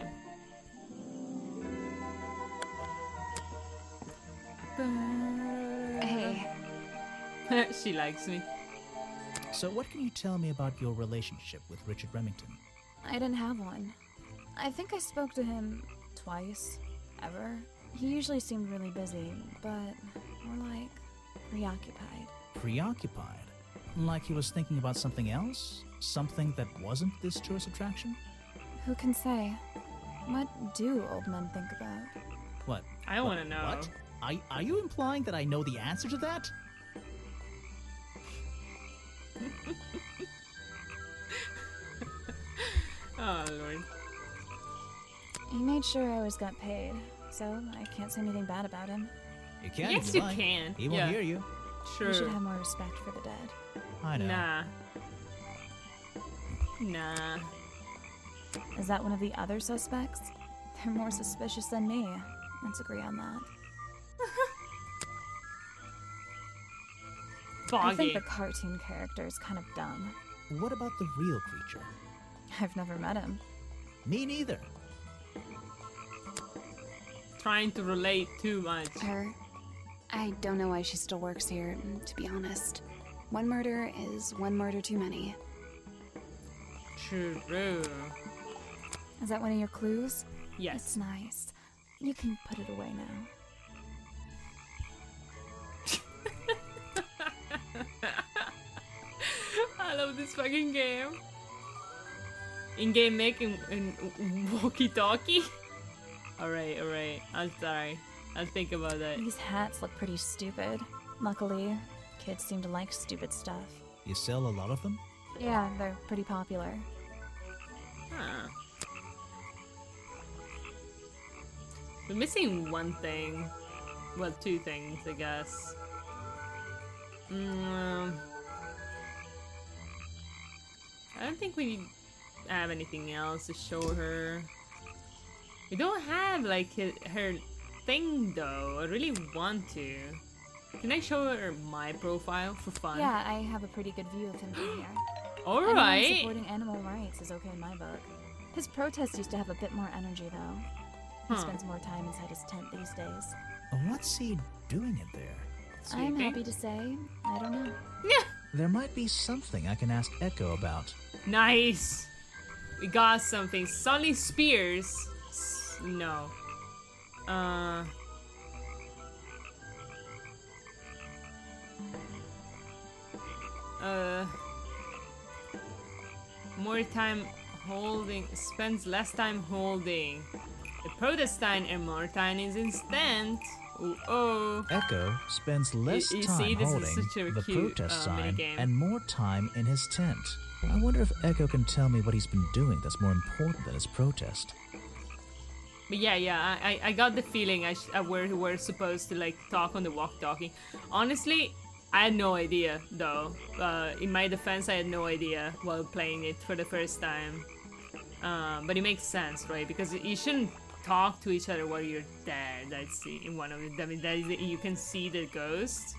Hey. She likes me. So what can you tell me about your relationship with Richard Remington? I didn't have one. I think I spoke to him twice, ever. He usually seemed really busy, but more like preoccupied. Preoccupied? Like he was thinking about something else? Something that wasn't this tourist attraction? Who can say? What do old men think about? What? I want to know. What? Are you implying that I know the answer to that? Oh, Lord. He made sure I always got paid, so I can't say anything bad about him. You can. Yes, if you like. can. He won't hear you. Sure. You should have more respect for the dead. I know. Nah. Is that one of the other suspects? They're more suspicious than me. Let's agree on that. Boggy. I think the cartoon character is kind of dumb. What about the real creature? I've never met him. Me neither. Trying to relate too much. I don't know why she still works here, to be honest. One murder is one murder too many. True. Is that one of your clues? Yes. It's nice. You can put it away now. I love this fucking game. In-game making walkie-talkie? Alright. I'll try. I'll think about that. These hats look pretty stupid. Luckily, kids seem to like stupid stuff. You sell a lot of them? Yeah, they're pretty popular. Huh. We're missing one thing. Well, two things, I guess. I don't think we have anything else to show her. We don't have, like, her thing, though. I really want to. Can I show her my profile for fun? Yeah, I have a pretty good view of him from here. Alright! Anyone supporting animal rights is okay in my book. His protests used to have a bit more energy, though. He spends more time inside his tent these days. What's he doing in there? I'm happy to say, I don't know. There might be something I can ask Echo about. Nice! We got something. Sully Spears. No. More time holding. Spends less time holding. The protestine and more time is instant. Echo spends less time holding the protest sign and more time in his tent. I wonder if Echo can tell me what he's been doing that's more important than his protest. But yeah, I got the feeling we're supposed to like talk on the walkie-talkie. Honestly, I had no idea though. In my defense, I had no idea while playing it for the first time. But it makes sense, right? Because you shouldn't talk to each other while you're dead. I see in one of the. I mean, that is you can see the ghost.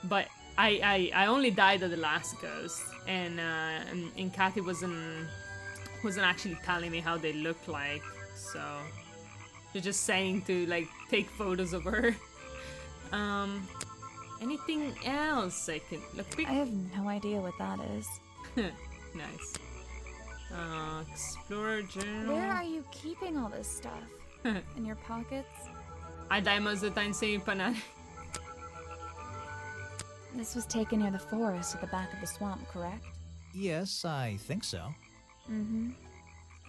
But I only died at the last ghost, and Kathy wasn't actually telling me how they look like, so they're just saying to like take photos of her. Anything else I can look? I have no idea what that is. Nice. Explorer journal. Where are you keeping all this stuff? In your pockets? I die most of the time saying banana. This was taken near the forest at the back of the swamp, correct? Yes, I think so. Mm-hmm.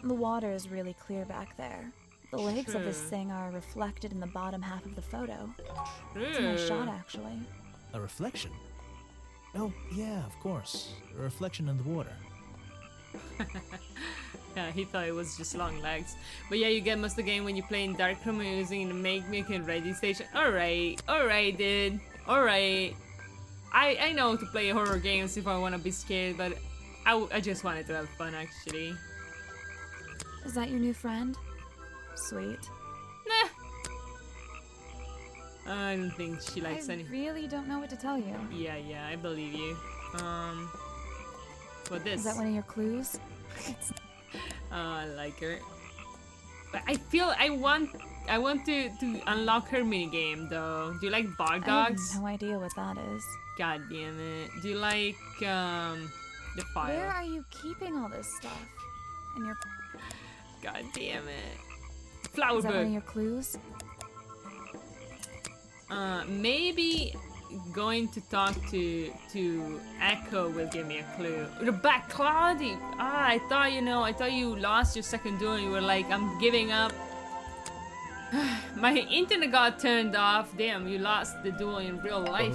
The water is really clear back there. The legs of this thing are reflected in the bottom half of the photo. It's a nice shot, actually. A reflection? Oh, yeah, of course. A reflection in the water. Yeah, he thought it was just long legs. But yeah, you get most of the game when you play in darkroom and using the make and ready station. Alright, dude. Alright. I know to play horror games if I want to be scared, but I just wanted to have fun, actually. Is that your new friend? Sweet. Nah. I don't think she likes any. I really don't know what to tell you. Yeah, I believe you. What this? Is that one of your clues? I like her. But I feel I want to unlock her minigame though. Do you like bar dogs? I have no idea what that is. God damn it. Do you like the file? Where are you keeping all this stuff? In your. God damn it. Flower Is that book. one of your clues? Maybe going to talk to Echo will give me a clue. Rebecca, Cloudy. I thought you lost your second duel and you were like, I'm giving up. My internet got turned off. Damn, you lost the duel in real life.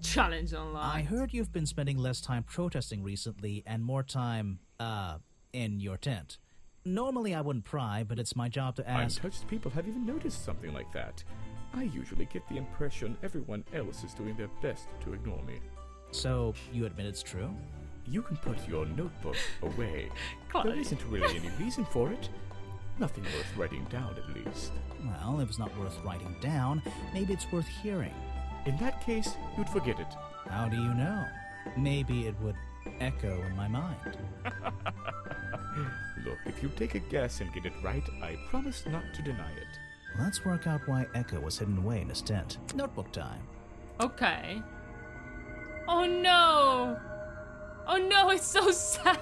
Challenge unlocked. I heard you've been spending less time protesting recently and more time, in your tent. Normally I wouldn't pry, but it's my job to ask. Untouched people have even noticed something like that. I usually get the impression everyone else is doing their best to ignore me. So, you admit it's true? You can put your notebook away. There isn't really any reason for it. Nothing worth writing down, at least. Well, if it's not worth writing down, maybe it's worth hearing. In that case, you'd forget it. How do you know? Maybe it would echo in my mind. Look, if you take a guess and get it right, I promise not to deny it. Let's work out why Echo was hidden away in his tent. Notebook time. Okay. Oh no! Oh no, it's so sad!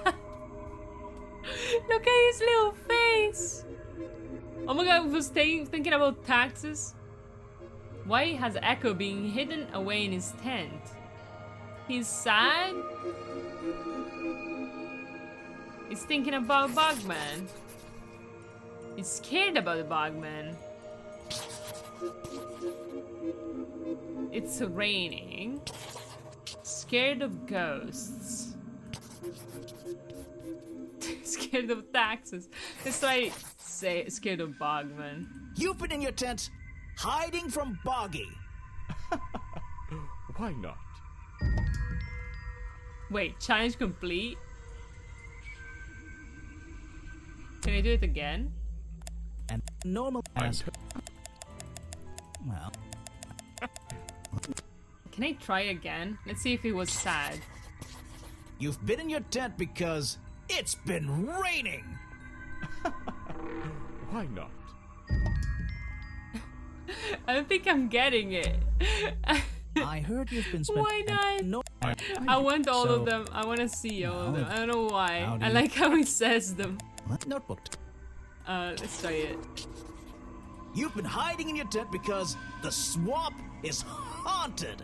Look at his little face! Oh my god, I was thinking about taxes. Why has Echo been hidden away in his tent? He's sad? He's thinking about Bogman. He's scared about the Bogman. It's raining. Scared of ghosts. Scared of taxes. That's why I say scared of Bogman. You've been in your tent, hiding from Boggy. Why not? Wait, challenge complete? Can I do it again? And normal as well. Can I try again? Let's see if he was sad. You've been in your tent because it's been raining. Why not? I don't think I'm getting it. I heard you've been spending. Why not? No. I want all of them. I want to see all of them. I don't know why. I like how he says them. Notebook. Let's try it. You've been hiding in your tent because the swamp is haunted.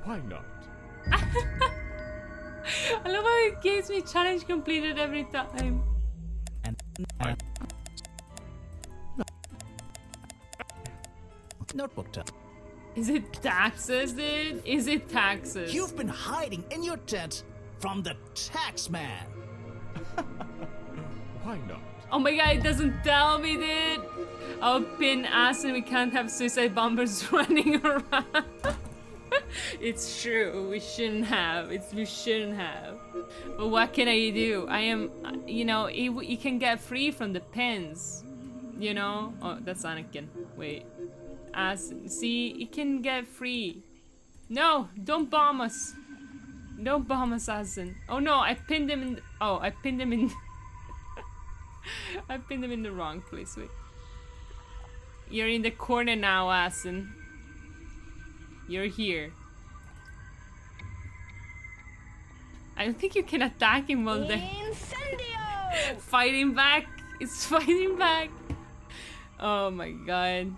Why not? I love how it gives me challenge completed every time. And notebook time. Is it taxes, dude? Is it taxes? You've been hiding in your tent from the tax man. Why not? Oh my god, it doesn't tell me, dude. I'll pin us and we can't have suicide bombers running around. It's true. We shouldn't have. We shouldn't have. But what can I do? I am, you know, you can get free from the pins. You know? Oh, that's Anakin. Wait. See, he can get free. No, don't bomb us. Don't bomb us, Asin. Oh no, I pinned him in. Oh, I pinned him in. I pinned him in the wrong place. Wait. You're in the corner now, Asin. You're here. I don't think you can attack him while they're fighting back. It's fighting back. Oh my god.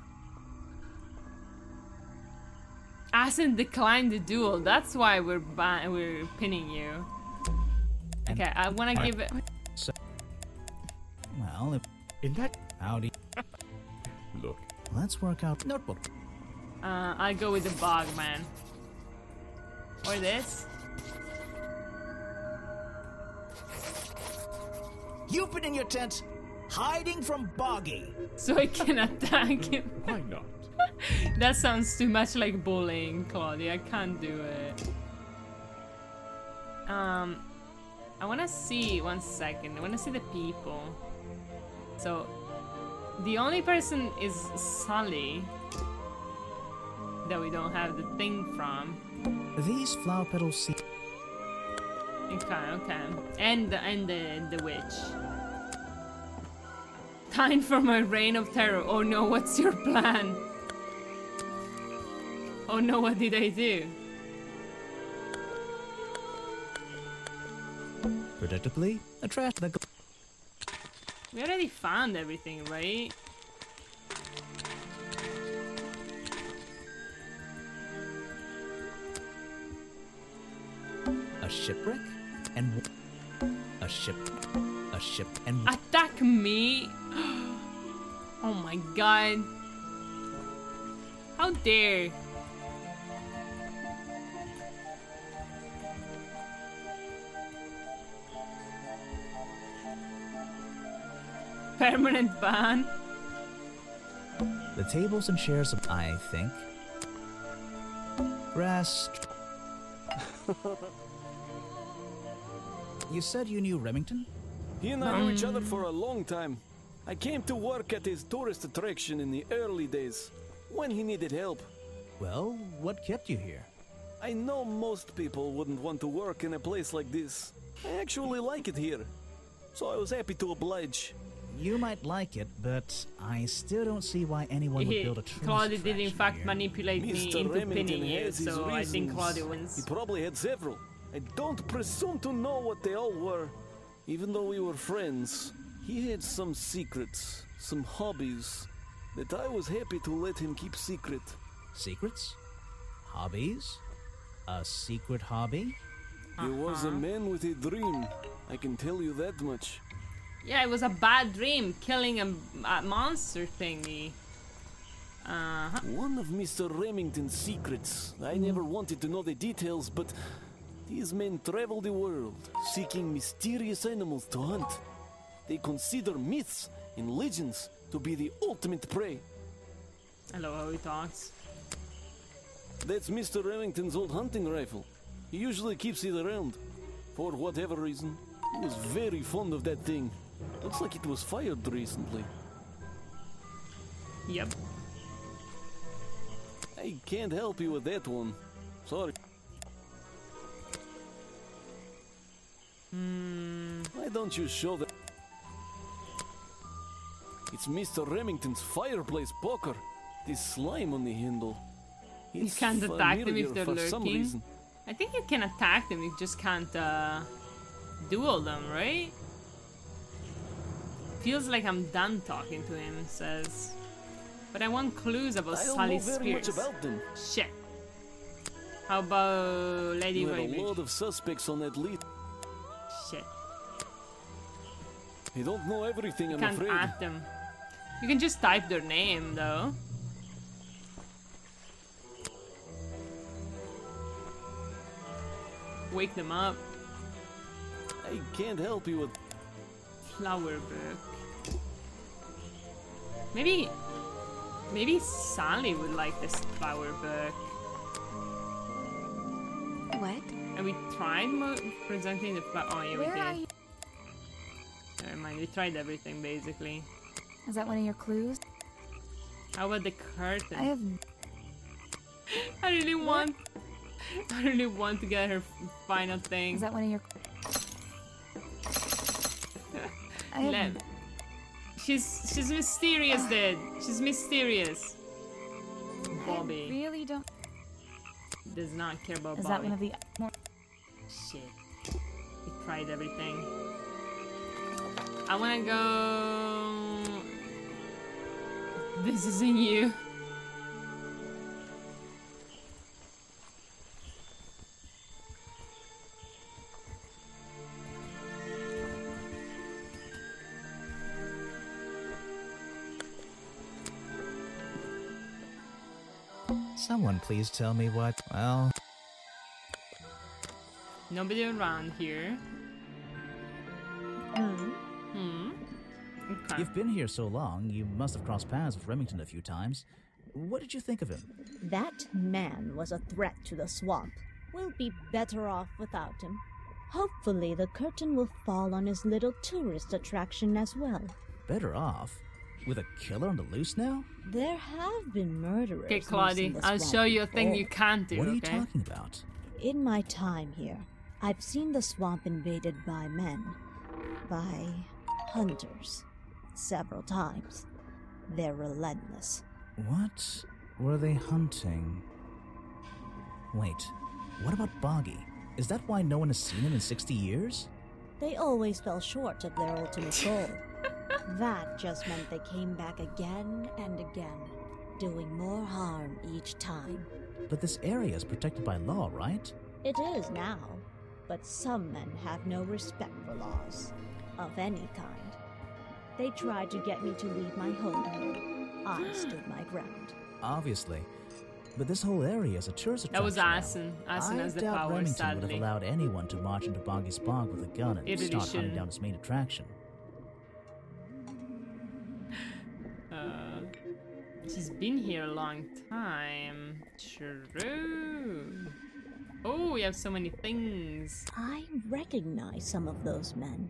Asin declined the duel. That's why we're pinning you. Okay, I want to give it. So, well, in that howdy. Look. Let's work out notebook. I'll go with the bog, man. Or this. You've been in your tent, hiding from Boggy. So I can attack him. Why not? That sounds too much like bullying, Claudia. I can't do it. I wanna see, 1 second. I wanna see the people. So, the only person is Sully that we don't have the thing from. These flower petals seem. Okay. And the witch. Time for my reign of terror. Oh no, what's your plan? Oh no, what did I do? Predictably, attract the. We already found everything, right? A shipwreck and a ship and attack me. Oh my god. How dare. Permanent ban. The tables and chairs of, I think. Grass. You said you knew Remington? He and I knew each other for a long time. I came to work at his tourist attraction in the early days, when he needed help. Well, what kept you here? I know most people wouldn't want to work in a place like this. I actually like it here, so I was happy to oblige. You might like it, but I still don't see why anyone would build a tourist Claudia did in fact here. manipulate me into pinning you, so I think Claudia He wins. probably had several. I don't presume to know what they all were. Even though we were friends, he had some secrets, some hobbies, that I was happy to let him keep secret. Secrets? Hobbies? A secret hobby? He was a man with a dream, I can tell you that much. Yeah, it was a bad dream, killing a monster thingy. One of Mr. Remington's secrets. I never wanted to know the details, but these men travel the world, seeking mysterious animals to hunt. They consider myths and legends to be the ultimate prey. I love how he talks. That's Mr. Remington's old hunting rifle. He usually keeps it around. For whatever reason, he was very fond of that thing. Looks like it was fired recently. Yep. I can't help you with that one. Sorry. Why don't you show that? It's Mr. Remington's fireplace poker. This slime on the handle. You It's can't attack them if familiar they're for some lurking. reason. I think you can attack them, you just can't duel them, right? Feels like I'm done talking to him, it says. But I want clues about I don't Sally's know very much spears. about them. Shit. How about Lady You have a Raybridge? lot of suspects on that list. Shit. I don't know everything, You I'm can't afraid. add them. You can just type their name, though. Wake them up. I can't help you with... flower book. Maybe Sally would like this flower book. What? And we tried presenting the flower. Oh yeah, we Where are did. you? Never mind, we tried everything basically. Is that one of your clues? How about the curtain? I have. I really want to get her final thing. Is that one of your? I have. She's mysterious, dude. She's mysterious. Bobby I really don't. does not care about Is Bobby. that one of the more? Shit. We tried everything. I wanna go. This isn't you. Someone please tell me what, well... Nobody around here. Okay. You've been here so long, you must have crossed paths with Remington a few times. What did you think of him? That man was a threat to the swamp. We'll be better off without him. Hopefully the curtain will fall on his little tourist attraction as well. Better off? With a killer on the loose now? There have been murderers. Okay, Claudie, I'll show you a thing you can't do, What are you okay? talking about? In my time here, I've seen the swamp invaded by men. By hunters. Several times. They're relentless. What were they hunting? Wait, what about Boggy? Is that why no one has seen him in 60 years? They always fell short of their ultimate goal. That just meant they came back again and again, doing more harm each time. But this area is protected by law, right? It is now, but some men have no respect for laws, of any kind. They tried to get me to leave my home here. I stood my ground. Obviously. But this whole area is a tourist attraction. That was Asen. Asen has the I doubt power, Remington would sadly. have allowed anyone to march into Boggy's bog with a gun and It really start hunting shouldn't. down his main attraction. She's been here a long time. True. Oh, we have so many things. I recognize some of those men.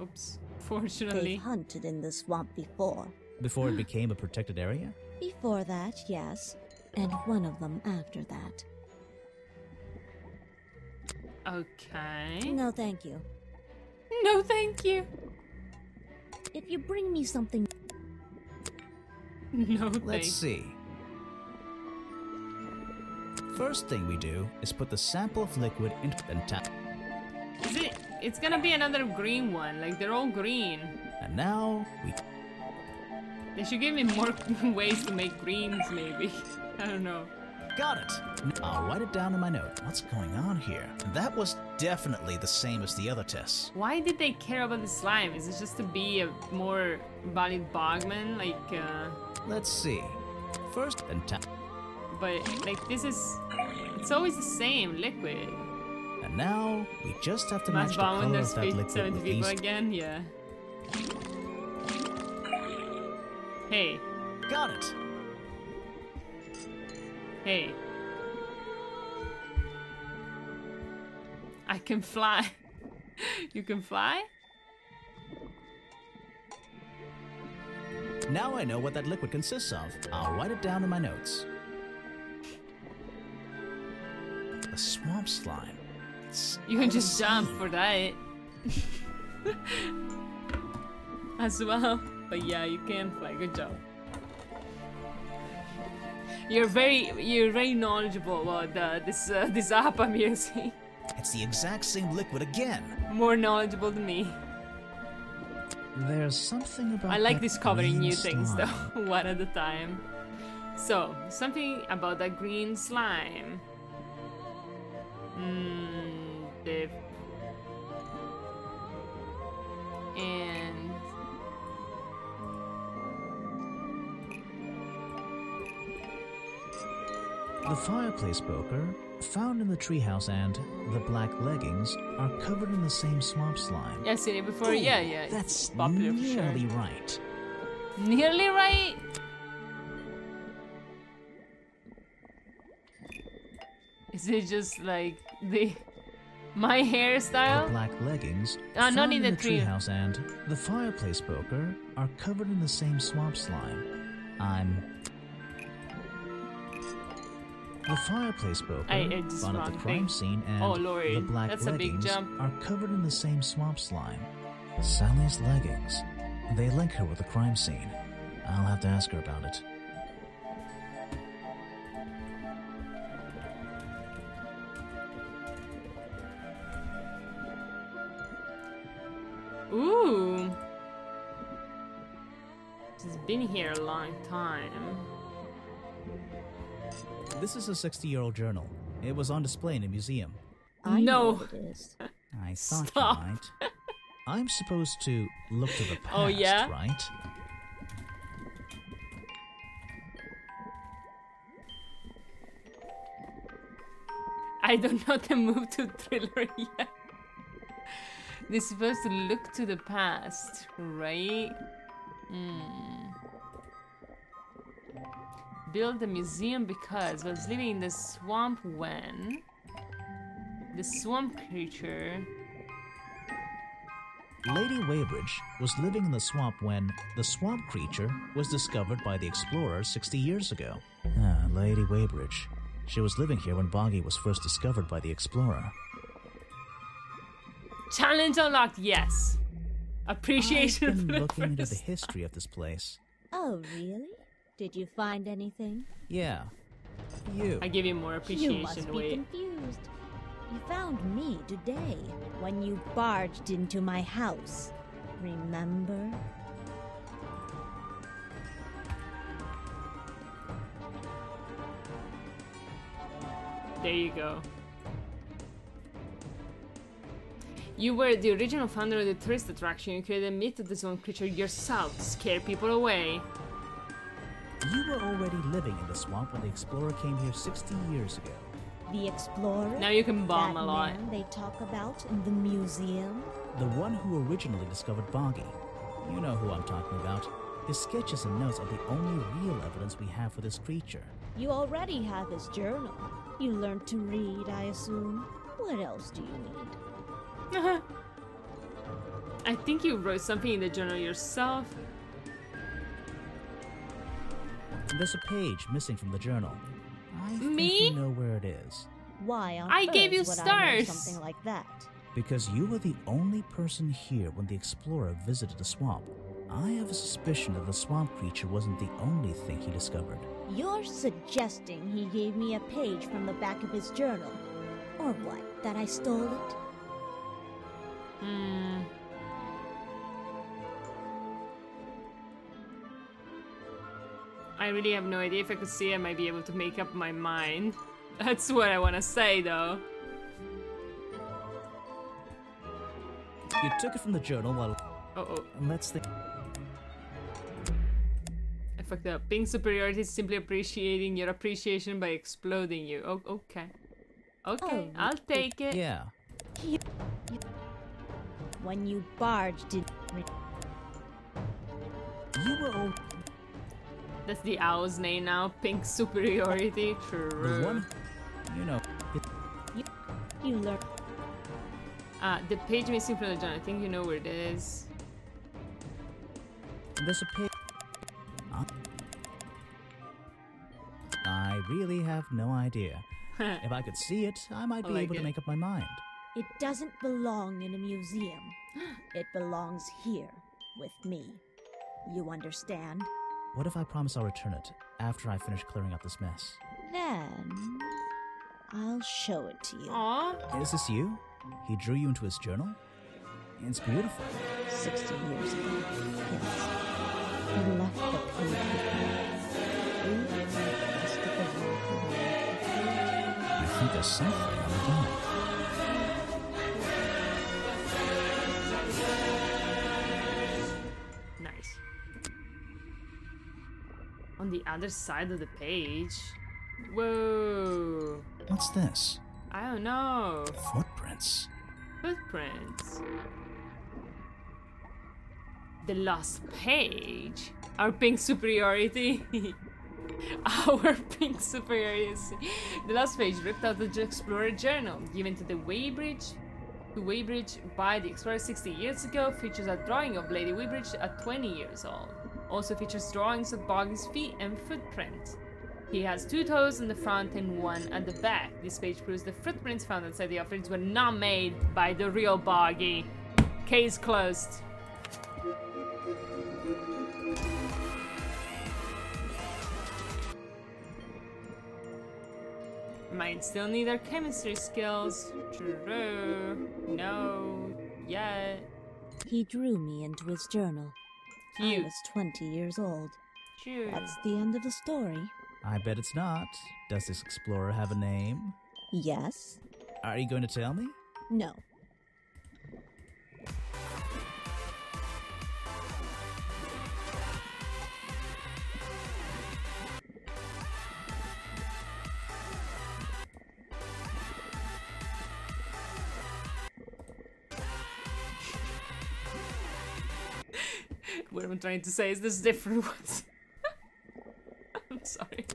Oops. Fortunately. They've hunted in the swamp before. Before it became a protected area? Before that, yes. And one of them after that. Okay. No, thank you. No, thank you. If you bring me something... No, Let's see. First thing we do is put the sample of liquid into the tap. Is it? It's gonna be another green one. Like, they're all green. And now we... They should give me more ways to make greens, maybe. I don't know. Got it! I'll write it down in my note. What's going on here? That was definitely the same as the other tests. Why did they care about the slime? Is it just to be a more valid bogman? Like, Let's see. First, then tap. But, like, this is... It's always the same liquid. And now, we just have to Mass match the bomb when color there's of that liquid 70 with people these... again? Yeah. Hey. Got it! Hey. I can fly. You can fly? Now I know what that liquid consists of. I'll write it down in my notes. The swamp slime. You can just jump for that. As well. But yeah, you can fly. Good job. You're very knowledgeable about this app I'm using. It's the exact same liquid again. More knowledgeable than me. There's something about I like that discovering green new things slime. though, one at a time. So, something about that green slime. Dip. And... The fireplace poker found in the treehouse and the black leggings are covered in the same swamp slime. Yeah, I've seen it before. Yeah. That's popular for sure. nearly right. Nearly right? Is it just like my hairstyle? The black leggings not found in the tree. treehouse and the fireplace poker are covered in the same swamp slime. The fireplace poker found at the crime scene and the black leggings are covered in the same swamp slime. Sally's leggings. They link her with the crime scene. I'll have to ask her about it. Ooh. She's been here a long time. This is a 60-year-old journal. It was on display in a museum. I know what it is. I thought Stop. you might. I'm supposed to look to the past, Oh, yeah? right? I don't know the move to thriller yet. They're supposed to look to the past, right? Build a museum because I was living in the swamp when the swamp creature. Lady Weybridge was living in the swamp when the swamp creature was discovered by the explorers 60 years ago. Lady Weybridge. She was living here when Boggy was first discovered by the explorer. Challenge unlocked, yes. Appreciation I've been for the looking into the first. history of this place. Oh, really? Did you find anything? Yeah. You. I give you more appreciation. You must be Wait. confused. You found me today when you barged into my house. Remember? There you go. You were the original founder of the tourist attraction. You created a myth of the swamp creature yourself to scare people away. You were already living in the swamp when the explorer came here 60 years ago. The explorer? Now you can bomb that a lot. man they talk about in the museum? The one who originally discovered Boggy. You know who I'm talking about. His sketches and notes are the only real evidence we have for this creature. You already have his journal. You learned to read, I assume. What else do you need? I think you wrote something in the journal yourself. There's a page missing from the journal. I Me? think you know where it is. Why on I earth gave you would I know stars. something like that? Because you were the only person here when the explorer visited the swamp. I have a suspicion that the swamp creature wasn't the only thing he discovered. You're suggesting he gave me a page from the back of his journal? Or what, that I stole it? I really have no idea. If I could see, I might be able to make up my mind. That's what I want to say, though. You took it from the journal while... Uh-oh. And let's think... I fucked up. Being superiority is simply appreciating your appreciation by exploding you. Oh, okay. Okay, I'll take it. Yeah. When you barged in... You were all... That's the owl's name now. Pink superiority. True. The one... You know... You learned... The page missing from the journal. I think you know where it is. There's a page... I really have no idea. If I could see it, I might be able to make up my mind. It doesn't belong in a museum. It belongs here, with me. You understand? What if I promise I'll return it after I finish clearing up this mess? Then... I'll show it to you. Aww. Is this you? He drew you into his journal? It's beautiful. 60 years ago, yes. He left the page with me. I think there's something on the journal. Nice. On the other side of the page. Whoa. What's this? I don't know. Footprints. Footprints. The last page. Our pink superiority. Our pink superiority. The last page ripped out the Explorer journal given to the Weybridge by the Explorer 60 years ago, features a drawing of Lady Weybridge at 20 years old. Also features drawings of Boggy's feet and footprints. He has 2 toes in the front and 1 at the back. This page proves the footprints found inside the offerings were not made by the real Boggy. Case closed. Might still need our chemistry skills. True. No. Yet. He drew me into his journal. Cute. I was 20 years old. True. That's the end of the story. I bet it's not. Does this explorer have a name? Yes. Are you going to tell me? No. What I'm trying to say is there's different ones. I'm sorry.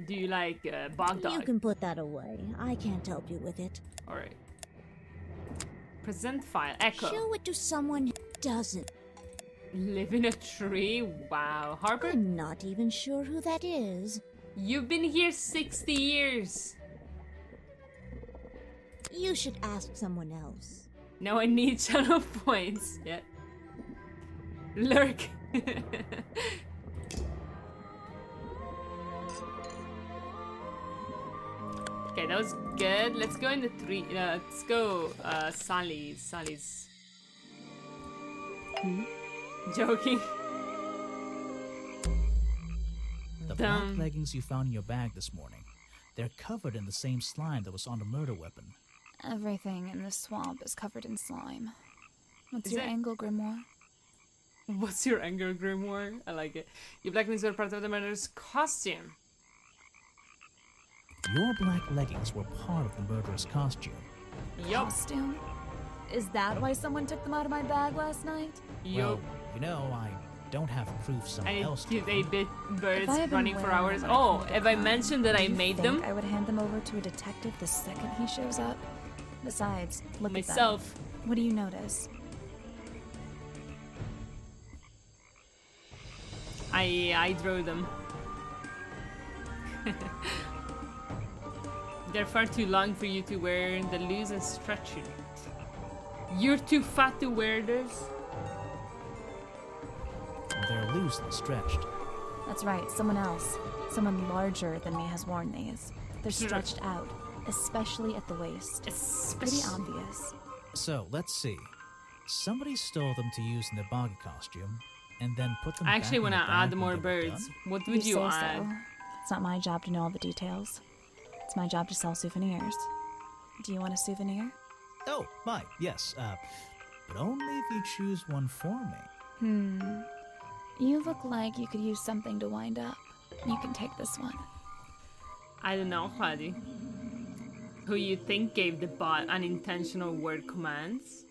Do you like bog dog? You can put that away. I can't help you with it. Alright. Present file. Echo. Show it to someone who doesn't. Live in a tree? Wow. Harper? I'm not even sure who that is. You've been here 60 years. You should ask someone else. Now I need channel points. Yeah. Lurk. Okay, that was good. Let's go in the tree. Let's go, Sally's. Joking. The black leggings you found in your bag this morning. They're covered in the same slime that was on the murder weapon. Everything in this swamp is covered in slime. What's Is your it? angle, Grimoire? What's your anger, Grimoire? I like it. Your black leggings were part of the murderer's costume. Your black leggings were part of the murderer's costume. Yup. Costume? Is that why someone took them out of my bag last night? Well, you know, I don't have proof someone else And they bit birds If I had been running for wearing hours. them, Oh, I'd have I come. mentioned that Do I you made think them? I would hand them over to a detective the second he shows up. Besides, look Myself. at them. What do you notice? I drew them. They're far too long for you to wear the loose and stretchy. You're too fat to wear this? They're loose and stretched. That's right, someone else. Someone larger than me has worn these. They're Sure. stretched out, especially at the waist. Pretty obvious. So, let's see. Somebody stole them to use in their Boggy costume, and then put them I actually want want to to add more birds. What would you say add? So. It's not my job to know all the details. It's my job to sell souvenirs. Do you want a souvenir? Oh, my, yes. But only if you choose one for me. You look like you could use something to wind up. You can take this one. I don't know, Paddy. Who you think gave the bot unintentional word commands?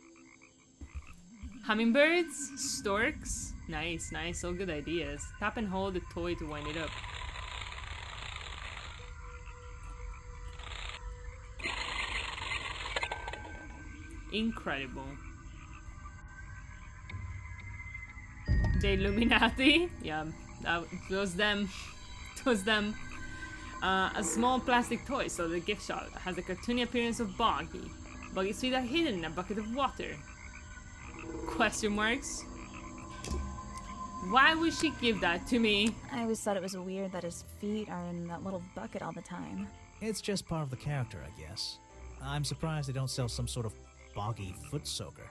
Hummingbirds? Storks? Nice, nice, all good ideas. Tap and hold the toy to wind it up. Incredible. The Illuminati? Yeah, it was them. It was them. A small plastic toy, so the gift shop has the cartoony appearance of Boggy. Boggy's feet are hidden in a bucket of water. Question marks? Why would she give that to me? I always thought it was weird that his feet are in that little bucket all the time. It's just part of the character, I guess. I'm surprised they don't sell some sort of Boggy foot soaker.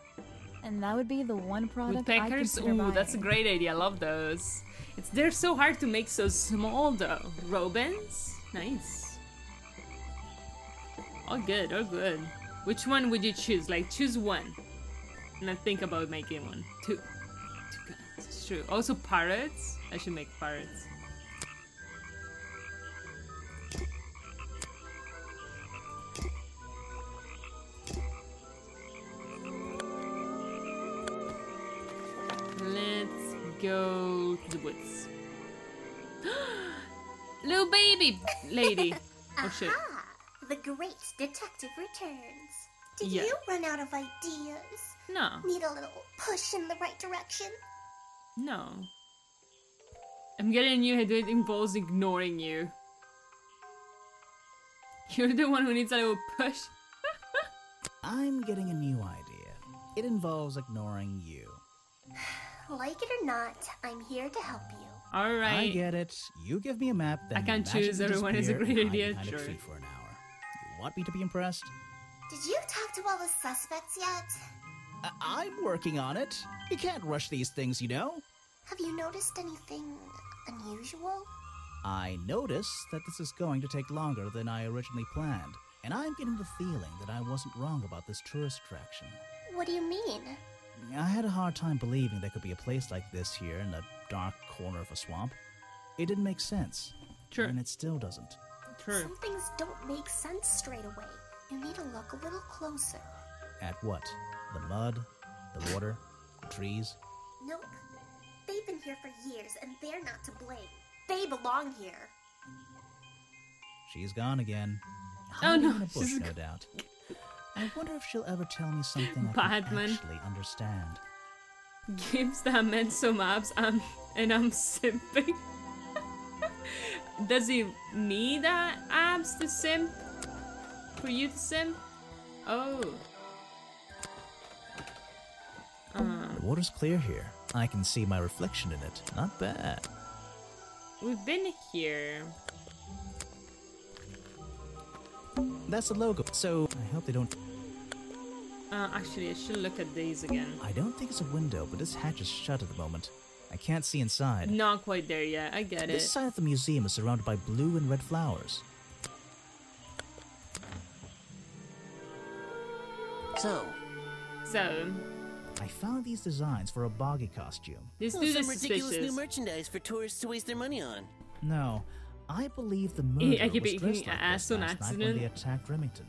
And that would be the one product I Woodpeckers? consider Ooh, buying. that's a great idea. I love those. They're so hard to make so small though. Robins? Nice. All good, all good. Which one would you choose? Like, choose one. And then think about making one. Two. Two guys. It's true. Also parrots. I should make parrots. Let's go to the woods. Little baby lady. Oh shit. Aha! The great detective returns. Did Yeah. you run out of ideas? No. Need a little push in the right direction? No. I'm getting a new head that involves ignoring you. You're the one who needs a little push. I'm getting a new idea. It involves ignoring you. Like it or not, I'm here to help you. Alright. I get it. You give me a map, then I can't magically choose everyone is a disappear great and hide idea, behind a sure. tree for an hour. You want me to be impressed? Did you talk to all the suspects yet? I'm working on it. You can't rush these things, you know. Have you noticed anything unusual? I notice that this is going to take longer than I originally planned, and I'm getting the feeling that I wasn't wrong about this tourist attraction. What do you mean? I had a hard time believing there could be a place like this here in a dark corner of a swamp. It didn't make sense. Sure. And it still doesn't. True. Some things don't make sense straight away. You need to look a little closer. At what? The mud? The water? The trees? Nope. They've been here for years, and they're not to blame. They belong here. She's gone again. Oh, Hiding no, in a bush, she's no doubt. I wonder if she'll ever tell me something I can Batman. actually understand. Gives that man some abs, and I'm simping. Does he need abs to simp? For you to simp? Oh. The water's clear here. I can see my reflection in it. Not bad. We've been here. That's the logo, so I hope they don't... Actually, I should look at these again. I don't think it's a window, but this hatch is shut at the moment. I can't see inside. Not quite there yet, I get This it. side of the museum is surrounded by blue and red flowers. So, I found these designs for a Boggy costume. This well, dude some is ridiculous suspicious. new merchandise for tourists to waste their money on. No, I believe the I murderer keep was making dressed like ass this on last night when accident. they attacked Remington.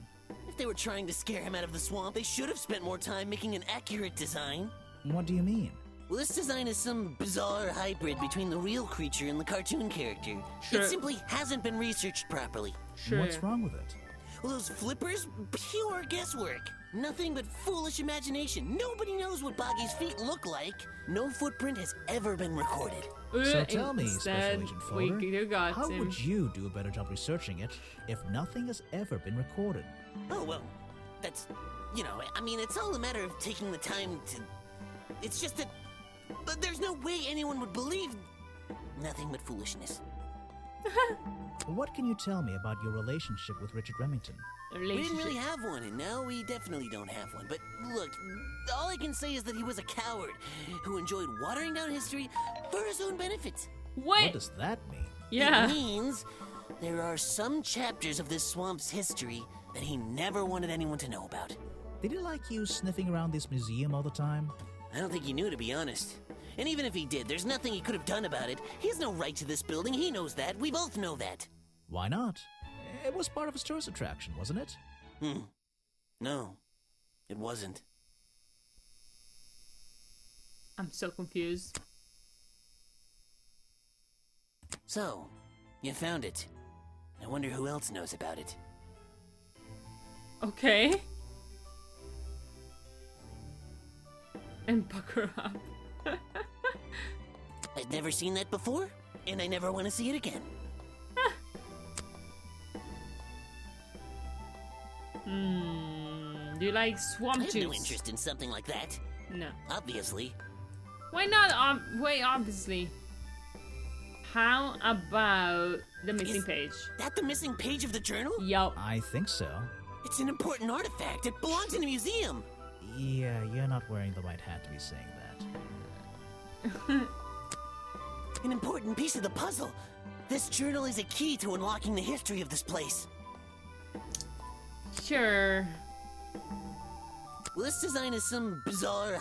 If they were trying to scare him out of the swamp, they should have spent more time making an accurate design. What do you mean? Well, this design is some bizarre hybrid between the real creature and the cartoon character. Sure. It simply hasn't been researched properly. Sure. What's wrong with it? Well, those flippers? Pure guesswork. Nothing but foolish imagination. Nobody knows what Boggy's feet look like. No footprint has ever been recorded. So tell me, Instead, Special Agent we Folder, got how him. would you do a better job researching it if nothing has ever been recorded? Oh, well, that's, I mean, it's all a matter of taking the time to... It's just that... But there's no way anyone would believe... Nothing but foolishness. What can you tell me about your relationship with Richard Remington? We didn't really have one, and now we definitely don't have one. But look, all I can say is that he was a coward who enjoyed watering down history for his own benefit. What does that mean? Yeah. It means there are some chapters of this swamp's history that he never wanted anyone to know about. Did he like you sniffing around this museum all the time? I don't think he knew, to be honest. And even if he did, there's nothing he could have done about it. He has no right to this building. He knows that. We both know that. Why not? It was part of his tourist attraction, wasn't it? No, it wasn't. I'm so confused. So, you found it. I wonder who else knows about it. Okay. And pucker up. I've never seen that before, and I never want to see it again. Do you like swamp I have juice? no interest in something like that. No. Obviously. Why not? Wait, obviously. How about the missing page? That the missing page of the journal? Yup. I think so. It's an important artifact. It belongs in a museum. Yeah, you're not wearing the right hat to be saying that. An important piece of the puzzle. This journal is a key to unlocking the history of this place. Sure. Well, this design is some bizarre...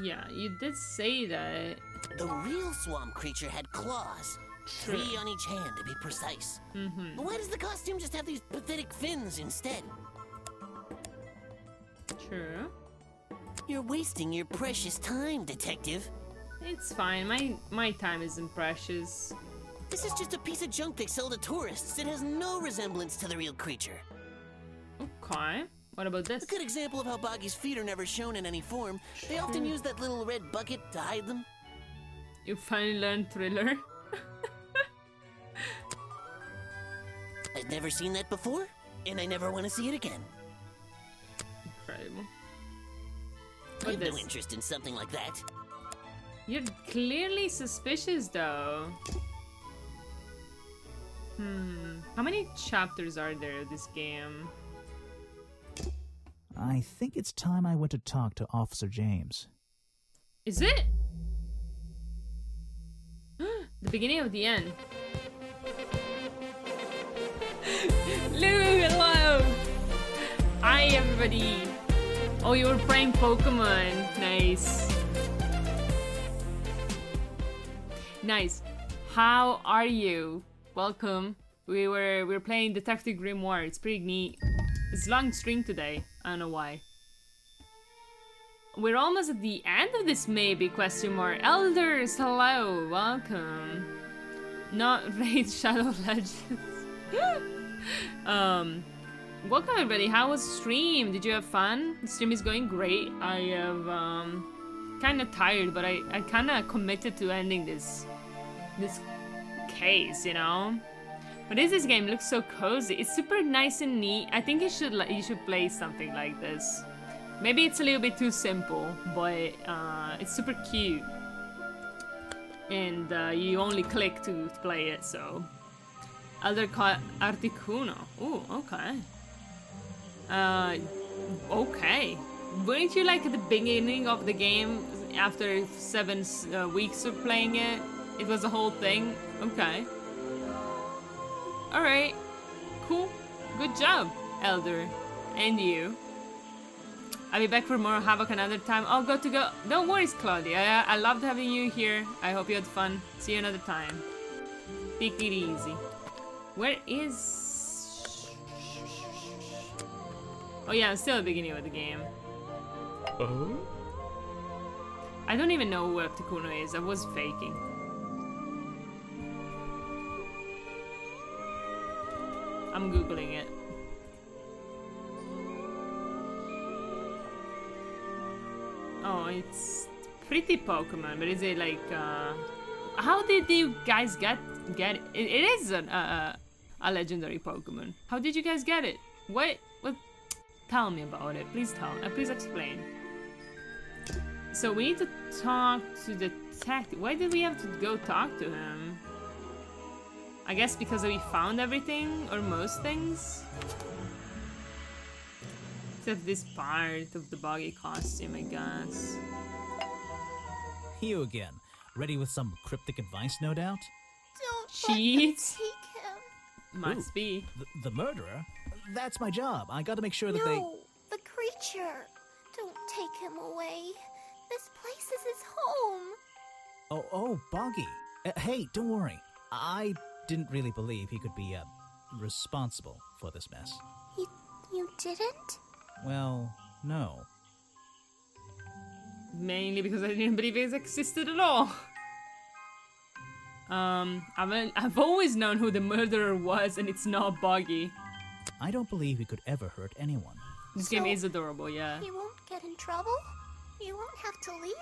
Yeah, you did say that. The real swamp creature had claws. Sure. 3 on each hand, to be precise. But why does the costume just have these pathetic fins instead? True. You're wasting your precious time, Detective. It's fine. My time isn't precious. This is just a piece of junk they sell to tourists. It has no resemblance to the real creature. Okay. What about this? A good example of how Boggy's feet are never shown in any form. They often use that little red bucket to hide them. You finally learned Thriller? I've never seen that before, and I never want to see it again. Incredible. I have no interest in something like that. You're clearly suspicious, though. How many chapters are there of this game? I think it's time I went to talk to Officer James. Is it? The beginning of the end. Lou, hello! Hi, everybody! Oh, you were playing Pokemon. Nice. Nice. How are you? Welcome. We were playing Detective Grimoire. It's pretty neat. It's a long stream today. I don't know why. We're almost at the end of this, maybe, question mark. Elders, hello, welcome. Not Raid Shadow Legends. Welcome everybody, how was the stream? Did you have fun? The stream is going great. I have, kinda tired, but I kinda committed to ending this case, you know? What is this game? It looks so cozy. It's super nice and neat. I think you should play something like this. Maybe it's a little bit too simple, but it's super cute. And you only click to play it, so. Elder Articuno. Ooh, okay. Okay. Weren't you like at the beginning of the game, after 7 weeks of playing it? It was the whole thing? Okay. Alright. Cool. Good job, Elder. And you. I'll be back for more Havoc another time. Oh, got to go. Don't worry, Claudia. I loved having you here. I hope you had fun. See you another time. Take it easy. Where is... Oh yeah, I'm still at the beginning of the game. Oh? I don't even know who Articuno is. I was faking. I'm googling it. Oh, it's pretty Pokemon, but is it like, how did you guys get it? It is a legendary Pokemon. How did you guys get it? What? Tell me about it. Please please explain. So we need to talk to the detective. Why did we have to go talk to him? I guess because we found everything, or most things? Except this part of the Boggy costume, I guess. You again. Ready with some cryptic advice, no doubt? Don't Cheats? let them take him. Must be. The murderer? That's my job. I gotta make sure that they... No, the creature. Don't take him away. This place is his home. Oh, Boggy. Hey, don't worry. I didn't really believe he could be, responsible for this mess. You didn't? Well, no. Mainly because I didn't believe it existed at all. I've always known who the murderer was, and it's not Boggy. I don't believe he could ever hurt anyone. This game is adorable, yeah. He won't get in trouble? You won't have to leave?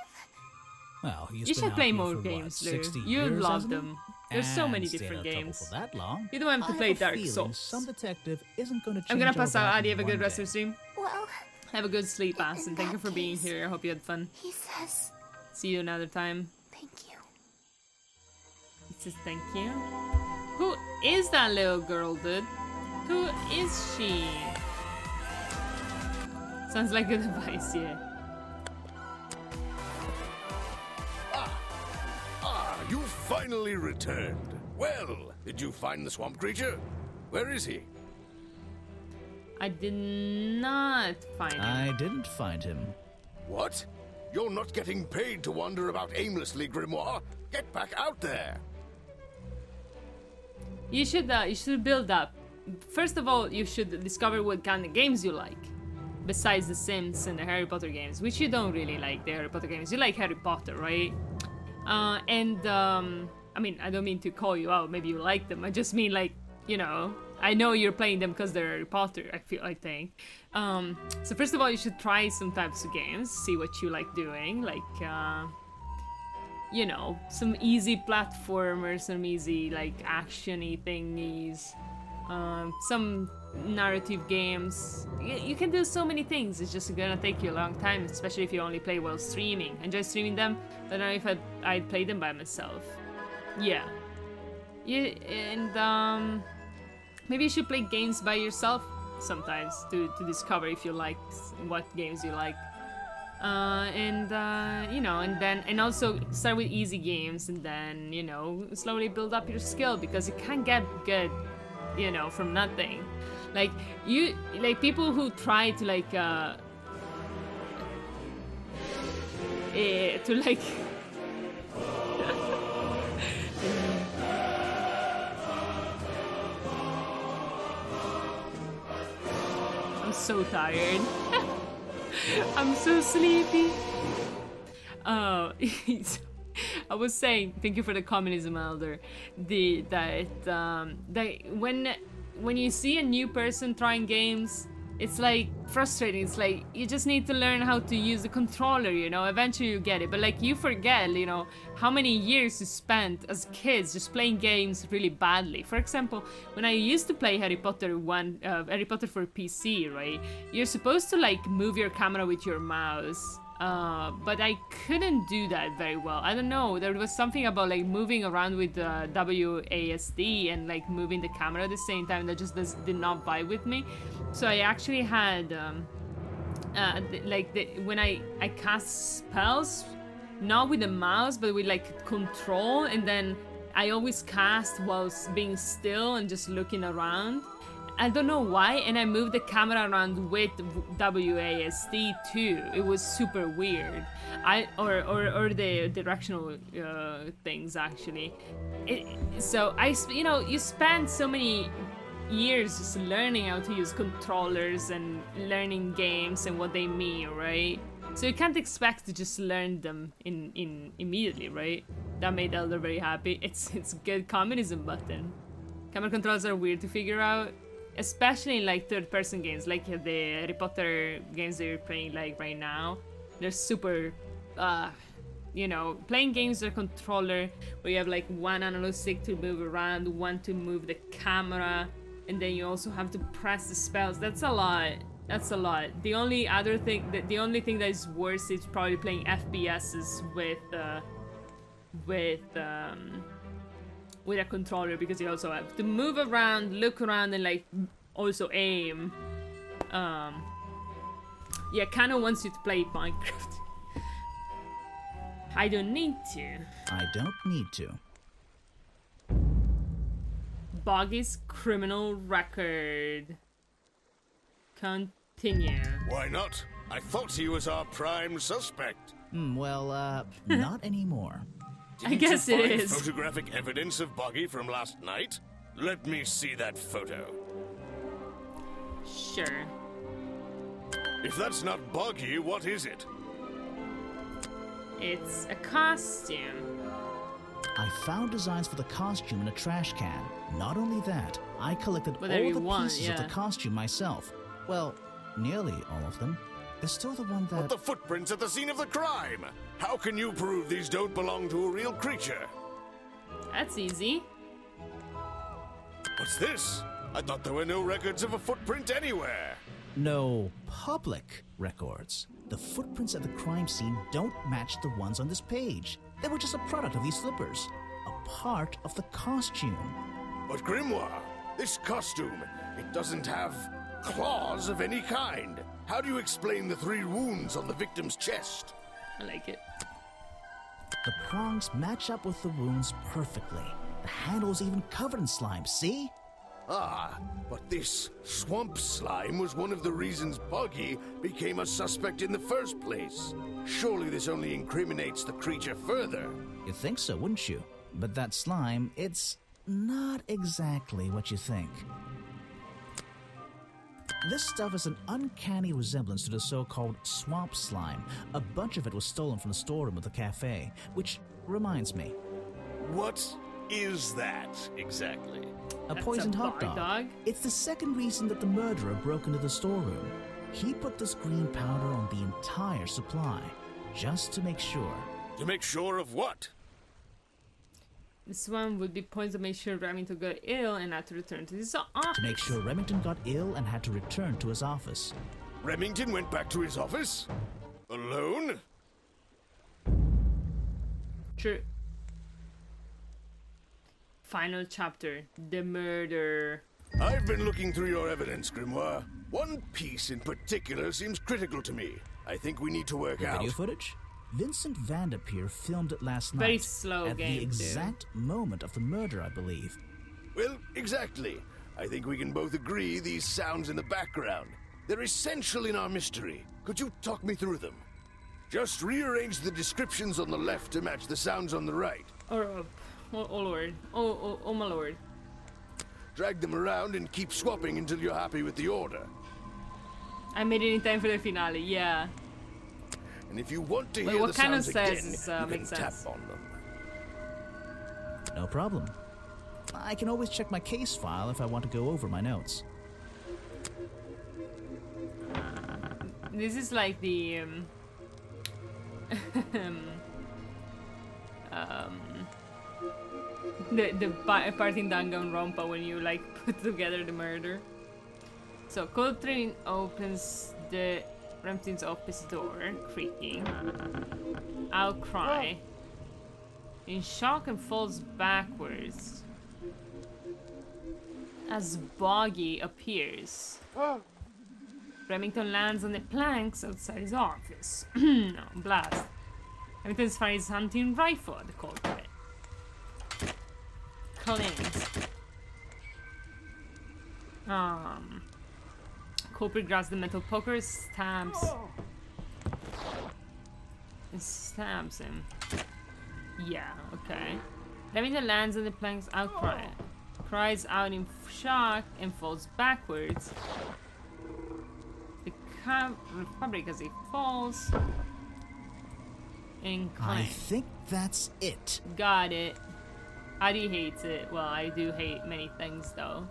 Well, you should play more games, Lou. You love them. There's so many different games. For that long. You don't have to play Dark Souls. Some detective isn't going to change. I'm gonna pass out. Adi, have a good rest of the stream. Well, have a good sleep, Ass, and thank you for being here. I hope you had fun. He says... See you another time. Thank you. He says thank you. Who is that little girl, dude? Who is she? Sounds like a device, yeah. You finally returned. Well, did you find the swamp creature? Where is he? I did not find him. I didn't find him. What? You're not getting paid to wander about aimlessly, Grimoire. Get back out there. You should build up. First of all, you should discover what kind of games you like. besides The Sims and the Harry Potter games, which you don't really like the Harry Potter games. You like Harry Potter, right? I mean, I don't mean to call you out, maybe you like them. I just mean, like, you know, I know you're playing them because they're Harry Potter, I think. So first of all, you should try some types of games, see what you like doing, like, you know, some easy platformers, some easy, like, action-y thingies, some narrative games. You can do so many things. It's just gonna take you a long time, especially if you only play while streaming. Enjoy streaming them. I don't know if I'd play them by myself. Yeah. And maybe you should play games by yourself sometimes to discover if you like what games you like. You know, and also start with easy games and then, you know, slowly build up your skill, because you can't get good, you know, from nothing. Like, people who try to, like, I'm so tired. I'm so sleepy. Oh, I was saying, thank you for the communism, Elder. That when you see a new person trying games, it's like frustrating. It's like you just need to learn how to use the controller, you know. Eventually you get it, but like you forget, you know, how many years you spent as kids just playing games really badly. For example, when I used to play Harry Potter for PC, right? You're supposed to like move your camera with your mouse. But I couldn't do that very well. I don't know, there was something about like moving around with the WASD and like moving the camera at the same time that just did not vibe with me. So I actually had when I cast spells, not with the mouse but with like control, and then I always cast whilst being still and just looking around. I don't know why, and I moved the camera around with WASD too. It was super weird. Or the directional things actually. So you know, you spend so many years just learning how to use controllers and learning games and what they mean, right? So you can't expect to just learn them in immediately, right? That made Elder very happy. It's good communism button. Camera controls are weird to figure out. Especially in like third-person games, like the Harry Potter games that you're playing like right now. They're super, you know, playing games with a controller where you have like one analog stick to move around, one to move the camera, and then you also have to press the spells. That's a lot. That's a lot. The only thing that is worse is probably playing FPSs with a controller, because you also have to move around, look around, and like also aim. Yeah, kind of wants you to play Minecraft. I don't need to. I don't need to. Boggy's criminal record. Continue. Why not? I thought he was our prime suspect. Well, not anymore. I guess it is. Photographic evidence of Boggy from last night? Let me see that photo. Sure. If that's not Boggy, what is it? It's a costume. I found designs for the costume in a trash can. Not only that, I collected all the pieces of the costume myself. Well, nearly all of them. There's still the one that... But the footprints at the scene of the crime! How can you prove these don't belong to a real creature? That's easy. What's this? I thought there were no records of a footprint anywhere. No public records. The footprints at the crime scene don't match the ones on this page. They were just a product of these slippers. A part of the costume. But Grimoire, this costume, it doesn't have claws of any kind. How do you explain the 3 wounds on the victim's chest? I like it. The prongs match up with the wounds perfectly. The handle's even covered in slime, see? Ah, but this swamp slime was one of the reasons Boggy became a suspect in the first place. Surely this only incriminates the creature further. You'd think so, wouldn't you? But that slime, it's not exactly what you think. This stuff is an uncanny resemblance to the so-called swamp slime. A bunch of it was stolen from the storeroom of the cafe, which reminds me. What is that exactly? A That's poisoned a hot bar dog. It's the second reason that the murderer broke into the storeroom. He put this green powder on the entire supply, just to make sure. To make sure of what? This one would be points to make sure Remington got ill and had to return to his office. To make sure Remington got ill and had to return to his office. Remington went back to his office? Alone? True. Final chapter. The murder. I've been looking through your evidence, Grimoire. One piece in particular seems critical to me. I think we need to work out. Video footage? Vincent Vanderpeer filmed it last night. Very slow at game, the exact moment of the murder, I believe. Well, exactly. I think we can both agree these sounds in the background. They're essential in our mystery. Could you talk me through them? Just rearrange the descriptions on the left to match the sounds on the right. Or up. Oh lord. Oh my lord. Drag them around and keep swapping until you're happy with the order. I made it in time for the finale, yeah. And if you want to Wait, hear what the kind of sounds says, again, you can makes tap sense. on them. No problem. I can always check my case file if I want to go over my notes. This is like the the part in Danganronpa when you like put together the murder. So Coltrane opens the Remington's office door, creaking. Outcry. In shock and falls backwards as Boggy appears. Remington lands on the planks outside his office. No, blast. Remington finds his hunting rifle at the culprit. Clings. Culprit grabs the metal poker, stabs him. Yeah, okay. Remington lands on the planks, outcry. Cries out in shock and falls backwards. The fabric as he falls. And I clanks. think that's it. Got it. Adi hates it. Well, I do hate many things though.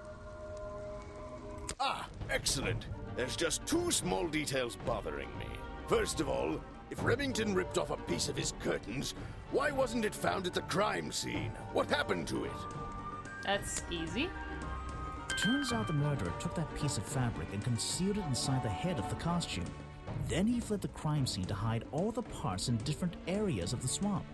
Ah, excellent. There's just two small details bothering me. First of all, if Remington ripped off a piece of his curtains, why wasn't it found at the crime scene? What happened to it? That's easy. Turns out the murderer took that piece of fabric and concealed it inside the head of the costume. Then he fled the crime scene to hide all the parts in different areas of the swamp.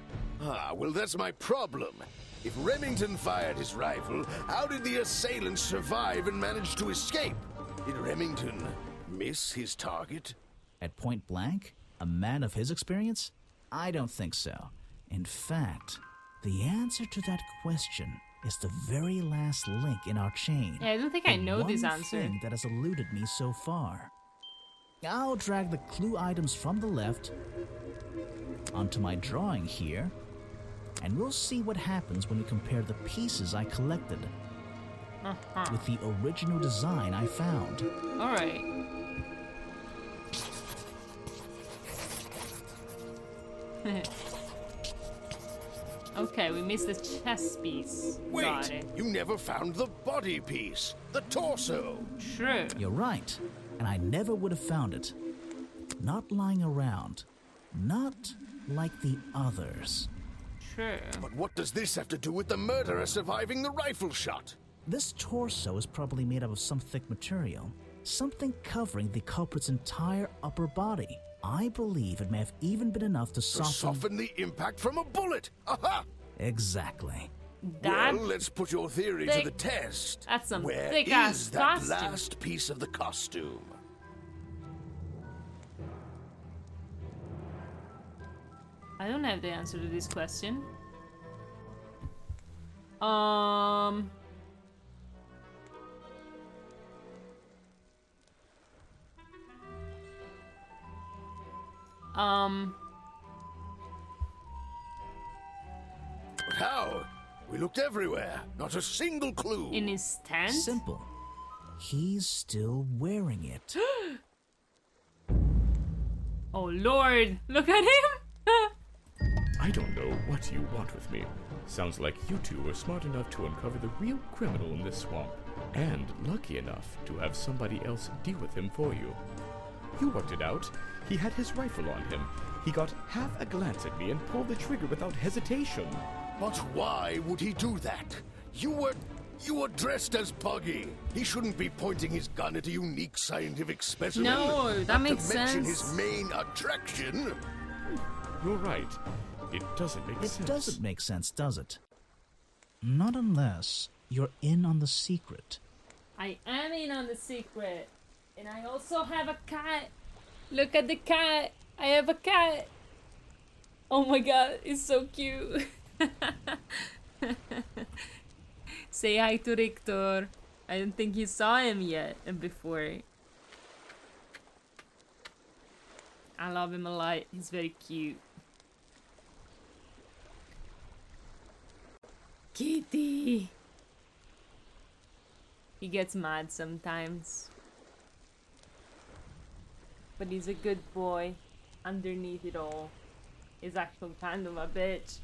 Ah, well, that's my problem. If Remington fired his rifle, how did the assailant survive and manage to escape? Did Remington miss his target? At point blank? A man of his experience? I don't think so. In fact, the answer to that question is the very last link in our chain. Yeah, I don't think I know this one answer. thing that has eluded me so far. I'll drag the clue items from the left onto my drawing here, and we'll see what happens when we compare the pieces I collected with the original design I found. Alright. Okay, we missed the chest piece. Got Wait, it. you never found the body piece, the torso. True. You're right, and I never would have found it. Not lying around. Not like the others. True. But what does this have to do with the murderer surviving the rifle shot? This torso is probably made up of some thick material, something covering the culprit's entire upper body. I believe it may have even been enough to soften the impact from a bullet. Aha! Exactly. Well, let's put your theory to the test. That's some Where thick-ass is that costume. last piece of the costume? I don't have the answer to this question. But how? We looked everywhere. Not a single clue. In his tent? Simple. He's still wearing it. Oh Lord, look at him! I don't know what you want with me. Sounds like you two were smart enough to uncover the real criminal in this swamp, and lucky enough to have somebody else deal with him for you. You worked it out. He had his rifle on him. He got half a glance at me and pulled the trigger without hesitation. But why would he do that? You were dressed as Boggy. He shouldn't be pointing his gun at a unique scientific specimen. No, that makes sense. Not to mention his main attraction. You're right. It doesn't make sense. It doesn't make sense, does it? Not unless you're in on the secret. I am in on the secret. And I also have a cat. Look at the cat. I have a cat. Oh my god, it's so cute. Say hi to Richter. I don't think you saw him yet before. I love him a lot. He's very cute. Kitty. He gets mad sometimes. But he's a good boy. Underneath it all. He's actually kind of a bitch.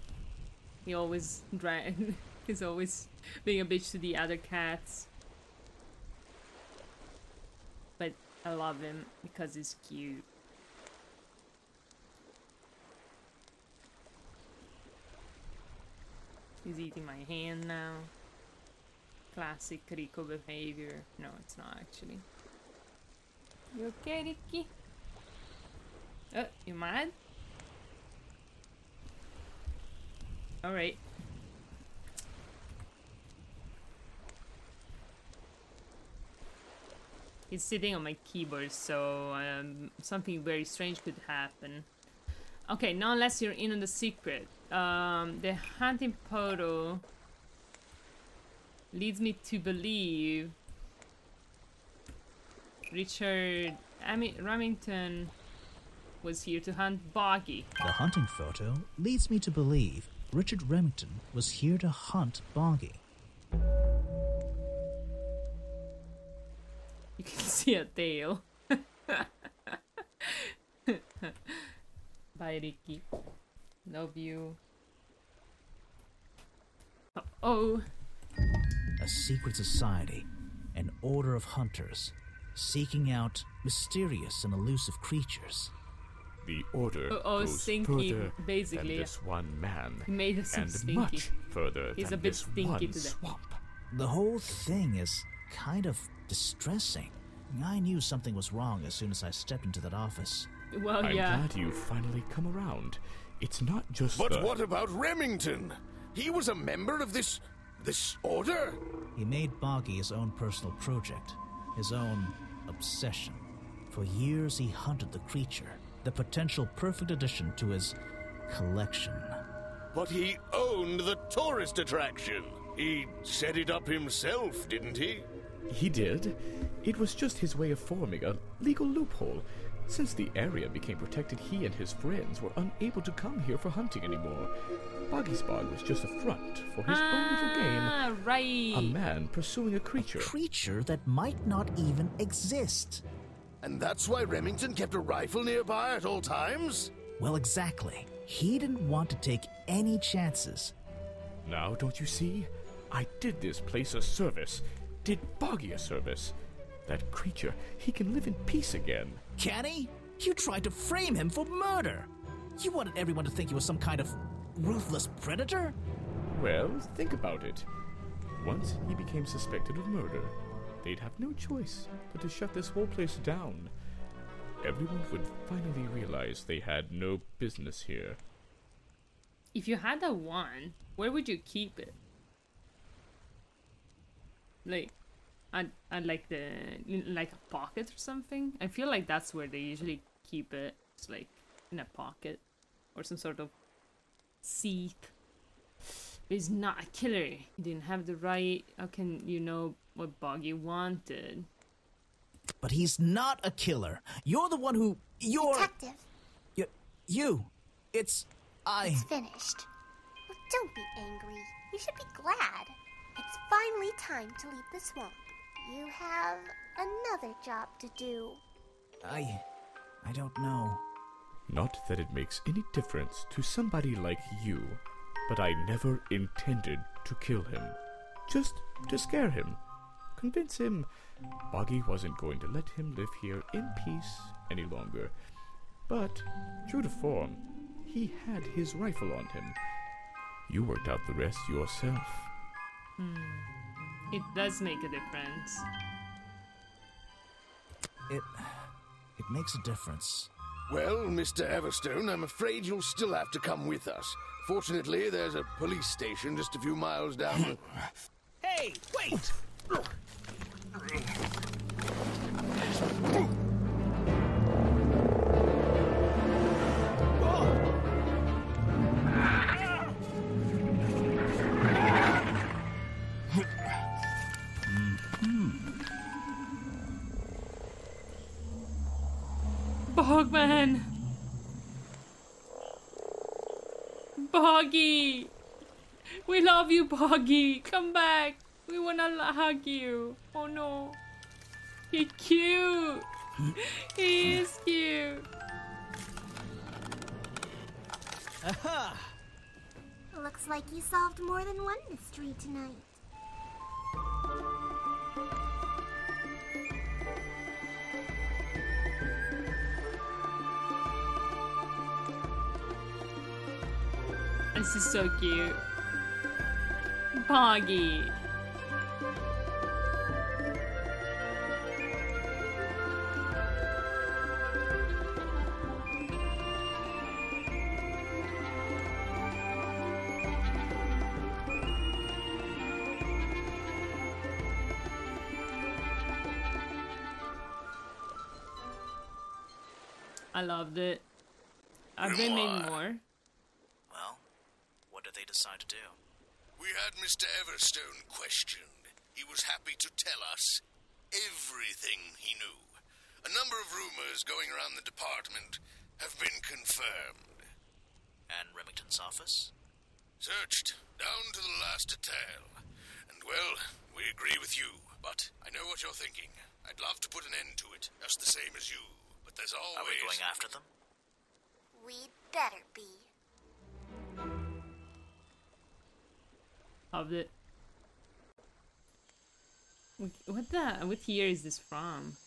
He always he's always being a bitch to the other cats. But I love him because he's cute. He's eating my hand now. Classic Rico behavior. No, it's not actually. You okay, Ricky? Oh, you mad? Alright. He's sitting on my keyboard, so something very strange could happen. Okay, now unless you're in on the secret. The hunting photo leads me to believe Richard Remington was here to hunt Boggy. The hunting photo leads me to believe Richard Remington was here to hunt Boggy. You can see a tail. Bye, Ricky. Love you. Uh-oh. A secret society, an order of hunters, seeking out mysterious and elusive creatures. The order goes stinky, further basically. than this one man, He made us and stinky. much further He's than a bit this stinky one today. swamp. The whole thing is kind of distressing. I knew something was wrong as soon as I stepped into that office. Well, I'm yeah. glad you finally come around. It's not just But what about Remington? He was a member of this order? He made Boggy his own personal project, his own obsession. For years he hunted the creature, the potential perfect addition to his collection. But he owned the tourist attraction. He set it up himself, didn't he? He did. It was just his way of forming a legal loophole. Since the area became protected, he and his friends were unable to come here for hunting anymore. Boggy's Bog was just a front for his own little game. Right. A man pursuing a creature. A creature that might not even exist. And that's why Remington kept a rifle nearby at all times? Well, exactly. He didn't want to take any chances. Now, don't you see? I did this place a service. Did Boggy a service. That creature, he can live in peace again. Can he? You tried to frame him for murder. You wanted everyone to think he was some kind of ruthless predator? Well, think about it. Once he became suspected of murder, they'd have no choice but to shut this whole place down. Everyone would finally realize they had no business here. If you had a wand, where would you keep it? Like, I'd like like a pocket or something. I feel like that's where they usually keep it. It's like in a pocket or some sort of seat. But he's not a killer. He didn't have the right. How can you know what Boggy wanted? But he's not a killer. You're the one who. You're. Detective. You. It's finished. Well, don't be angry. You should be glad. It's finally time to leave the swamp. You have another job to do. I don't know. Not that it makes any difference to somebody like you, but I never intended to kill him. Just to scare him. Convince him Boggy wasn't going to let him live here in peace any longer. But, true to form, he had his rifle on him. You worked out the rest yourself. It does make a difference. It makes a difference. Well, Mr. Everstone, I'm afraid you'll still have to come with us. Fortunately, there's a police station just a few miles down the... Hey, wait! Bogman! Boggy! We love you, Boggy! Come back! We wanna hug you! Oh no! He's cute! He is cute! Aha! Looks like you solved more than one mystery tonight. This is so cute. Boggy. I loved it. Have they made more? Well, what did they decide to do? We had Mr. Everstone questioned. He was happy to tell us everything he knew. A number of rumors going around the department have been confirmed. And Remington's office? Searched down to the last detail. And, well, we agree with you. But I know what you're thinking. I'd love to put an end to it, just the same as you. But there's always... Are we going after them? We'd better be. Loved it. What year is this from?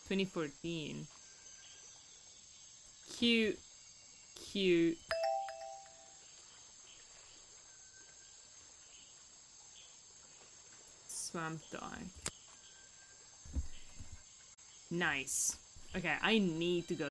2014. Cute. Cute. Swamp dog. Nice. Okay, I need to go